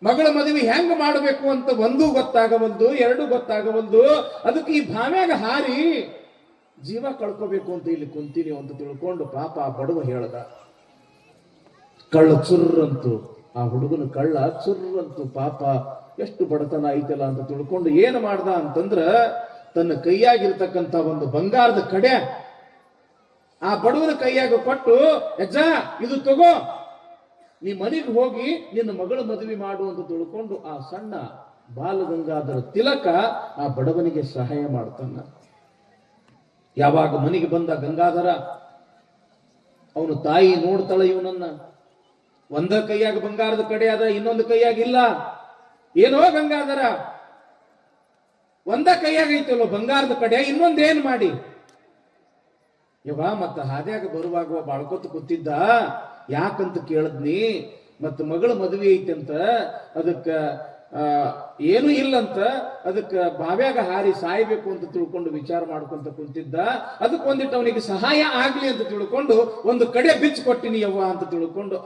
ಮಗಳ ಮದುವೆ ಹೆಂಗ ಮಾಡಬೇಕು ಅಂತ ಒಂದು ಗೊತ್ತಾಗವಲ್ದು, ಎರಡು ಗೊತ್ತಾಗವಲ್ದು. ಅದಕ್ಕೆ ಈ ಭಾವ್ಯಾಗ ಹಾರಿ ಜೀವ ಕಳ್ಕೋಬೇಕು ಅಂತ ಇಲ್ಲಿ ಕುಂತೀನಿ ಅಂತ ತಿಳ್ಕೊಂಡು ಪಾಪ ಬಡವ ಹೇಳ್ದ. ಕಳ್ಳ ಚುರ್ರಂತು, ಆ ಹುಡುಗನ ಕಳ್ಳ ಚುರ್ರಂತು. ಪಾಪ ಎಷ್ಟು ಬಡತನ ಐತಲ್ಲ ಅಂತ ತಿಳ್ಕೊಂಡು ಏನ್ ಮಾಡ್ದ ಅಂತಂದ್ರ, ತನ್ನ ಕೈಯಾಗಿರ್ತಕ್ಕಂಥ ಒಂದು ಬಂಗಾರದ ಕಡೆ ಆ ಬಡವನ ಕೈಯಾಗ ಕೊಟ್ಟು, ಯಜ್ಜ ಇದು ತಗೋ, ನೀ ಮನೆಗೆ ಹೋಗಿ ನಿನ್ನ ಮಗಳ ಮದುವೆ ಮಾಡು ಅಂತ ತಿಳ್ಕೊಂಡು ಆ ಸಣ್ಣ ಬಾಲಗಂಗಾಧರ ತಿಲಕ ಆ ಬಡವನಿಗೆ ಸಹಾಯ ಮಾಡ್ತಾನ. ಯಾವಾಗ ಮನೆಗೆ ಬಂದ ಗಂಗಾಧರ, ಅವನು ತಾಯಿ ನೋಡ್ತಾಳ ಇವನನ್ನ. ಒಂದ ಕೈಯಾಗ ಬಂಗಾರದ ಕಡೆ ಅದ, ಇನ್ನೊಂದು ಕೈಯಾಗ ಇಲ್ಲ. ಏನೋ ಗಂಗಾಧರ, ಒಂದ ಕೈಯಾಗ ಐತಲ್ಲೋ ಬಂಗಾರದ ಕಡೆ, ಇನ್ನೊಂದೇನ್ ಮಾಡಿ? ಇವ ಮತ್ತ ಹಾದ್ಯಾಗ ಬರುವಾಗ ಬಾಳ್ಕೊತ ಕೂತಿದ್ದ. ಯಾಕಂತ ಕೇಳದ್ನಿ, ಮತ್ತ ಮಗಳ ಮದುವೆ ಐತಂತ, ಅದಕ್ಕ ಏನು ಇಲ್ಲಂತ, ಅದಕ್ಕ ಬಾವ್ಯಾಗ ಹಾರಿ ಸಾಯ್ಬೇಕು ಅಂತ ತಿಳ್ಕೊಂಡು ವಿಚಾರ ಮಾಡ್ಕೊಂತ ಕುಂತಿದ್ದ. ಅದಕ್ಕೆ ಒಂದಿಟ್ಟು ಅವನಿಗೆ ಸಹಾಯ ಆಗ್ಲಿ ಅಂತ ತಿಳ್ಕೊಂಡು ಒಂದು ಕಡೆ ಬಿಚ್ಚು ಕೊಟ್ಟಿನಿ ಯವ್ವ ಅಂತ ತಿಳ್ಕೊಂಡು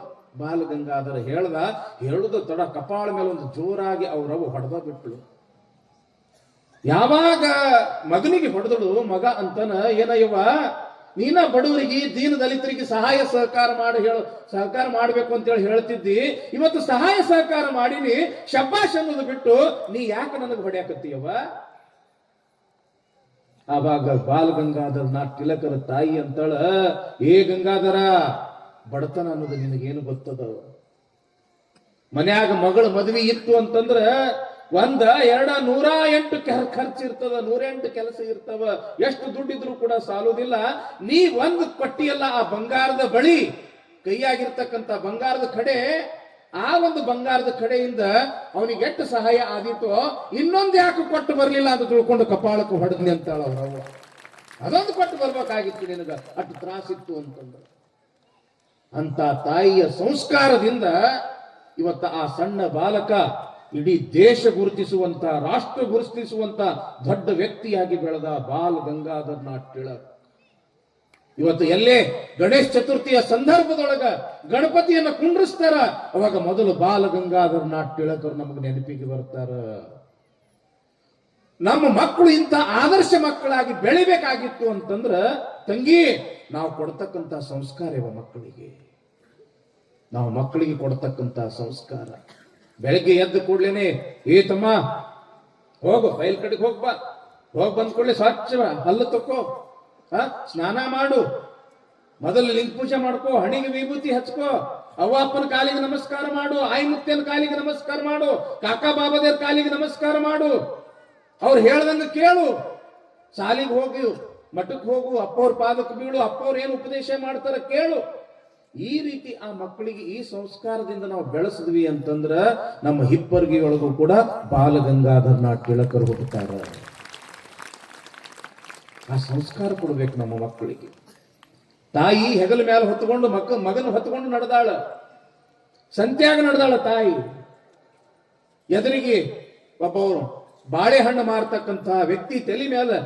ಬಾಲಗಂಗಾಧರ ಹೇಳ್ದ. ಹೇಳುದ ತಡ ಕಪಾಳ ಮೇಲೆ ಒಂದು ಜೋರಾಗಿ ಅವ್ರವ್ವ ಹೊಡೆದ ಬಿಟ್ಲು. ಯಾವಾಗ ಮಗನಿಗೆ ಹೊಡೆದಳು, ಮಗ ಅಂತನ ಏನಯ್ಯವ್ವ, ನೀನ ಬಡವರಿಗೆ ದೀನ ದಲಿತರಿಗೆ ಸಹಾಯ ಸಹಕಾರ ಮಾಡಬೇಕು ಅಂತೇಳಿ ಹೇಳ್ತಿದ್ದಿ, ಇವತ್ತು ಸಹಾಯ ಸಹಕಾರ ಮಾಡಿನಿ, ಶಬ್ಬಾಷ್ ಅನ್ನೋದು ಬಿಟ್ಟು ನೀ ಯಾಕೆ ನನಗೆ ಹೊಡ್ಯಾಕತ್ತೀಯವ್ವ? ಆವಾಗ ಬಾಲಗಂಗಾಧರ ತಿಲಕರ ತಾಯಿ ಅಂತಳ, ಏ ಗಂಗಾಧರ, ಬಡತನ ಅನ್ನೋದು ನಿನಗೇನು ಗೊತ್ತದ? ಮನ್ಯಾಗ ಮಗಳ ಮದುವೆ ಇತ್ತು ಅಂತಂದ್ರ 108 ಖರ್ಚು ಇರ್ತದ, 108 ಕೆಲಸ ಇರ್ತವ, ಎಷ್ಟು ದುಡ್ಡಿದ್ರು ಕೂಡ ಸಾಲುದಿಲ್ಲ. ನೀ ಒಂದು ಕೊಟ್ಟಿಯಲ್ಲ ಆ ಬಂಗಾರದ ಬಳಿ, ಕೈಯಾಗಿರ್ತಕ್ಕಂಥ ಬಂಗಾರದ ಕಡೆ, ಆ ಒಂದು ಬಂಗಾರದ ಕಡೆಯಿಂದ ಅವನಿಗೆ ಎಷ್ಟು ಸಹಾಯ ಆದೀತೋ ಇನ್ನೊಂದು ಯಾಕೆ ಕೊಟ್ಟು ಬರ್ಲಿಲ್ಲ ಅಂತ ತಿಳ್ಕೊಂಡು ಕಪಾಳಕ್ಕೆ ಹೊಡೆದ್ನಿ ಅಂತಾಳ ಅವ್ರವ್ವ. ಅದೊಂದು ಕೊಟ್ಟು ಬರ್ಬೇಕಾಗಿತ್ತು ನಿನಗ, ಅಷ್ಟು ತ್ರಾಸಿತ್ತು ಅಂತಂದ್ರೆ. ಅಂತ ತಾಯಿಯ ಸಂಸ್ಕಾರದಿಂದ ಇವತ್ತ ಆ ಸಣ್ಣ ಬಾಲಕ ಇಡೀ ದೇಶ ಗುರುತಿಸುವಂತ, ರಾಷ್ಟ್ರ ಗುರುತಿಸುವಂತ ದೊಡ್ಡ ವ್ಯಕ್ತಿಯಾಗಿ ಬೆಳೆದ ಬಾಲ್ ಗಂಗಾಧರನಾಥ್ ತಿಲಕ್. ಇವತ್ತು ಎಲ್ಲೇ ಗಣೇಶ ಚತುರ್ಥಿಯ ಸಂದರ್ಭದೊಳಗ ಗಣಪತಿಯನ್ನ ಕುಂಡ್ರಿಸ್ತಾರ, ಅವಾಗ ಮೊದಲು ಬಾಲ ಗಂಗಾಧರನಾಥ್ ತಿಲಕರು ನಮಗೆ ನೆನಪಿಗೆ ಬರ್ತಾರ. ನಮ್ಮ ಮಕ್ಕಳು ಇಂಥ ಆದರ್ಶ ಮಕ್ಕಳಾಗಿ ಬೆಳಿಬೇಕಾಗಿತ್ತು ಅಂತಂದ್ರ ತಂಗಿ, ನಾವು ಕೊಡ್ತಕ್ಕಂಥ ಸಂಸ್ಕಾರ ಇವ ಮಕ್ಕಳಿಗೆ, ನಾವು ಮಕ್ಕಳಿಗೆ ಕೊಡ್ತಕ್ಕಂಥ ಸಂಸ್ಕಾರ. ಬೆಳಗ್ಗೆ ಎದ್ದ ಕೂಡ್ಲೇನೆ, ಏ ತಮ್ಮ ಹೋಗು ಬಯಲ್ ಕಡೆಗೆ ಹೋಗ್ಬಾ, ಹೋಗ್ ಬಂದ್ ಕೂಡಲೇ ಸ್ವಚ್ಛ ಹಲ್ಲು ತಕ್ಕೋ, ಸ್ನಾನ ಮಾಡು, ಮೊದಲು ಲಿಂಗ ಪೂಜೆ ಮಾಡ್ಕೋ, ಹಣಿಗೆ ವಿಭೂತಿ ಹಚ್ಕೋ, ಅವ್ವ ಅಪ್ಪನ ಕಾಲಿಗೆ ನಮಸ್ಕಾರ ಮಾಡು, ಆಯಿ ಮುತ್ತನ ಕಾಲಿಗೆ ನಮಸ್ಕಾರ ಮಾಡು, ಕಾಕಾ ಬಾಬಾದೇವ್ರ ಕಾಲಿಗೆ ನಮಸ್ಕಾರ ಮಾಡು, ಅವ್ರು ಹೇಳ್ದಂಗ ಕೇಳು, ಶಾಲಿಗೆ ಹೋಗಿ ಮಠಕ್ಕೆ ಹೋಗು, ಅಪ್ಪವ್ರ ಪಾದಕ್ಕೆ ಬೀಳು, ಅಪ್ಪವ್ರು ಏನು ಉಪದೇಶ ಮಾಡ್ತಾರ ಕೇಳು. ಈ ರೀತಿ ಆ ಮಕ್ಕಳಿಗೆ ಈ ಸಂಸ್ಕಾರದಿಂದ ನಾವು ಬೆಳೆಸಿದ್ವಿ ಅಂತಂದ್ರ ನಮ್ಮ ಹಿಪ್ಪರ್ಗಿಯೊಳಗೂ ಕೂಡ ಬಾಲಗಂಗಾಧರನಾಥ್ ತಿಲಕರು ಹುಟ್ಟುತ್ತಾರ. ಆ ಸಂಸ್ಕಾರ ಕೊಡ್ಬೇಕು ನಮ್ಮ ಮಕ್ಕಳಿಗೆ. ತಾಯಿ ಹೆಗಲ ಮೇಲೆ ಹೊತ್ತುಕೊಂಡು ಮಗನ ಹೊತ್ತುಕೊಂಡು ನಡೆದಾಳ, ಸಂತ್ಯಾಗ ನಡೆದಾಳ ತಾಯಿ. ಎದುರಿಗೆ ಒಬ್ಬವರು ಬಾಳೆಹಣ್ಣು ಮಾರ್ತಕ್ಕಂಥ ವ್ಯಕ್ತಿ ತಲೆ ಮೇಲೆ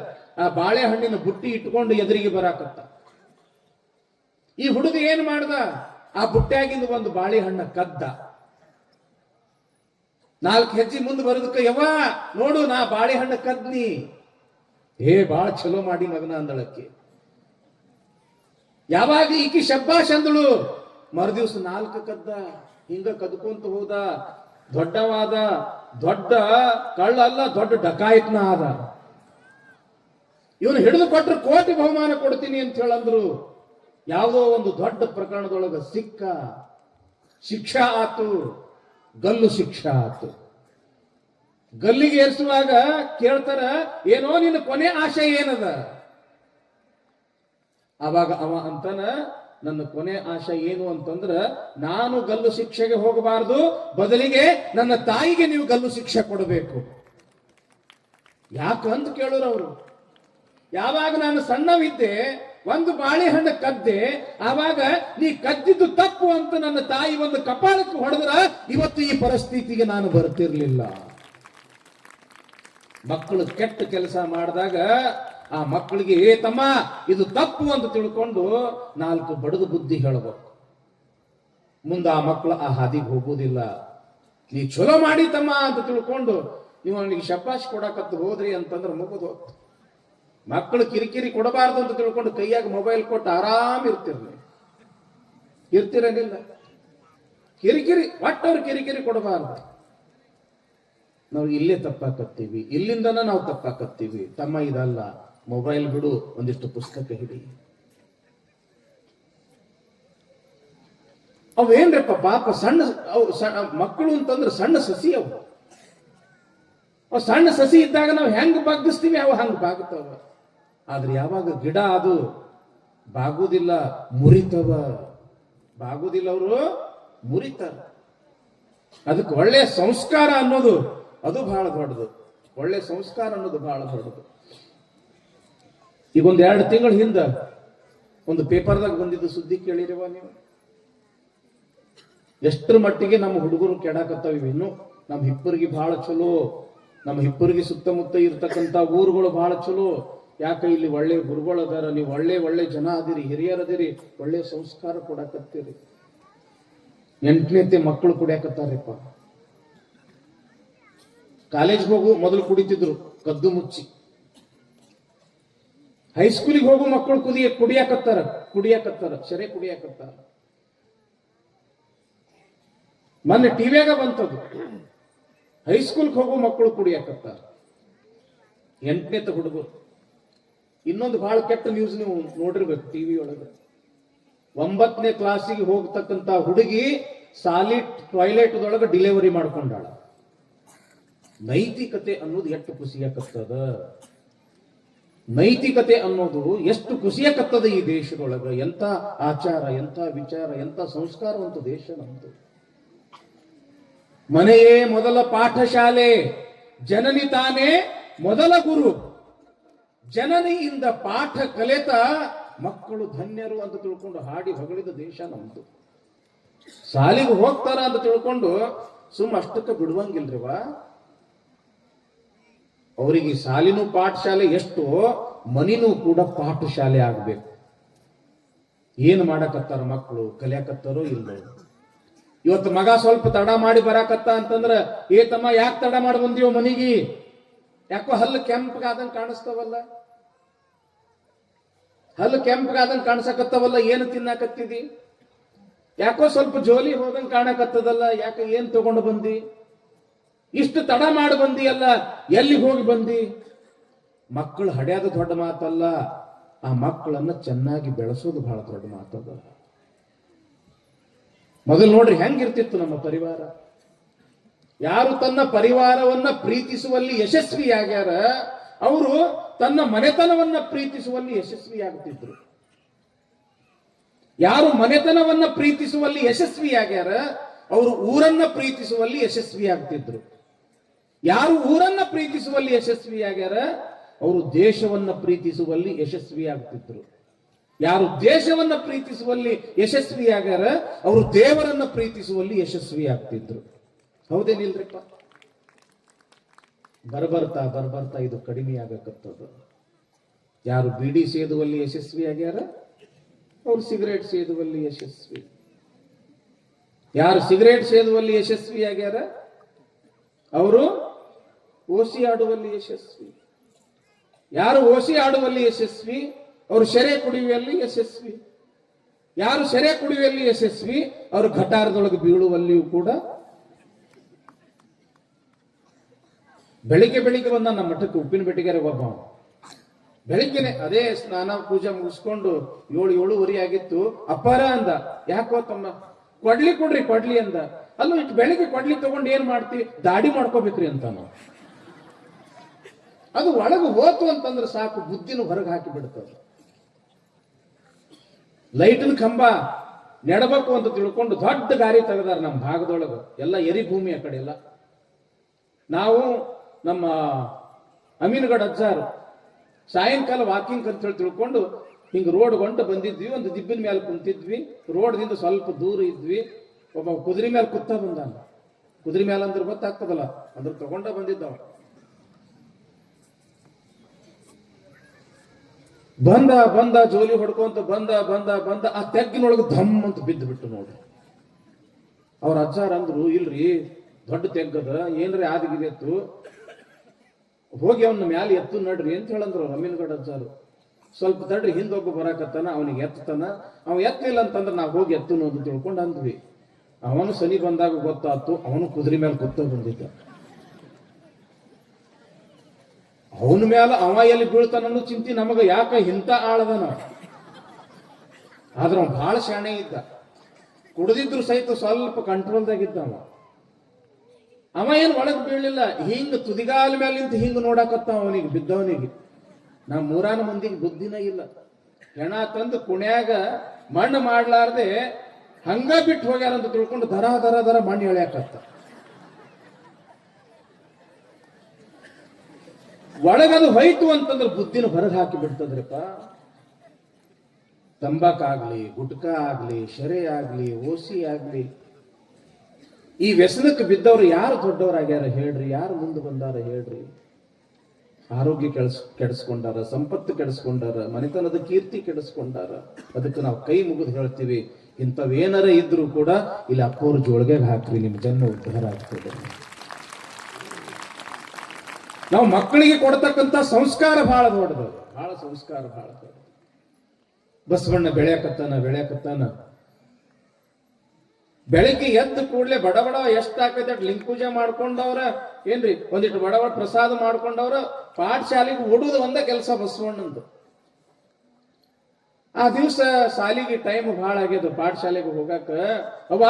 ಆ ಬಾಳೆಹಣ್ಣಿನ ಬುಟ್ಟಿ ಇಟ್ಕೊಂಡು ಎದುರಿಗೆ ಬರಾಕತ್ತ. ಈ ಹುಡುಗ ಏನ್ ಮಾಡ್ದ, ಆ ಬುಟ್ಟ್ಯಾಗಿಂದ ಒಂದು ಬಾಳೆಹಣ್ಣ ಕದ್ದ. 4 ಹೆಜ್ಜೆ ಮುಂದೆ ಬರೋದಕ್ಕೆ, ಯವ್ವ ನೋಡು ನಾ ಬಾಳೆಹಣ್ಣ ಕದ್ನಿ. ಏ ಬಾಳ ಚಲೋ ಮಾಡಿ ಮಗನ ಅಂದಳಕ್ಕೆ. ಯಾವಾಗ ಈಕಿ ಶಬ್ಬಾಷ್ ಅಂದಳು, ಮರುದಿವ್ಸ 4 ಕದ್ದ. ಹಿಂಗ ಕದ್ಕೊಂತ ಹೋದ, ದೊಡ್ಡವಾದ, ದೊಡ್ಡ ಕಳ್ಳ ಅಲ್ಲ, ದೊಡ್ಡ ಡಕಾಯಿತ್ನ ಆದ. ಇವನು ಹಿಡಿದು ಕೊಟ್ಟರು ಕೋಟಿ ಬಹುಮಾನ ಕೊಡ್ತೀನಿ ಅಂತ ಹೇಳಂದ್ರು. ಯಾವುದೋ ಒಂದು ದೊಡ್ಡ ಪ್ರಕರಣದೊಳಗ ಸಿಕ್ಕ, ಶಿಕ್ಷಾ ಆತು, ಗಲ್ಲು ಶಿಕ್ಷಾ ಆತು. ಗಲ್ಲಿಗೆ ಏರಿಸುವಾಗ ಕೇಳ್ತಾರ, ಏನೋ ನಿನ್ನ ಕೊನೆ ಆಶೆ ಏನದ? ಅವಾಗ ಅವ ಅಂತಾನ, ನನ್ನ ಕೊನೆ ಆಶೆ ಏನು ಅಂತಂದ್ರ, ನಾನು ಗಲ್ಲು ಶಿಕ್ಷೆಗೆ ಹೋಗಬಾರದು, ಬದಲಿಗೆ ನನ್ನ ತಾಯಿಗೆ ನೀವು ಗಲ್ಲು ಶಿಕ್ಷೆ ಕೊಡಬೇಕು. ಯಾಕಂತ ಕೇಳೋರು ಅವರು. ಯಾವಾಗ ನಾನು ಸಣ್ಣವಿದ್ದೆ, ಒಂದು ಬಾಳೆಹಣ್ಣು ಕದ್ದೆ, ಆವಾಗ ನೀ ಕದ್ದಿದ್ದು ತಪ್ಪು ಅಂತ ನನ್ನ ತಾಯಿ ಒಂದು ಕಪಾಳಕ್ಕೆ ಹೊಡೆದ್ರ ಇವತ್ತು ಈ ಪರಿಸ್ಥಿತಿಗೆ ನಾನು ಬರ್ತಿರ್ಲಿಲ್ಲ. ಮಕ್ಕಳು ಕೆಟ್ಟ ಕೆಲಸ ಮಾಡಿದಾಗ ಆ ಮಕ್ಕಳಿಗೆ, ಏ ತಮ್ಮ ಇದು ತಪ್ಪು ಅಂತ ತಿಳ್ಕೊಂಡು 4 ಬಡದು ಬುದ್ಧಿ ಹೇಳಬೇಕು. ಮುಂದೆ ಆ ಮಕ್ಕಳು ಆ ಹಾದಿಗೆ ಹೋಗುವುದಿಲ್ಲ. ನೀ ಚಲೋ ಮಾಡಿ ತಮ್ಮ ಅಂತ ತಿಳ್ಕೊಂಡು ನೀವು ಅವನಿಗೆ ಶಬ್ಬಾಷ್ ಕೊಡಕತ್ತು ಹೋದ್ರಿ ಅಂತಂದ್ರೆ ಮುಗಿದು. ಮಕ್ಕಳು ಕಿರಿಕಿರಿ ಕೊಡಬಾರ್ದು ಅಂತ ತಿಳ್ಕೊಂಡು ಕೈಯಾಗ ಮೊಬೈಲ್ ಕೊಟ್ಟು ಆರಾಮ್ ಇರ್ತಿರಲಿಲ್ಲ. ಕಿರಿಕಿರಿ ಒಟ್ಟವ್ರು ಕಿರಿಕಿರಿ ಕೊಡಬಾರ್ದು. ನಾವು ಇಲ್ಲೇ ತಪ್ಪಾಕತ್ತೀವಿ, ಇಲ್ಲಿಂದನ ನಾವು ತಪ್ಪಾಕತ್ತೀವಿ. ತಮ್ಮ ಇದಲ್ಲ, ಮೊಬೈಲ್ ಬಿಡು, ಒಂದಿಷ್ಟು ಪುಸ್ತಕ ಹಿಡಿ. ಅವೇನ್ರಪ್ಪ ಪಾಪ, ಸಣ್ಣ ಮಕ್ಕಳು ಅಂತಂದ್ರೆ ಸಣ್ಣ ಸಸಿ. ಅವು ಸಣ್ಣ ಸಸಿ ಇದ್ದಾಗ ನಾವು ಹೆಂಗ್ ಬಗ್ಗಿಸ್ತೀವಿ ಅವು ಹಂಗ ಬಾಗುತ್ತವ. ಆದ್ರೆ ಯಾವಾಗ ಗಿಡ ಅದು ಬಾಗುದಿಲ್ಲ, ಮುರಿತವ. ಬಾಗುದಿಲ್ಲ, ಅವರು ಮುರಿತಾರ. ಅದಕ್ಕೆ ಒಳ್ಳೆ ಸಂಸ್ಕಾರ ಅನ್ನೋದು ಅದು ಬಹಳ ದೊಡ್ಡದು. ಒಳ್ಳೆ ಸಂಸ್ಕಾರ ಅನ್ನೋದು ಬಹಳ ದೊಡ್ಡದು. ಈಗ ಒಂದ್ 2 ತಿಂಗಳ ಹಿಂದ ಒಂದು ಪೇಪರ್ದಾಗ ಬಂದಿದ್ದು ಸುದ್ದಿ ಕೇಳಿರವ ನೀವು? ಎಷ್ಟರ ಮಟ್ಟಿಗೆ ನಮ್ಮ ಹುಡುಗರು ಕೆಡಾಕತ್ತಾವ. ಇನ್ನು ನಮ್ಮ ಹಿಪ್ಪರಿಗೆ ಬಹಳ ಚಲೋ, ನಮ್ಮ ಹಿಪ್ಪರಿಗೆ ಸುತ್ತಮುತ್ತ ಇರ್ತಕ್ಕಂಥ ಊರುಗಳು ಬಹಳ ಚಲೋ. ಯಾಕೆ ಇಲ್ಲಿ ಒಳ್ಳೆ ಗುರುಗಳು ಅದಾರ, ನೀವು ಒಳ್ಳೆ ಒಳ್ಳೆ ಜನ ಅದಿರಿ, ಹಿರಿಯರದಿರಿ, ಒಳ್ಳೆ ಸಂಸ್ಕಾರ ಕೊಡಾಕತ್ತೀರಿ. 8ನೇತೆ ಮಕ್ಕಳು ಕುಡಿಯಾಕತ್ತಾರಪ್ಪ. ಕಾಲೇಜ್ಗೆ ಹೋಗು ಮೊದಲು ಕುಡಿತಿದ್ರು ಕದ್ದು ಮುಚ್ಚಿ. ಹೈಸ್ಕೂಲಿಗೆ ಹೋಗು ಮಕ್ಕಳು ಕುಡಿಯಾಕತ್ತಾರ ಸೆರೆ ಕುಡಿಯಾಕತ್ತಾರ. ಮೊನ್ನೆ ಟಿವಿಯಾಗ ಬಂತದ್ದು, ಹೈಸ್ಕೂಲ್ಗೆ ಹೋಗು ಮಕ್ಕಳು ಕುಡಿಯಾಕತ್ತಾರ. 8ನೇತ ಹುಡುಗರು. ಇನ್ನೊಂದು ಬಹಳ ಕೆಟ್ಟ ನ್ಯೂಸ್ ನೀವು ನೋಡಿರ್ಬೇಕು ಟಿವಿ ಒಳಗೆ. 9ನೇ ಕ್ಲಾಸಿಗೆ ಹೋಗ್ತಕ್ಕಂತ ಹುಡುಗಿ ಸಾಲಿಡ್ ಟಾಯ್ಲೆಟ್ದೊಳಗೆ ಡಿಲಿವರಿ ಮಾಡ್ಕೊಂಡಾಳ. ನೈತಿಕತೆ ಅನ್ನೋದು ಎಷ್ಟು ಖುಷಿಯಾಕತ್ತದ, ನೈತಿಕತೆ ಅನ್ನೋದು ಎಷ್ಟು ಖುಷಿಯಾಕತ್ತದ ಈ ದೇಶದೊಳಗ. ಎಂತ ಆಚಾರ, ಎಂತ ವಿಚಾರ, ಎಂತ ಸಂಸ್ಕಾರವಂತ ದೇಶ ನಮ್ದು. ಮನೆಯೇ ಮೊದಲ ಪಾಠಶಾಲೆ, ಜನನಿ ತಾನೇ ಮೊದಲ ಗುರು. ಜನನಿಯಿಂದ ಪಾಠ ಕಲಿತ ಮಕ್ಕಳು ಧನ್ಯರು ಅಂತ ತಿಳ್ಕೊಂಡು ಹಾಡಿ ಹೊಗಳಿದ ದೇಶ ನಮ್ದು. ಸಾಲಿಗೆ ಹೋಗ್ತಾರ ಅಂತ ತಿಳ್ಕೊಂಡು ಅಷ್ಟಕ್ಕೆ ಬಿಡುವಂಗಿಲ್ರಿವ. ಅವರಿಗೆ ಸಾಲಿನೂ ಪಾಠಶಾಲೆ ಎಷ್ಟು, ಮನಿನೂ ಕೂಡ ಪಾಠಶಾಲೆ ಆಗ್ಬೇಕು. ಏನು ಮಾಡಕತ್ತಾರ ಮಕ್ಕಳು, ಕಲಿಯಾಕತ್ತಾರೋ ಇಲ್ಲೋ. ಇವತ್ತು ಮಗ ಸ್ವಲ್ಪ ತಡ ಮಾಡಿ ಬರಾಕತ್ತ ಅಂತಂದ್ರ, ಏ ತಮ್ಮ ಯಾಕೆ ತಡ ಮಾಡಿ ಬಂದೀವೋ ಮನಿಗಿ? ಯಾಕೋ ಹಲ್ಲು ಕೆಂಪಗಾದಂಗ್ ಕಾಣಿಸ್ತಾವಲ್ಲ, ಹಲ್ಲು ಕೆಂಪಗಾದಂಗ್ ಕಾಣಿಸಕತ್ತವಲ್ಲ, ಏನು ತಿನ್ನಾಕತ್ತಿದಿ? ಯಾಕೋ ಸ್ವಲ್ಪ ಜೋಲಿ ಹೋದಂಗ್ ಕಾಣಕತ್ತದಲ್ಲ, ಯಾಕೆ ಏನ್ ತಗೊಂಡು ಬಂದಿ? ಇಷ್ಟು ತಡ ಮಾಡಿ ಬಂದಿ ಅಲ್ಲ, ಎಲ್ಲಿಗೆ ಹೋಗಿ ಬಂದಿ? ಮಕ್ಕಳು ಹಡ್ಯಾದ ದೊಡ್ಡ ಮಾತಲ್ಲ, ಆ ಮಕ್ಕಳನ್ನ ಚೆನ್ನಾಗಿ ಬೆಳೆಸೋದು ಬಹಳ ದೊಡ್ಡ ಮಾತದ. ಮೊದಲು ನೋಡ್ರಿ ಹೆಂಗಿರ್ತಿತ್ತು ನಮ್ಮ ಪರಿವಾರ. ಯಾರು ತನ್ನ ಪರಿವಾರವನ್ನ ಪ್ರೀತಿಸುವಲ್ಲಿ ಯಶಸ್ವಿಯಾಗ್ಯಾರ, ಅವರು ತನ್ನ ಮನೆತನವನ್ನ ಪ್ರೀತಿಸುವಲ್ಲಿ ಯಶಸ್ವಿಯಾಗುತ್ತಿದ್ರು. ಯಾರು ಮನೆತನವನ್ನ ಪ್ರೀತಿಸುವಲ್ಲಿ ಯಶಸ್ವಿಯಾಗ್ಯಾರ, ಅವರು ಊರನ್ನ ಪ್ರೀತಿಸುವಲ್ಲಿ ಯಶಸ್ವಿಯಾಗ್ತಿದ್ರು. ಯಾರು ಊರನ್ನ ಪ್ರೀತಿಸುವಲ್ಲಿ ಯಶಸ್ವಿಯಾಗ್ಯಾರ, ಅವರು ದೇಶವನ್ನ ಪ್ರೀತಿಸುವಲ್ಲಿ ಯಶಸ್ವಿಯಾಗ್ತಿದ್ರು. ಯಾರು ದೇಶವನ್ನ ಪ್ರೀತಿಸುವಲ್ಲಿ ಯಶಸ್ವಿಯಾಗ್ಯಾರ, ಅವರು ದೇವರನ್ನ ಪ್ರೀತಿಸುವಲ್ಲಿ ಯಶಸ್ವಿಯಾಗ್ತಿದ್ರು. ಹೌದೇನಿಲ್ರಿಪ್ಪ? ಬರ್ಬರ್ತಾ ಇದು ಕಡಿಮೆ ಆಗಕತ್ತದ. ಯಾರು ಬೀಡಿ ಸೇದುವಲ್ಲಿ ಯಶಸ್ವಿಯಾಗ್ಯಾರ, ಅವರು ಸಿಗರೇಟ್ ಸೇದುವಲ್ಲಿ ಯಶಸ್ವಿ. ಯಾರು ಸಿಗರೇಟ್ ಸೇದುವಲ್ಲಿ ಯಶಸ್ವಿಯಾಗ್ಯಾರ, ಅವರು ಓಸಿ ಆಡುವಲ್ಲಿ ಯಶಸ್ವಿ. ಯಾರು ಓಸಿ ಆಡುವಲ್ಲಿ ಯಶಸ್ವಿ, ಅವರು ಶೆರೆ ಕುಡಿಯುವಲ್ಲಿ ಯಶಸ್ವಿ. ಯಾರು ಶೆರೆ ಕುಡಿಯುವಲ್ಲಿ ಯಶಸ್ವಿ, ಅವರು ಘಟಾರದೊಳಗೆ ಬೀಳುವಲ್ಲಿಯೂ ಕೂಡ. ಬೆಳಿಗ್ಗೆ ಬಂದ ನಮ್ಮ ಮಠಕ್ಕೆ ಉಪ್ಪಿನ ಬೆಟ್ಟಿಗೆರೆ ಒಬ್ಬ. ಬೆಳಿಗ್ಗೆನೆ ಅದೇ ಸ್ನಾನ ಪೂಜೆ ಮುಗಿಸ್ಕೊಂಡು 7:30 ಆಗಿತ್ತು. ಅಪ್ಪಾರ ಅಂದ, ಯಾಕೋ ತಮ್ಮ ಕೊಡ್ಲಿ ಅಂದ. ಅಲ್ಲೂ ಇಟ್ಟು ಬೆಳಿಗ್ಗೆ ಕೊಡ್ಲಿ ತಗೊಂಡು ಏನ್ ಮಾಡ್ತಿ? ದಾಡಿ ಮಾಡ್ಕೋಬೇಕ್ರಿ ಅಂತ. ನಾವು ಅದು ಒಳಗೆ ಹೋತು ಅಂತಂದ್ರೆ ಸಾಕು, ಬುದ್ಧಿನೂ ಹೊರಗೆ ಹಾಕಿ ಬಿಡ್ತದೆ. ಲೈಟಿನ ಕಂಬ ನೆಡಬೇಕು ಅಂತ ತಿಳ್ಕೊಂಡು ದೊಡ್ಡ ಗಾರಿ ತೆಗೆದಾರ ನಮ್ಮ ಭಾಗದೊಳಗೆ. ಎಲ್ಲ ಎರಿ ಭೂಮಿ ಆ ಕಡೆ ಎಲ್ಲ. ನಾವು ನಮ್ಮ ಅಮೀನ್ಗಢ ಅಜ್ಜಾರು ಸಾಯಂಕಾಲ ವಾಕಿಂಗ್ ಅಂತ ಹೇಳಿ ತಿಳ್ಕೊಂಡು ಹಿಂಗ ರೋಡ್ ಗೊಂಡು ಬಂದಿದ್ವಿ. ಒಂದು ದಿಬ್ಬಿನ ಮೇಲೆ ಕುಂತಿದ್ವಿ, ರೋಡ್ದಿಂದ ಸ್ವಲ್ಪ ದೂರ ಇದ್ವಿ. ಒಬ್ಬ ಕುದುರೆ ಮೇಲೆ ಕುತ್ತ ಬಂದಾನ. ಕುದುರೆ ಮೇಲೆ ಅಂದ್ರೆ ಗೊತ್ತಾಗ್ತದಲ್ಲ, ಅದ್ರ ತಗೊಂಡ ಬಂದಿದ್ದವ. ಬಂದ ಜೋಲಿ ಹೊಡ್ಕೊಂತ ಬಂದ ಆ ತೆಗ್ಗಿನೊಳಗೆ ಧಮ್ ಅಂತ ಬಿದ್ದು ಬಿಟ್ಟು ನೋಡ್ರಿ. ಅವ್ರ ಅಜ್ಜಾರ ಅಂದ್ರು, ಇಲ್ರಿ ದೊಡ್ಡ ತೆಗ್ಗದ, ಏನ್ರಿ ಆದಿಗಿದೆತ್ತು, ಹೋಗಿ ಅವನ ಮ್ಯಾಲೆ ಎತ್ತು ನಡ್ರಿ ಅಂತ ಹೇಳಂದ್ರು ಅಮೀನ್ಗಢ ಅಜ್ಜಾರು. ಸ್ವಲ್ಪ ತಡ್ರಿ, ಹಿಂದೊಬ್ಬ ಬರಾಕತ್ತಾನ, ಅವನಿಗೆ ಎತ್ತಾನ. ಅವ ಎತ್ತಿಲ್ಲ ಅಂತಂದ್ರೆ ನಾವು ಹೋಗಿ ಎತ್ತು ಅಂತ ತಿಳ್ಕೊಂಡು ಅಂದ್ವಿ. ಅವನು ಸನಿ ಬಂದಾಗ ಗೊತ್ತಾತು, ಅವನು ಕುದುರೆ ಮೇಲೆ ಕೂತ ಬಂದಿದ್ದ. ಅವನ ಮ್ಯಾಲ ಅವ ಎಲ್ಲಿ ಬೀಳ್ತಾನನ್ನು ಚಿಂತಿ ನಮಗ ಯಾಕ ಇಂಥ ಆಳದನ. ಆದ್ರ ಅವ ಬಹಳ ಶಾಣೆ ಇದ್ದ. ಕುಡಿದಿದ್ರು ಸಹಿತ ಸ್ವಲ್ಪ ಕಂಟ್ರೋಲ್ದಾಗಿದ್ದ ಅವ ಏನ್ ಒಳಗ್ ಬೀಳಲಿಲ್ಲ. ಹಿಂಗ ತುದಿಗಾಲ ಮೇಲಿಂತ ಹಿಂಗ ನೋಡಾಕತ್ತ ಅವನಿಗೆ ಬಿದ್ದವನಿಗೆ. ನಾ 3 ಮಂದಿಗೆ ಬುದ್ಧಿನ ಇಲ್ಲ. ಹೆಣ ತಂದು ಕುಣ್ಯಾಗ ಮಣ್ಣು ಮಾಡ್ಲಾರ್ದೆ ಹಂಗ ಬಿಟ್ಟು ಹೋಗ್ಯಾರ ಅಂತ ತಿಳ್ಕೊಂಡು ದರ ದರ ದರ ಮಣ್ಣು ಎಳ್ಯಾಕತ್ತ. ಒಳಗದು ಹೋಯ್ತು ಅಂತಂದ್ರೆ ಬುದ್ಧಿನ ಹೊರಗೆ ಹಾಕಿ ಬಿಡ್ತದ್ರಿಪ್ಪ. ತಂಬಾಕಾಗ್ಲಿ, ಗುಟ್ಕಾ ಆಗ್ಲಿ, ಶೆರೆ ಆಗ್ಲಿ, ಓಸಿ ಆಗ್ಲಿ, ಈ ವ್ಯಸನಕ್ಕೆ ಬಿದ್ದವ್ರು ಯಾರು ದೊಡ್ಡವರಾಗ್ಯಾರ ಹೇಳ್ರಿ? ಯಾರು ಮುಂದೆ ಬಂದಾರ ಹೇಳ್ರಿ? ಆರೋಗ್ಯ ಕೆಡಿಸ್ಕೊಂಡಾರ, ಸಂಪತ್ತು ಕೆಡಿಸ್ಕೊಂಡಾರ, ಮನೆತನದ ಕೀರ್ತಿ ಕೆಡಿಸ್ಕೊಂಡಾರ. ಅದಕ್ಕೆ ನಾವು ಕೈ ಮುಗಿದು ಹೇಳ್ತೀವಿ, ಇಂಥವೇನಾರ ಇದ್ರು ಕೂಡ ಇಲ್ಲಿ ಅಪ್ಪವ್ರ ಜೋಳಿಗೆ ಹಾಕ್ರಿ, ನಿಮ್ ಜನ್ಮ ಉದ್ಧಾರ ಆಗ್ತದೆ. ನಾವು ಮಕ್ಕಳಿಗೆ ಕೊಡ್ತಕ್ಕಂಥ ಸಂಸ್ಕಾರ ಬಹಳ ದೊಡ್ಡದು, ಬಹಳ ಸಂಸ್ಕಾರ ಬಹಳ ದೊಡ್ಡದು. ಬಸವಣ್ಣ ಬೆಳೆಯಕತ್ತಾನ. ಬೆಳಿಗ್ಗೆ ಎದ್ದು ಕೂಡ್ಲೆ ಬಡ ಎಷ್ಟಾಕೈತೆ ಲಿಂಗ ಪೂಜೆ ಮಾಡ್ಕೊಂಡವ್ರ ಏನ್ರಿ, ಒಂದಿಟ್ಟು ಬಡ ಪ್ರಸಾದ ಮಾಡ್ಕೊಂಡವ್ರ ಪಾಠಶಾಲೆಗೆ ಓಡುದು ಒಂದ ಕೆಲಸ ಬಸವಣ್ಣಂದು. ಆ ದಿವಸ ಸಾಲಿಗೆ ಟೈಮ್ ಬಹಳ ಆಗ್ಯದ, ಪಾಠಶಾಲೆಗೆ ಹೋಗಾಕ ಅವ್ವ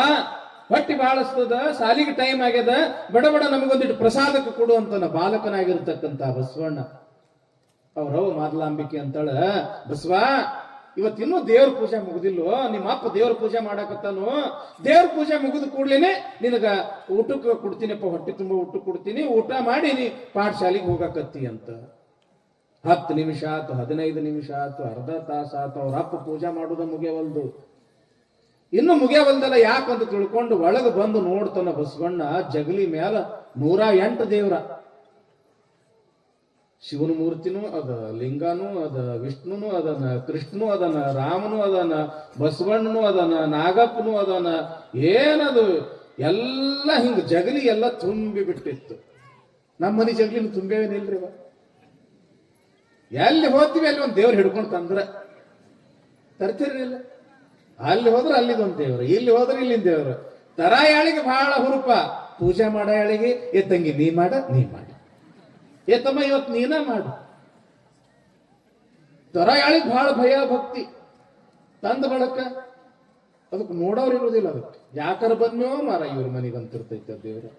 ಹೊಟ್ಟಿ ಬಾಳಸ್ತದ, ಸಾಲಿಗೆ ಟೈಮ್ ಆಗ್ಯದ, ಬಡ ನಮಗೊಂದಿಟ್ಟು ಪ್ರಸಾದಕ್ಕೆ ಕೊಡು ಅಂತಾನ ಬಾಲಕನಾಗಿರ್ತಕ್ಕಂತ ಬಸವಣ್ಣ. ಅವ್ರವ ಮಾದಲಾಂಬಿಕೆ ಅಂತಾಳ, ಬಸವ ಇವತ್ತಿನ್ನೂ ದೇವ್ರ ಪೂಜೆ ಮುಗುದಿಲ್ಲೋ, ನಿಮ್ಮ ಅಪ್ಪ ದೇವ್ರ ಪೂಜೆ ಮಾಡಾಕತ್ತಾನು, ದೇವ್ರ ಪೂಜೆ ಮುಗಿದ ಕೂಡ್ಲೇನೆ ನಿನಗ ಊಟಕ್ಕೆ ಕೊಡ್ತೀನಿಪ್ಪ, ಹೊಟ್ಟೆ ತುಂಬ ಊಟ ಕೊಡ್ತೀನಿ, ಊಟ ಮಾಡಿ ನೀ ಪಾಠಶಾಲೆಗೆ ಹೋಗಾಕತ್ತಿ ಅಂತ. 10 ನಿಮಿಷ ಆತು, 15 ನಿಮಿಷ ಆತು, ಅರ್ಧ ತಾಸ ಆತು, ಅವ್ರ ಅಪ್ಪ ಪೂಜೆ ಮಾಡುದ ಮುಗಿಯವಲ್ದು. ಇನ್ನು ಮುಗಿಯವಲ್ದಲ್ಲ ಯಾಕಂತ ತಿಳ್ಕೊಂಡು ಒಳಗೆ ಬಂದು ನೋಡ್ತಾನ ಬಸವಣ್ಣ, ಜಗಲಿ ಮ್ಯಾಲ 108 ದೇವ್ರ. ಶಿವನ ಮೂರ್ತಿನೂ ಅದ, ಲಿಂಗನೂ ಅದ, ವಿಷ್ಣುನೂ ಅದನ, ಕೃಷ್ಣನೂ ಅದನ, ರಾಮನೂ ಅದನ, ಬಸವಣ್ಣನೂ ಅದನ, ನಾಗಪ್ಪನೂ ಅದನ. ಏನದು ಎಲ್ಲ ಹಿಂಗ ಜಗಲಿ ಎಲ್ಲ ತುಂಬಿ ಬಿಟ್ಟಿತ್ತು. ನಮ್ಮ ಮನೆ ಜಗಲಿನ ತುಂಬೇವೇನಿಲ್ರಿ. ಎಲ್ಲಿ ಹೋಗ್ತೀವಿ ಅಲ್ಲಿ ಒಂದು ದೇವ್ರು ಹಿಡ್ಕೊಂಡು ತಂದ್ರ ತರ್ತಿರ್ಲಿಲ್ಲ. ಅಲ್ಲಿ ಹೋದ್ರೆ ಅಲ್ಲಿದೊಂದು ದೇವ್ರು, ಇಲ್ಲಿ ಹೋದ್ರೆ ಇಲ್ಲಿಂದ ದೇವ್ರು. ತರ ಯಾಳಿಗೆ ಬಹಳ ಹುರುಪ, ಪೂಜೆ ಮಾಡ ಯಾಳಿಗೆ ಏ ತಂಗಿ ನೀ ಮಾಡ, ಏ ತಮ್ಮ ಇವತ್ತು ನೀನ ಮಾಡು. ತರ ಯಾಳಿಗೆ ಬಹಳ ಭಯ ಭಕ್ತಿ ತಂದ ಬಳಕ ಅದಕ್ಕೆ ನೋಡೋರು ಇರೋದಿಲ್ಲ. ಅದಕ್ಕೆ ಯಾಕರ ಬಂದ್ಯೋ ಮಾರ ಇವ್ರ ಮನೆಗಂತಿರ್ತೈತೆ ದೇವ್ರು.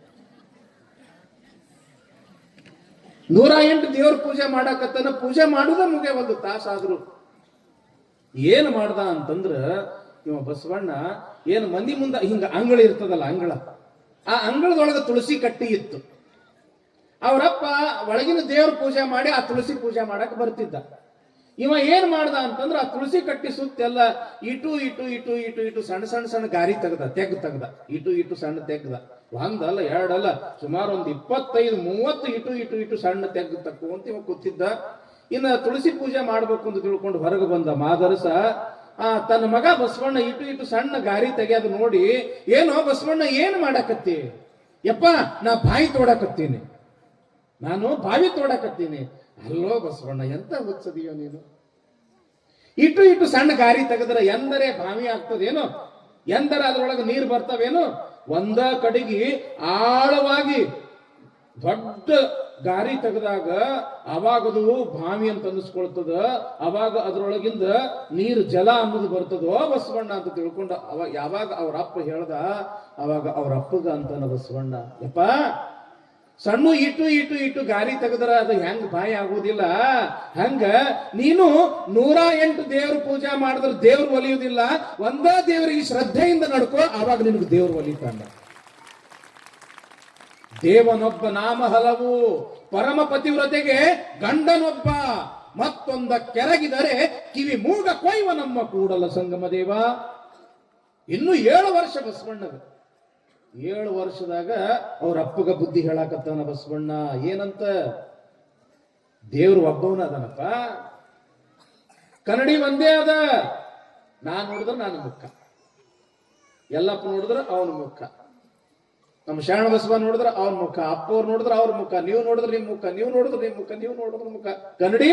108 ದೇವ್ರ ಪೂಜೆ ಮಾಡಾಕತ್ತನ, ಪೂಜೆ ಮಾಡುದ ಮುಗಿಯ ಒಂದು ತಾಸಾದ್ರು. ಏನ್ ಮಾಡ್ದ ಅಂತಂದ್ರ ಇವ ಬಸವಣ್ಣ, ಏನು ಮಂದಿ ಮುಂದ ಹಿಂಗ ಅಂಗಳ ಇರ್ತದಲ್ಲ, ಆ ಅಂಗಳದೊಳಗ ತುಳಸಿ ಕಟ್ಟಿ ಇತ್ತು. ಅವರಪ್ಪ ಒಳಗಿನ ದೇವ್ರ ಪೂಜೆ ಮಾಡಿ ಆ ತುಳಸಿ ಪೂಜೆ ಮಾಡಕ್ ಬರ್ತಿದ್ದ. ಇವ ಏನ್ ಮಾಡ್ದ ಅಂತಂದ್ರ ಆ ತುಳಸಿ ಕಟ್ಟಿ ಸುತ್ತೆಲ್ಲ ಇಟು ಸಣ್ಣ ಗಾರಿ ತೆಗ್ದ ಇಟು ಸಣ್ಣ ತೆಗ್ದ. ಒಂದಲ್ಲ ಎರಡಲ್ಲ, ಸುಮಾರು ಒಂದು 25-30 ಇಟು ಸಣ್ಣ ತಕ್ಕೊಂತ ಇವ ಕೂತಿದ್ದ. ಇನ್ನ ತುಳಸಿ ಪೂಜೆ ಮಾಡ್ಬೇಕು ಅಂತ ತಿಳ್ಕೊಂಡು ಹೊರಗೆ ಬಂದ ಮಾದರಸ. ತನ್ನ ಮಗ ಬಸವಣ್ಣ ಇಟು ಸಣ್ಣ ಗಾರಿ ತೆಗೆಯೋದು ನೋಡಿ, ಏನೋ ಬಸವಣ್ಣ ಏನ್ ಮಾಡಾಕತ್ತಿ? ಯಪ್ಪ ನಾ ಬಾಯಿ ತೋಡಾಕತ್ತೀನಿ, ನಾನು ಬಾವಿ ತೋಡಾಕತ್ತೀನಿ. ಅಲ್ಲೋ ಬಸವಣ್ಣ ಎಂತ ಹುಚ್ಚದಿಯೋ ನೀನು, ಇಟು ಸಣ್ಣ ಗಾರಿ ತೆಗೆದ್ರೆ ಎಂದರೆ ಬಾವಿ ಆಗ್ತದೇನೋ, ಎಂದರೆ ಅದ್ರೊಳಗೆ ನೀರು ಬರ್ತಾವೇನೋ? ಒಂದ ಕಡೆಗೆ ಆಳವಾಗಿ ದೊಡ್ಡ ಗಾರಿ ತೆಗೆದಾಗ ಅವಾಗದು ಬಾವಿ ಅಂತ ಅನ್ನಿಸ್ಕೊಳ್ತದ, ಅವಾಗ ಅದ್ರೊಳಗಿಂದ ನೀರು ಜಲ ಅನ್ನೋದು ಬರ್ತದೋ ಬಸವಣ್ಣ ಅಂತ ತಿಳ್ಕೊಂಡ. ಯಾವಾಗ ಅವ್ರ ಅಪ್ಪ ಹೇಳ್ದ, ಅವಾಗ ಅವ್ರ ಅಪ್ಪಗ ಅಂತಾನ ಬಸವಣ್ಣ, ಯಪ್ಪ ಸಣ್ಣ ಇಟು ಗಾರಿ ತೆಗೆದ್ರ ಅದು ಹೆಂಗ್ ಬಾಯಿ ಆಗುವುದಿಲ್ಲ, ಹಂಗ ನೀನು 108 ದೇವ್ರ ಪೂಜೆ ಮಾಡಿದ್ರೆ ದೇವ್ರು ಒಲಿಯುವುದಿಲ್ಲ, ಒಂದೇ ದೇವರಿಗೆ ಶ್ರದ್ಧೆಯಿಂದ ನಡ್ಕೋ, ಆವಾಗ ನಿನಗೆ ದೇವ್ರು ಒಲಿತಾನ. ದೇವನೊಬ್ಬ ನಾಮ ಹಲವು, ಪರಮ ಪತಿವ್ರತೆಗೆ ಗಂಡನೊಬ್ಬ, ಮತ್ತೊಂದ ಕೆರಗಿದರೆ ಕಿವಿ ಮೂಗ ಕೊಯ್ವ ನಮ್ಮ ಕೂಡಲ ಸಂಗಮ ದೇವ. ಇನ್ನು 7 ವರ್ಷ ಬಸವಣ್ಣಗ. 7 ವರ್ಷದಾಗ ಅವ್ರ ಅಪ್ಪಗ ಬುದ್ಧಿ ಹೇಳಾಕತ್ತಾನ ಬಸವಣ್ಣ. ಏನಂತ? ದೇವ್ರು ಒಬ್ಬವನ ಅದನಪ್ಪ, ಕನ್ನಡಿ ಒಂದೇ ಅದ. ನಾನ್ ನೋಡಿದ್ರೆ ನಾನು ಮುಖ, ಎಲ್ಲಪ್ಪ ನೋಡಿದ್ರೆ ಅವನ ಮುಖ, ನಮ್ಮ ಶರಣ ಬಸವ ನೋಡಿದ್ರೆ ಅವನ ಮುಖ, ಅಪ್ಪವ್ರು ನೋಡಿದ್ರೆ ಅವ್ರ ಮುಖ, ನೀವು ನೋಡಿದ್ರೆ ನಿಮ್ ಮುಖ, ನೀವು ನೋಡಿದ್ರೆ ನಿಮ್ ಮುಖ, ನೀವು ನೋಡಿದ್ರೆ ಮುಖ, ಕನ್ನಡಿ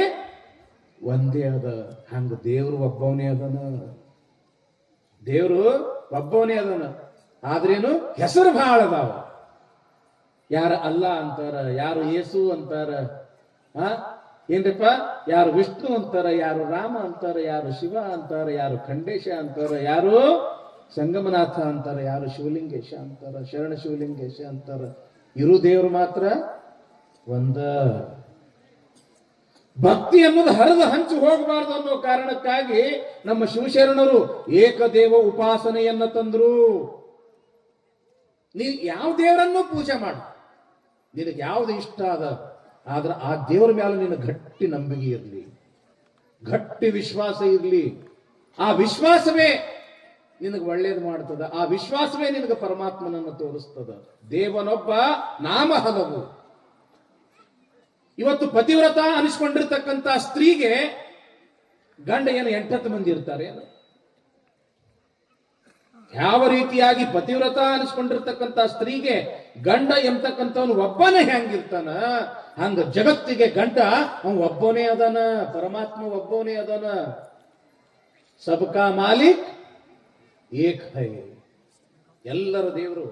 ಒಂದೇ ಅದ. ಹಂಗ ದೇವ್ರು ಒಬ್ಬವನೇ ಅದನ, ದೇವ್ರು ಒಬ್ಬವನೇ ಅದನ. ಆದ್ರೇನು ಹೆಸರು ಬಹಳ ಅದಾವ. ಯಾರ ಅಲ್ಲ ಅಂತಾರ, ಯಾರು ಯೇಸು ಅಂತಾರ, ಏನ್ರಿಪ್ಪ, ಯಾರು ವಿಷ್ಣು ಅಂತಾರ, ಯಾರು ರಾಮ ಅಂತಾರ, ಯಾರು ಶಿವ ಅಂತಾರ, ಯಾರು ಖಂಡೇಶ ಅಂತಾರ, ಯಾರು ಸಂಗಮನಾಥ ಅಂತಾರ, ಯಾರು ಶಿವಲಿಂಗೇಶ ಅಂತಾರ, ಶರಣ ಶಿವಲಿಂಗೇಶ ಅಂತಾರ. ಇರು ದೇವ್ರು ಮಾತ್ರ ಒಂದ. ಭಕ್ತಿ ಅನ್ನೋದು ಹರಿದು ಹಂಚು ಹೋಗಬಾರದು ಅನ್ನೋ ಕಾರಣಕ್ಕಾಗಿ ನಮ್ಮ ಶಿವಶರಣರು ಏಕದೇವ ಉಪಾಸನೆಯನ್ನ ತಂದ್ರು. ನೀನ್ ಯಾವ ದೇವರನ್ನು ಪೂಜೆ ಮಾಡು, ನಿನಗೆ ಯಾವ್ದು ಇಷ್ಟ ಆದ್ರೆ ಆ ದೇವರ ಮೇಲೆ ನಿನ್ನ ಗಟ್ಟಿ ನಂಬಿಕೆ ಇರಲಿ, ಗಟ್ಟಿ ವಿಶ್ವಾಸ ಇರಲಿ. ಆ ವಿಶ್ವಾಸವೇ ನಿನಗೆ ಒಳ್ಳೇದು ಮಾಡ್ತದ, ಆ ವಿಶ್ವಾಸವೇ ನಿನಗೆ ಪರಮಾತ್ಮನನ್ನು ತೋರಿಸ್ತದ. ದೇವನೊಬ್ಬ ನಾಮ ಹಲವು. ಇವತ್ತು ಪತಿವ್ರತ ಅನಿಸ್ಕೊಂಡಿರ್ತಕ್ಕಂಥ ಸ್ತ್ರೀಗೆ ಗಂಡ ಏನು 8 ಮಂದಿ ಇರ್ತಾರೆ? ಯಾವ ರೀತಿಯಾಗಿ ಪತಿವ್ರತ ಅನಿಸ್ಕೊಂಡಿರ್ತಕ್ಕಂಥ ಸ್ತ್ರೀಗೆ ಗಂಡ ಎಂಬತಕ್ಕಂಥವನು ಒಬ್ಬನೇ ಹೆಂಗಿರ್ತಾನ, ಹಂಗ ಜಗತ್ತಿಗೆ ಗಂಡ ಅವನು ಒಬ್ಬನೇ ಅದಾನ, ಪರಮಾತ್ಮ ಒಬ್ಬನೇ ಅದಾನ. ಸಬ್ಕಾ ಮಾಲಿಕ್ ಏಕ್ ಹೈ, ಎಲ್ಲರ ದೇವರು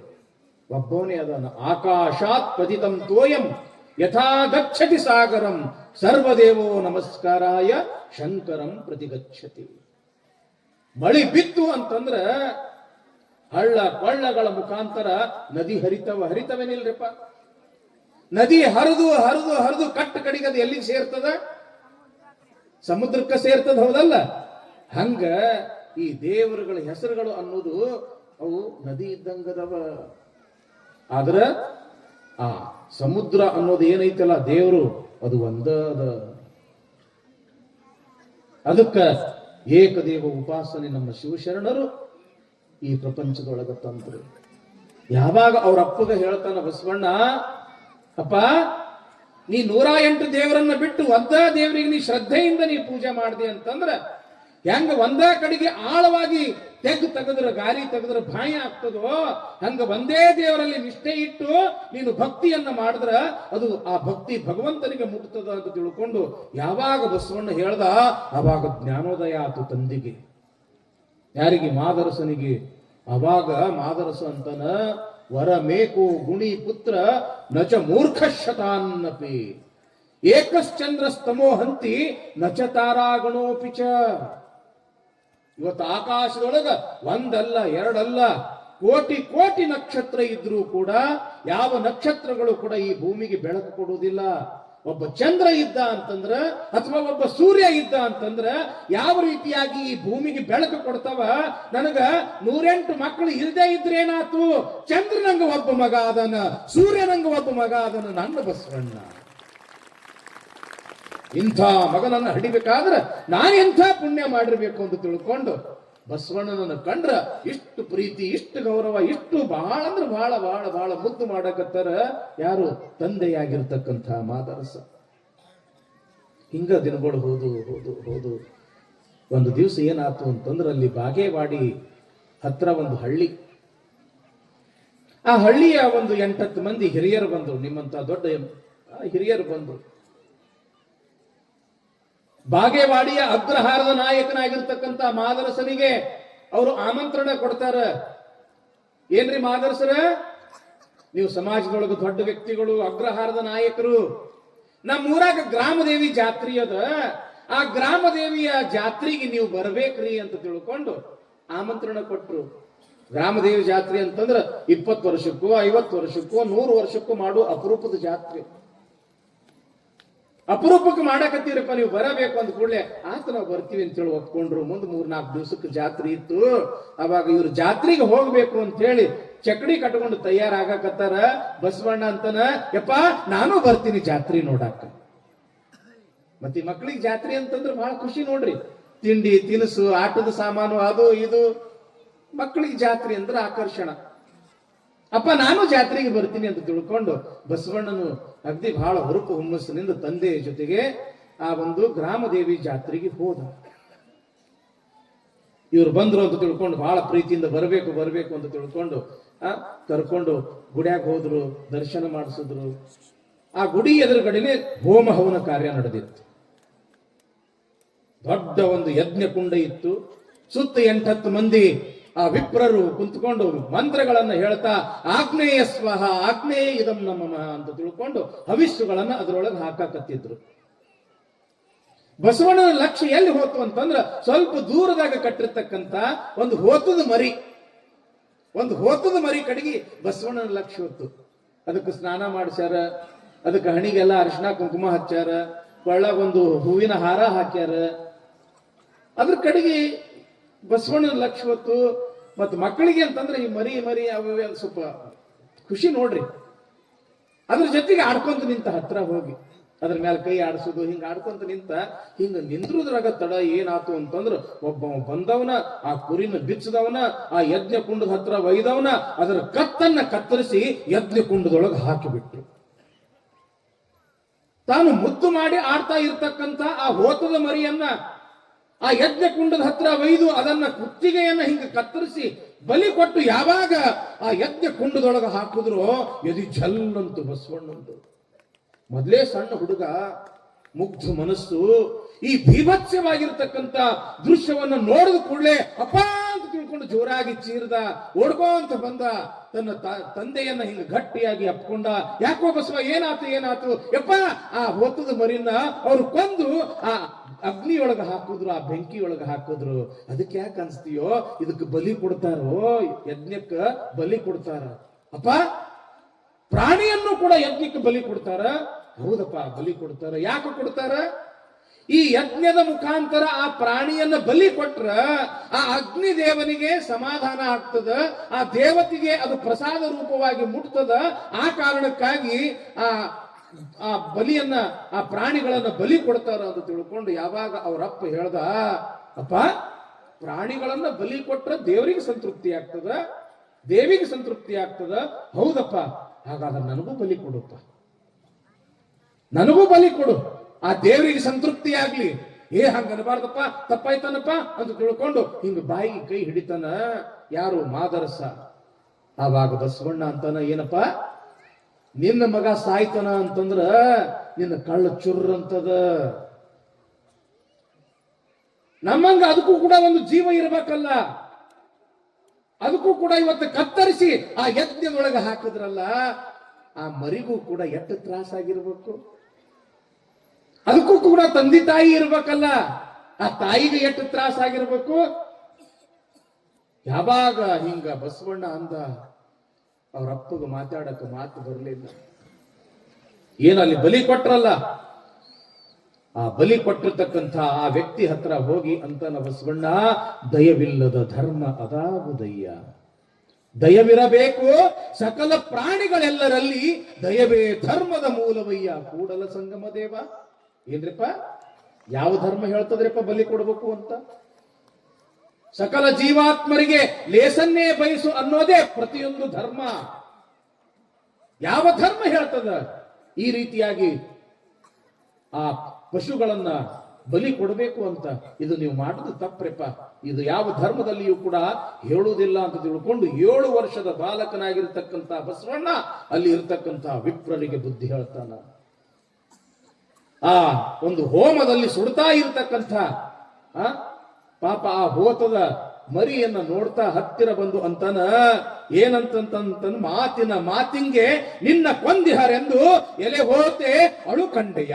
ಒಬ್ಬನೇ ಅದಾನ. ಆಕಾಶಾತ್ ಪತಿತಂ ತೋಯಂ ಯಥಾ ಗಚ್ಚತಿ ಸಾಗರಂ ಸರ್ವದೇವೋ ನಮಸ್ಕಾರಾಯ ಶಂಕರಂ ಪ್ರತಿಗಚ್ಚತಿ. ಮಳಿ ಬಿತ್ತು ಅಂತಂದ್ರ ಹಳ್ಳ ಕೊಳ್ಳಗಳ ಮುಖಾಂತರ ನದಿ ಹರಿತವೇನಿಲ್ರಿಪ್ಪ. ನದಿ ಹರಿದು ಹರಿದು ಹರಿದು ಕಟ್ಟ ಕಡಿಗದ ಎಲ್ಲಿಗೆ ಸೇರ್ತದ? ಸಮುದ್ರಕ್ಕೆ ಸೇರ್ತದ, ಹೌದಲ್ಲ? ಹಂಗ ಈ ದೇವರುಗಳ ಹೆಸರುಗಳು ಅನ್ನೋದು ಅವು ನದಿ ಇದ್ದಂಗದವ. ಆದ್ರ ಆ ಸಮುದ್ರ ಅನ್ನೋದು ಏನೈತಲ್ಲ ದೇವರು, ಅದು ಒಂದದ. ಅದಕ್ಕ ಏಕದೇವ ಉಪಾಸನೆ ನಮ್ಮ ಶಿವಶರಣರು ಈ ಪ್ರಪಂಚದೊಳಗ ತಂದ್ರು. ಯಾವಾಗ ಅವ್ರ ಅಪ್ಪಗ ಹೇಳ್ತಾನ ಬಸವಣ್ಣ, ಅಪ್ಪ ನೀ 108 ದೇವರನ್ನ ಬಿಟ್ಟು ಒಂದ ದೇವರಿಗೆ ನೀ ಶ್ರದ್ಧೆಯಿಂದ ನೀ ಪೂಜೆ ಮಾಡಿದೆ ಅಂತಂದ್ರ ಹೆಂಗ ಒಂದ ಕಡೆಗೆ ಆಳವಾಗಿ ತೆಗೆದ್ರ ಗಾಳಿ ತೆಗೆದ್ರ ಬಾಯಿ ಆಗ್ತದೋ, ಹಂಗ ಒಂದೇ ದೇವರಲ್ಲಿ ನಿಷ್ಠೆ ಇಟ್ಟು ನೀನು ಭಕ್ತಿಯನ್ನ ಮಾಡಿದ್ರ ಅದು ಆ ಭಕ್ತಿ ಭಗವಂತನಿಗೆ ಮುಟ್ತದ ಅಂತ ತಿಳ್ಕೊಂಡು ಯಾವಾಗ ಬಸವಣ್ಣ ಹೇಳ್ದ ಅವಾಗ ಜ್ಞಾನೋದಯ ಆತು ತಂದಿಗೆ. ಯಾರಿಗೆ? ಮಾದರಸನಿಗೆ. ಅವಾಗ ಮಾದರಸ ಅಂತನ ವರ ಮೇಕು ಗುಣಿ ಪುತ್ರ ನಚ ಮೂರ್ಖ ಶತಾನ್ನಪಿ ಏಕಶ್ಚಂದ್ರಸ್ತಮೋ ಹಂತಿ ನಚ ತಾರಾಗಣೋಪಿಚ. ಇವತ್ತು ಆಕಾಶದೊಳಗ ಒಂದಲ್ಲ ಎರಡಲ್ಲ ಕೋಟಿ ಕೋಟಿ ನಕ್ಷತ್ರ ಇದ್ರೂ ಕೂಡ ಯಾವ ನಕ್ಷತ್ರಗಳು ಕೂಡ ಈ ಭೂಮಿಗೆ ಬೆಳಕು ಕೊಡುವುದಿಲ್ಲ. ಒಬ್ಬ ಚಂದ್ರ ಇದ್ದ ಅಂತಂದ್ರ ಅಥವಾ ಒಬ್ಬ ಸೂರ್ಯ ಇದ್ದ ಅಂತಂದ್ರ ಯಾವ ರೀತಿಯಾಗಿ ಈ ಭೂಮಿಗೆ ಬೆಳಕು ಕೊಡ್ತಾವ. ನನಗ 108 ಮಕ್ಕಳು ಇಲ್ಲದೆ ಇದ್ರೇನಾತು? ಚಂದ್ರನಂಗ ಒಬ್ಬ ಮಗ ಅದನ, ಸೂರ್ಯನಂಗ ಒಬ್ಬ ಮಗ ಅದನ, ನನ್ನ ಬಸವಣ್ಣ. ಇಂಥ ಮಗನನ್ನ ಹಡಿಬೇಕಾದ್ರೆ ನಾನೆಂಥ ಪುಣ್ಯ ಮಾಡಿರ್ಬೇಕು ಅಂತ ತಿಳ್ಕೊಂಡು ಬಸವಣ್ಣನನ್ನು ಕಂಡ್ರ ಇಷ್ಟು ಪ್ರೀತಿ, ಇಷ್ಟು ಗೌರವ, ಇಷ್ಟು ಬಹಳ ಅಂದ್ರೆ ಬಹಳ ಬಹಳ ಬಹಳ ಮುದ್ದು ಮಾಡಕತ್ತಾರ ಯಾರು? ತಂದೆಯಾಗಿರ್ತಕ್ಕಂಥ ಮಾದರಸ. ಹಿಂಗ ದಿನಗಳು ಹೋದು ಹೋದು ಹೋದು ಒಂದು ದಿವಸ ಏನಾಯ್ತು ಅಂತಂದ್ರೆ ಅಲ್ಲಿ ಬಾಗೇವಾಡಿ ಹತ್ರ ಒಂದು ಹಳ್ಳಿ. ಆ ಹಳ್ಳಿಯ ಒಂದು 8-10 ಮಂದಿ ಹಿರಿಯರು ಬಂದರು, ನಿಮ್ಮಂತ ದೊಡ್ಡ ಹಿರಿಯರು ಬಂದರು. ಬಾಗೇವಾಡಿಯ ಅಗ್ರಹಾರದ ನಾಯಕನಾಗಿರ್ತಕ್ಕಂಥ ಮಾದರಸನಿಗೆ ಅವರು ಆಮಂತ್ರಣ ಕೊಡ್ತಾರ. ಏನ್ರಿ ಮಾದರಸರ, ನೀವು ಸಮಾಜದೊಳಗೆ ದೊಡ್ಡ ವ್ಯಕ್ತಿಗಳು, ಅಗ್ರಹಾರದ ನಾಯಕರು, ನಮ್ಮೂರಾಗ ಗ್ರಾಮದೇವಿ ಜಾತ್ರೆ ಅದ, ಆ ಗ್ರಾಮದೇವಿಯ ಜಾತ್ರೆಗೆ ನೀವು ಬರ್ಬೇಕ್ರಿ ಅಂತ ತಿಳ್ಕೊಂಡು ಆಮಂತ್ರಣ ಕೊಟ್ರು. ಗ್ರಾಮದೇವಿ ಜಾತ್ರೆ ಅಂತಂದ್ರ 20 ವರ್ಷಕ್ಕೂ 50 ವರ್ಷಕ್ಕೂ 100 ವರ್ಷಕ್ಕೂ ಮಾಡುವ ಅಪರೂಪದ ಜಾತ್ರೆ. ಅಪರೂಪಕ್ಕೆ ಮಾಡಕತ್ತೀರಪ್ಪ, ನೀವು ಬರಬೇಕು ಅಂದ ಕೂಡಲೇ ಆತ ನಾವು ಬರ್ತೀವಿ ಅಂತೇಳಿ ಒಪ್ಕೊಂಡ್ರು. ಮುಂದೆ 3-4 ದಿವಸಕ್ಕೆ ಜಾತ್ರೆ ಇತ್ತು. ಅವಾಗ ಇವ್ರು ಜಾತ್ರೆಗೆ ಹೋಗ್ಬೇಕು ಅಂತ ಹೇಳಿ ಚಕಡಿ ಕಟ್ಕೊಂಡು ತಯಾರಾಗಕತ್ತಾರ. ಬಸವಣ್ಣ ಅಂತನ, ಯಪ್ಪ ನಾನು ಬರ್ತೀನಿ ಜಾತ್ರೆ ನೋಡಾಕ. ಮತ್ತೆ ಮಕ್ಕಳಿಗೆ ಜಾತ್ರೆ ಅಂತಂದ್ರೆ ಬಹಳ ಖುಷಿ ನೋಡ್ರಿ, ತಿಂಡಿ ತಿನಿಸು ಆಟದ ಸಾಮಾನು ಅದು ಇದು. ಮಕ್ಕಳಿಗೆ ಜಾತ್ರೆ ಅಂದ್ರೆ ಆಕರ್ಷಣ. ಅಪ್ಪ ನಾನು ಜಾತ್ರೆಗೆ ಬರ್ತೀನಿ ಅಂತ ತಿಳ್ಕೊಂಡು ಬಸವಣ್ಣನು ಅಗ್ದಿ ಬಹಳ ಹುರುಪು ಹುಮ್ಮಸ್ಸಿನಿಂದ ತಂದೆಯ ಜೊತೆಗೆ ಆ ಒಂದು ಗ್ರಾಮದೇವಿ ಜಾತ್ರೆಗೆ ಹೋದ. ಇವ್ರು ಬಂದ್ರು ಅಂತ ತಿಳ್ಕೊಂಡು ಬಹಳ ಪ್ರೀತಿಯಿಂದ ಬರಬೇಕು ಬರಬೇಕು ಅಂತ ತಿಳ್ಕೊಂಡು ಕರ್ಕೊಂಡು ಗುಡಿಯಾಗ ಹೋದ್ರು, ದರ್ಶನ ಮಾಡಿಸಿದ್ರು. ಆ ಗುಡಿ ಎದುರುಗಡೆನೆ ಹೋಮ ಹವನ ಕಾರ್ಯ ನಡೆದಿತ್ತು. ದೊಡ್ಡ ಒಂದು ಯಜ್ಞ ಕುಂಡ ಇತ್ತು. ಸುತ್ತ 8-10 ಮಂದಿ ಆ ವಿಪ್ರರು ಕುಂತ್ಕೊಂಡು ಮಂತ್ರಗಳನ್ನ ಹೇಳ್ತಾ ಆಗ್ನೇಯ ಸ್ವಹ ಆಗ್ನೇಯ ಇದಂ ನಮಃ ಅಂತ ತಿಳ್ಕೊಂಡು ಹವಿಸ್ಸುಗಳನ್ನ ಅದರೊಳಗೆ ಹಾಕಾಕತ್ತಿದ್ರು. ಬಸವಣ್ಣನ ಲಕ್ಷ್ಯ ಎಲ್ಲಿ ಹೋತು ಅಂತಂದ್ರ ಸ್ವಲ್ಪ ದೂರದಾಗ ಕಟ್ಟಿರ್ತಕ್ಕಂಥ ಒಂದು ಹೋತದ ಮರಿ ಕಡೆಗೆ ಬಸವಣ್ಣನ ಲಕ್ಷ್ಯ ಹೊತ್ತು. ಅದಕ್ಕೆ ಸ್ನಾನ ಮಾಡಿಸ್ಯಾರ, ಅದಕ್ಕೆ ಹಣಿಗೆಲ್ಲ ಅರಿಶಿನ ಕುಂಕುಮ ಹಚ್ಚಾರ, ಒಳಗ ಒಂದು ಹೂವಿನ ಹಾರ ಹಾಕ್ಯಾರ. ಅದ್ರ ಕಡೆಗೆ ಬಸವಣ್ಣನ ಲಕ್ಷ ಹೊತ್ತು ಮತ್ತು ಮಕ್ಕಳಿಗೆ ಅಂತಂದ್ರೆ ಈ ಮರಿ ಅವು ಸ್ವಲ್ಪ ಖುಷಿ ನೋಡ್ರಿ. ಅದ್ರ ಜೊತೆಗೆ ಆಡ್ಕೊಂತ ನಿಂತ ಹತ್ರ ಹೋಗಿ ಅದ್ರ ಮೇಲೆ ಕೈ ಆಡಿಸೋದು, ಹಿಂಗ ಆಡ್ಕೊಂತ ನಿಂತ ಹಿಂಗ ನಿಂದ್ರುದ್ರಾಗ ತಡ ಏನಾತು ಅಂತಂದ್ರ ಒಬ್ಬ ಬಂದವನ ಆ ಕುರಿನ ಬಿಚ್ಚದವನ ಆ ಯಜ್ಞ ಕುಂಡದ ಹತ್ರ ಒಯ್ದವನ ಅದರ ಕತ್ತನ್ನ ಕತ್ತರಿಸಿ ಯಜ್ಞ ಕುಂಡದೊಳಗೆ ಹಾಕಿಬಿಟ್ರು. ತಾನು ಮುದ್ದು ಮಾಡಿ ಆಡ್ತಾ ಇರ್ತಕ್ಕಂಥ ಆ ಹೋತದ ಮರಿಯನ್ನ ಆ ಯಜ್ಞ ಕುಂಡದ ಹತ್ರ ಒಯ್ದು ಅದನ್ನ ಕುತ್ತಿಗೆಯನ್ನ ಹಿಂಗ ಕತ್ತರಿಸಿ ಬಲಿ ಕೊಟ್ಟು ಯಾವಾಗ ಆ ಯಜ್ಞ ಕುಂಡದೊಳಗೆ ಹಾಕಿದ್ರು ಎದಿ ಜಲ್ಲಂತು ಬಸವಣ್ಣಂತು. ಮೊದಲೇ ಸಣ್ಣ ಹುಡುಗ, ಮುಗ್ಧ ಮನಸ್ಸು, ಈ ಭೀಭತ್ಸವಾಗಿರ್ತಕ್ಕಂಥ ದೃಶ್ಯವನ್ನ ನೋಡಿದ ಕೂಡಲೇ ಅಪ್ಪ ಅಂತ ತಿಳ್ಕೊಂಡು ಜೋರಾಗಿ ಚೀರ್ದ, ಓಡ್ಕೊಂತ ಬಂದ, ತನ್ನ ತಂದೆಯನ್ನ ಹಿಂಗ ಗಟ್ಟಿಯಾಗಿ ಅಪ್ಕೊಂಡ. ಯಾಕೋ ಬಸವ, ಏನಾತು ಯಪ್ಪ, ಆ ಹೊತ್ತದ ಮರಿನ ಅವ್ರು ಕೊಂದು ಆ ಅಗ್ನಿಯೊಳಗ ಹಾಕಿದ್ರು, ಆ ಬೆಂಕಿಯೊಳಗ ಹಾಕಿದ್ರು. ಅದಕ್ಕೆ ಯಾಕೆ ಅನ್ಸ್ತೀಯೋ, ಇದಕ್ಕೆ ಬಲಿ ಕೊಡ್ತಾರೋ, ಯಜ್ಞಕ್ಕ ಬಲಿ ಕೊಡ್ತಾರ. ಅಪ್ಪ, ಪ್ರಾಣಿಯನ್ನು ಕೂಡ ಯಜ್ಞಕ್ಕೆ ಬಲಿ ಕೊಡ್ತಾರ. ಹೌದಪ್ಪ, ಬಲಿ ಕೊಡ್ತಾರ. ಯಾಕೆ ಕೊಡ್ತಾರ? ಈ ಯಜ್ಞದ ಮುಖಾಂತರ ಆ ಪ್ರಾಣಿಯನ್ನ ಬಲಿ ಕೊಟ್ರ ಆ ಅಗ್ನಿ ದೇವನಿಗೆ ಸಮಾಧಾನ ಆಗ್ತದ, ಆ ದೇವತೆಗೆ ಅದು ಪ್ರಸಾದ ರೂಪವಾಗಿ ಮುಟ್ತದ. ಆ ಕಾರಣಕ್ಕಾಗಿ ಆ ಬಲಿಯನ್ನ, ಆ ಪ್ರಾಣಿಗಳನ್ನ ಬಲಿ ಕೊಡ್ತಾರ ಅಂತ ತಿಳ್ಕೊಂಡು ಯಾವಾಗ ಅವರಪ್ಪ ಹೇಳ್ದ, ಅಪ್ಪ, ಪ್ರಾಣಿಗಳನ್ನ ಬಲಿ ಕೊಟ್ರ ದೇವರಿಗೆ ಸಂತೃಪ್ತಿ ಆಗ್ತದ, ದೇವಿಗೆ ಸಂತೃಪ್ತಿ ಆಗ್ತದ. ಹೌದಪ್ಪ, ಹಾಗಾದ್ರೆ ನನಗೂ ಬಲಿ ಕೊಡುಪ್ಪ, ನನಗೂ ಬಲಿ ಕೊಡು, ಆ ದೇವರಿಗೆ ಸಂತೃಪ್ತಿ ಆಗ್ಲಿ. ಹಂಗ ಅನ್ಬಾರ್ದಪ್ಪ, ತಪ್ಪಾಯ್ತಾನಪ್ಪ ಅಂತ ತಿಳ್ಕೊಂಡು ಹಿಂಗ ಬಾಯಿಗೆ ಕೈ ಹಿಡಿತಾನ ಯಾರು? ಮಾದರಸ. ಆವಾಗ ಬಸವಣ್ಣ ಅಂತಾನ, ಏನಪ್ಪ, ನಿನ್ನ ಮಗ ಸಾಯ್ತಾನ ಅಂತಂದ್ರ ನಿನ್ನ ಕಳ್ಳ ಚುರ್ರಂತದ. ನಮ್ಮಂಗ ಅದಕ್ಕೂ ಕೂಡ ಒಂದು ಜೀವ ಇರ್ಬೇಕಲ್ಲ, ಅದಕ್ಕೂ ಕೂಡ ಇವತ್ತು ಕತ್ತರಿಸಿ ಆ ಯಜ್ಞದೊಳಗೆ ಹಾಕಿದ್ರಲ್ಲ, ಆ ಮರಿಗೂ ಕೂಡ ಎಷ್ಟು ತ್ರಾಸಾಗಿರ್ಬೇಕು, ಅದಕ್ಕೂ ಕೂಡ ತಂದೆ ತಾಯಿ ಇರ್ಬೇಕಲ್ಲ, ಆ ತಾಯಿಗೆ ಎಷ್ಟು ತ್ರಾಸಾಗಿರ್ಬೇಕು. ಯಾವಾಗ ಹಿಂಗ ಬಸವಣ್ಣ ಅಂದ, ಅವ್ರಪ್ಪಗೆ ಮಾತಾಡಕ ಮಾತು ಬರಲಿಲ್ಲ. ಏನಲ್ಲಿ ಬಲಿ ಕೊಟ್ರಲ್ಲ, ಆ ಬಲಿ ಕೊಟ್ಟಿರ್ತಕ್ಕಂಥ ಆ ವ್ಯಕ್ತಿ ಹತ್ರ ಹೋಗಿ ಅಂತಾನ ಬಸವಣ್ಣ, ದಯವಿಲ್ಲದ ಧರ್ಮ ಅದಾವುದಯ್ಯ, ದಯವಿರಬೇಕು ಸಕಲ ಪ್ರಾಣಿಗಳೆಲ್ಲರಲ್ಲಿ, ದಯವೇ ಧರ್ಮದ ಮೂಲವಯ್ಯ ಕೂಡಲ ಸಂಗಮ ದೇವ. ಏನ್ರಿಪ್ಪ, ಯಾವ ಧರ್ಮ ಹೇಳ್ತದ್ರಿಪ್ಪ ಬಲಿ ಕೊಡಬೇಕು ಅಂತ? ಸಕಲ ಜೀವಾತ್ಮರಿಗೆ ಲೇಸನ್ನೇ ಬಯಸು ಅನ್ನೋದೇ ಪ್ರತಿಯೊಂದು ಧರ್ಮ. ಯಾವ ಧರ್ಮ ಹೇಳ್ತದ ಈ ರೀತಿಯಾಗಿ ಆ ಪಶುಗಳನ್ನ ಬಲಿ ಕೊಡಬೇಕು ಅಂತ? ಇದು ನೀವು ಮಾಡುದು ತಪ್ಪ್ರೆಪ್ಪ, ಇದು ಯಾವ ಧರ್ಮದಲ್ಲಿಯೂ ಕೂಡ ಹೇಳುವುದಿಲ್ಲ ಅಂತ ತಿಳ್ಕೊಂಡು 7 ವರ್ಷದ ಬಾಲಕನಾಗಿರ್ತಕ್ಕಂಥ ಬಸವಣ್ಣ ಅಲ್ಲಿ ಇರ್ತಕ್ಕಂಥ ವಿಪ್ರರಿಗೆ ಬುದ್ಧಿ ಹೇಳ್ತಾನ. ಆ ಒಂದು ಹೋಮದಲ್ಲಿ ಸುಡ್ತಾ ಇರತಕ್ಕಂಥ ಪಾಪ ಆ ಹೋತದ ಮರಿಯನ್ನ ನೋಡ್ತಾ ಹತ್ತಿರ ಬಂದು ಅಂತಾನ, ಏನಂತಂತ ಮಾತಿಂಗೆ ನಿನ್ನ ಕೊಂದಿಹರೆಂದು ಎಲೆ ಹೋತೆ ಅಳುಕಂಡೆಯ,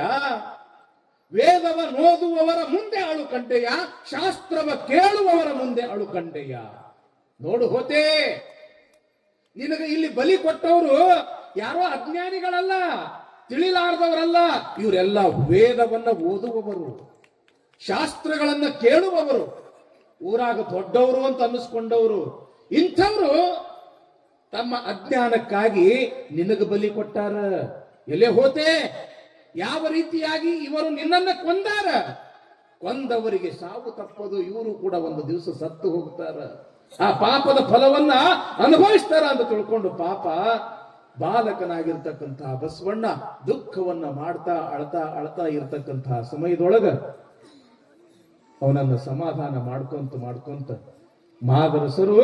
ವೇದವ ಓದುವವರ ಮುಂದೆ ಅಳುಕಂಡೆಯ, ಶಾಸ್ತ್ರವ ಕೇಳುವವರ ಮುಂದೆ ಅಳುಕಂಡೆಯ. ನೋಡು ಹೋತೆ, ನಿನಗೆ ಇಲ್ಲಿ ಬಲಿ ಕೊಟ್ಟವರು ಯಾರೋ ಅಜ್ಞಾನಿಗಳಲ್ಲ, ತಿಳಿಲಾರದವರಲ್ಲ, ಇವರೆಲ್ಲ ವೇದವನ್ನ ಓದುವವರು, ಶಾಸ್ತ್ರಗಳನ್ನ ಕೇಳುವವರು, ಊರಾಗ ದೊಡ್ಡವರು ಅಂತ ಅನ್ನಿಸ್ಕೊಂಡವರು. ಇಂಥವ್ರು ತಮ್ಮ ಅಜ್ಞಾನಕ್ಕಾಗಿ ನಿನಗೆ ಬಲಿ ಕೊಟ್ಟಾರ. ಎಲೆ ಹೋತೆ, ಯಾವ ರೀತಿಯಾಗಿ ಇವರು ನಿನ್ನನ್ನ ಕೊಂದಾರ, ಕೊಂದವರಿಗೆ ಸಾವು ತಪ್ಪದು, ಇವರು ಕೂಡ ಒಂದು ದಿವಸ ಸತ್ತು ಹೋಗ್ತಾರ, ಆ ಪಾಪದ ಫಲವನ್ನ ಅನುಭವಿಸ್ತಾರ ಅಂತ ತಿಳ್ಕೊಂಡು ಪಾಪ ಬಾಲಕನಾಗಿರ್ತಕ್ಕಂತಹ ಬಸವಣ್ಣ ದುಃಖವನ್ನ ಮಾಡ್ತಾ ಅಳ್ತಾ ಇರ್ತಕ್ಕಂತಹ ಸಮಯದೊಳಗ ಅವನನ್ನ ಸಮಾಧಾನ ಮಾಡ್ಕೊಂತ ಮಾದರಸರು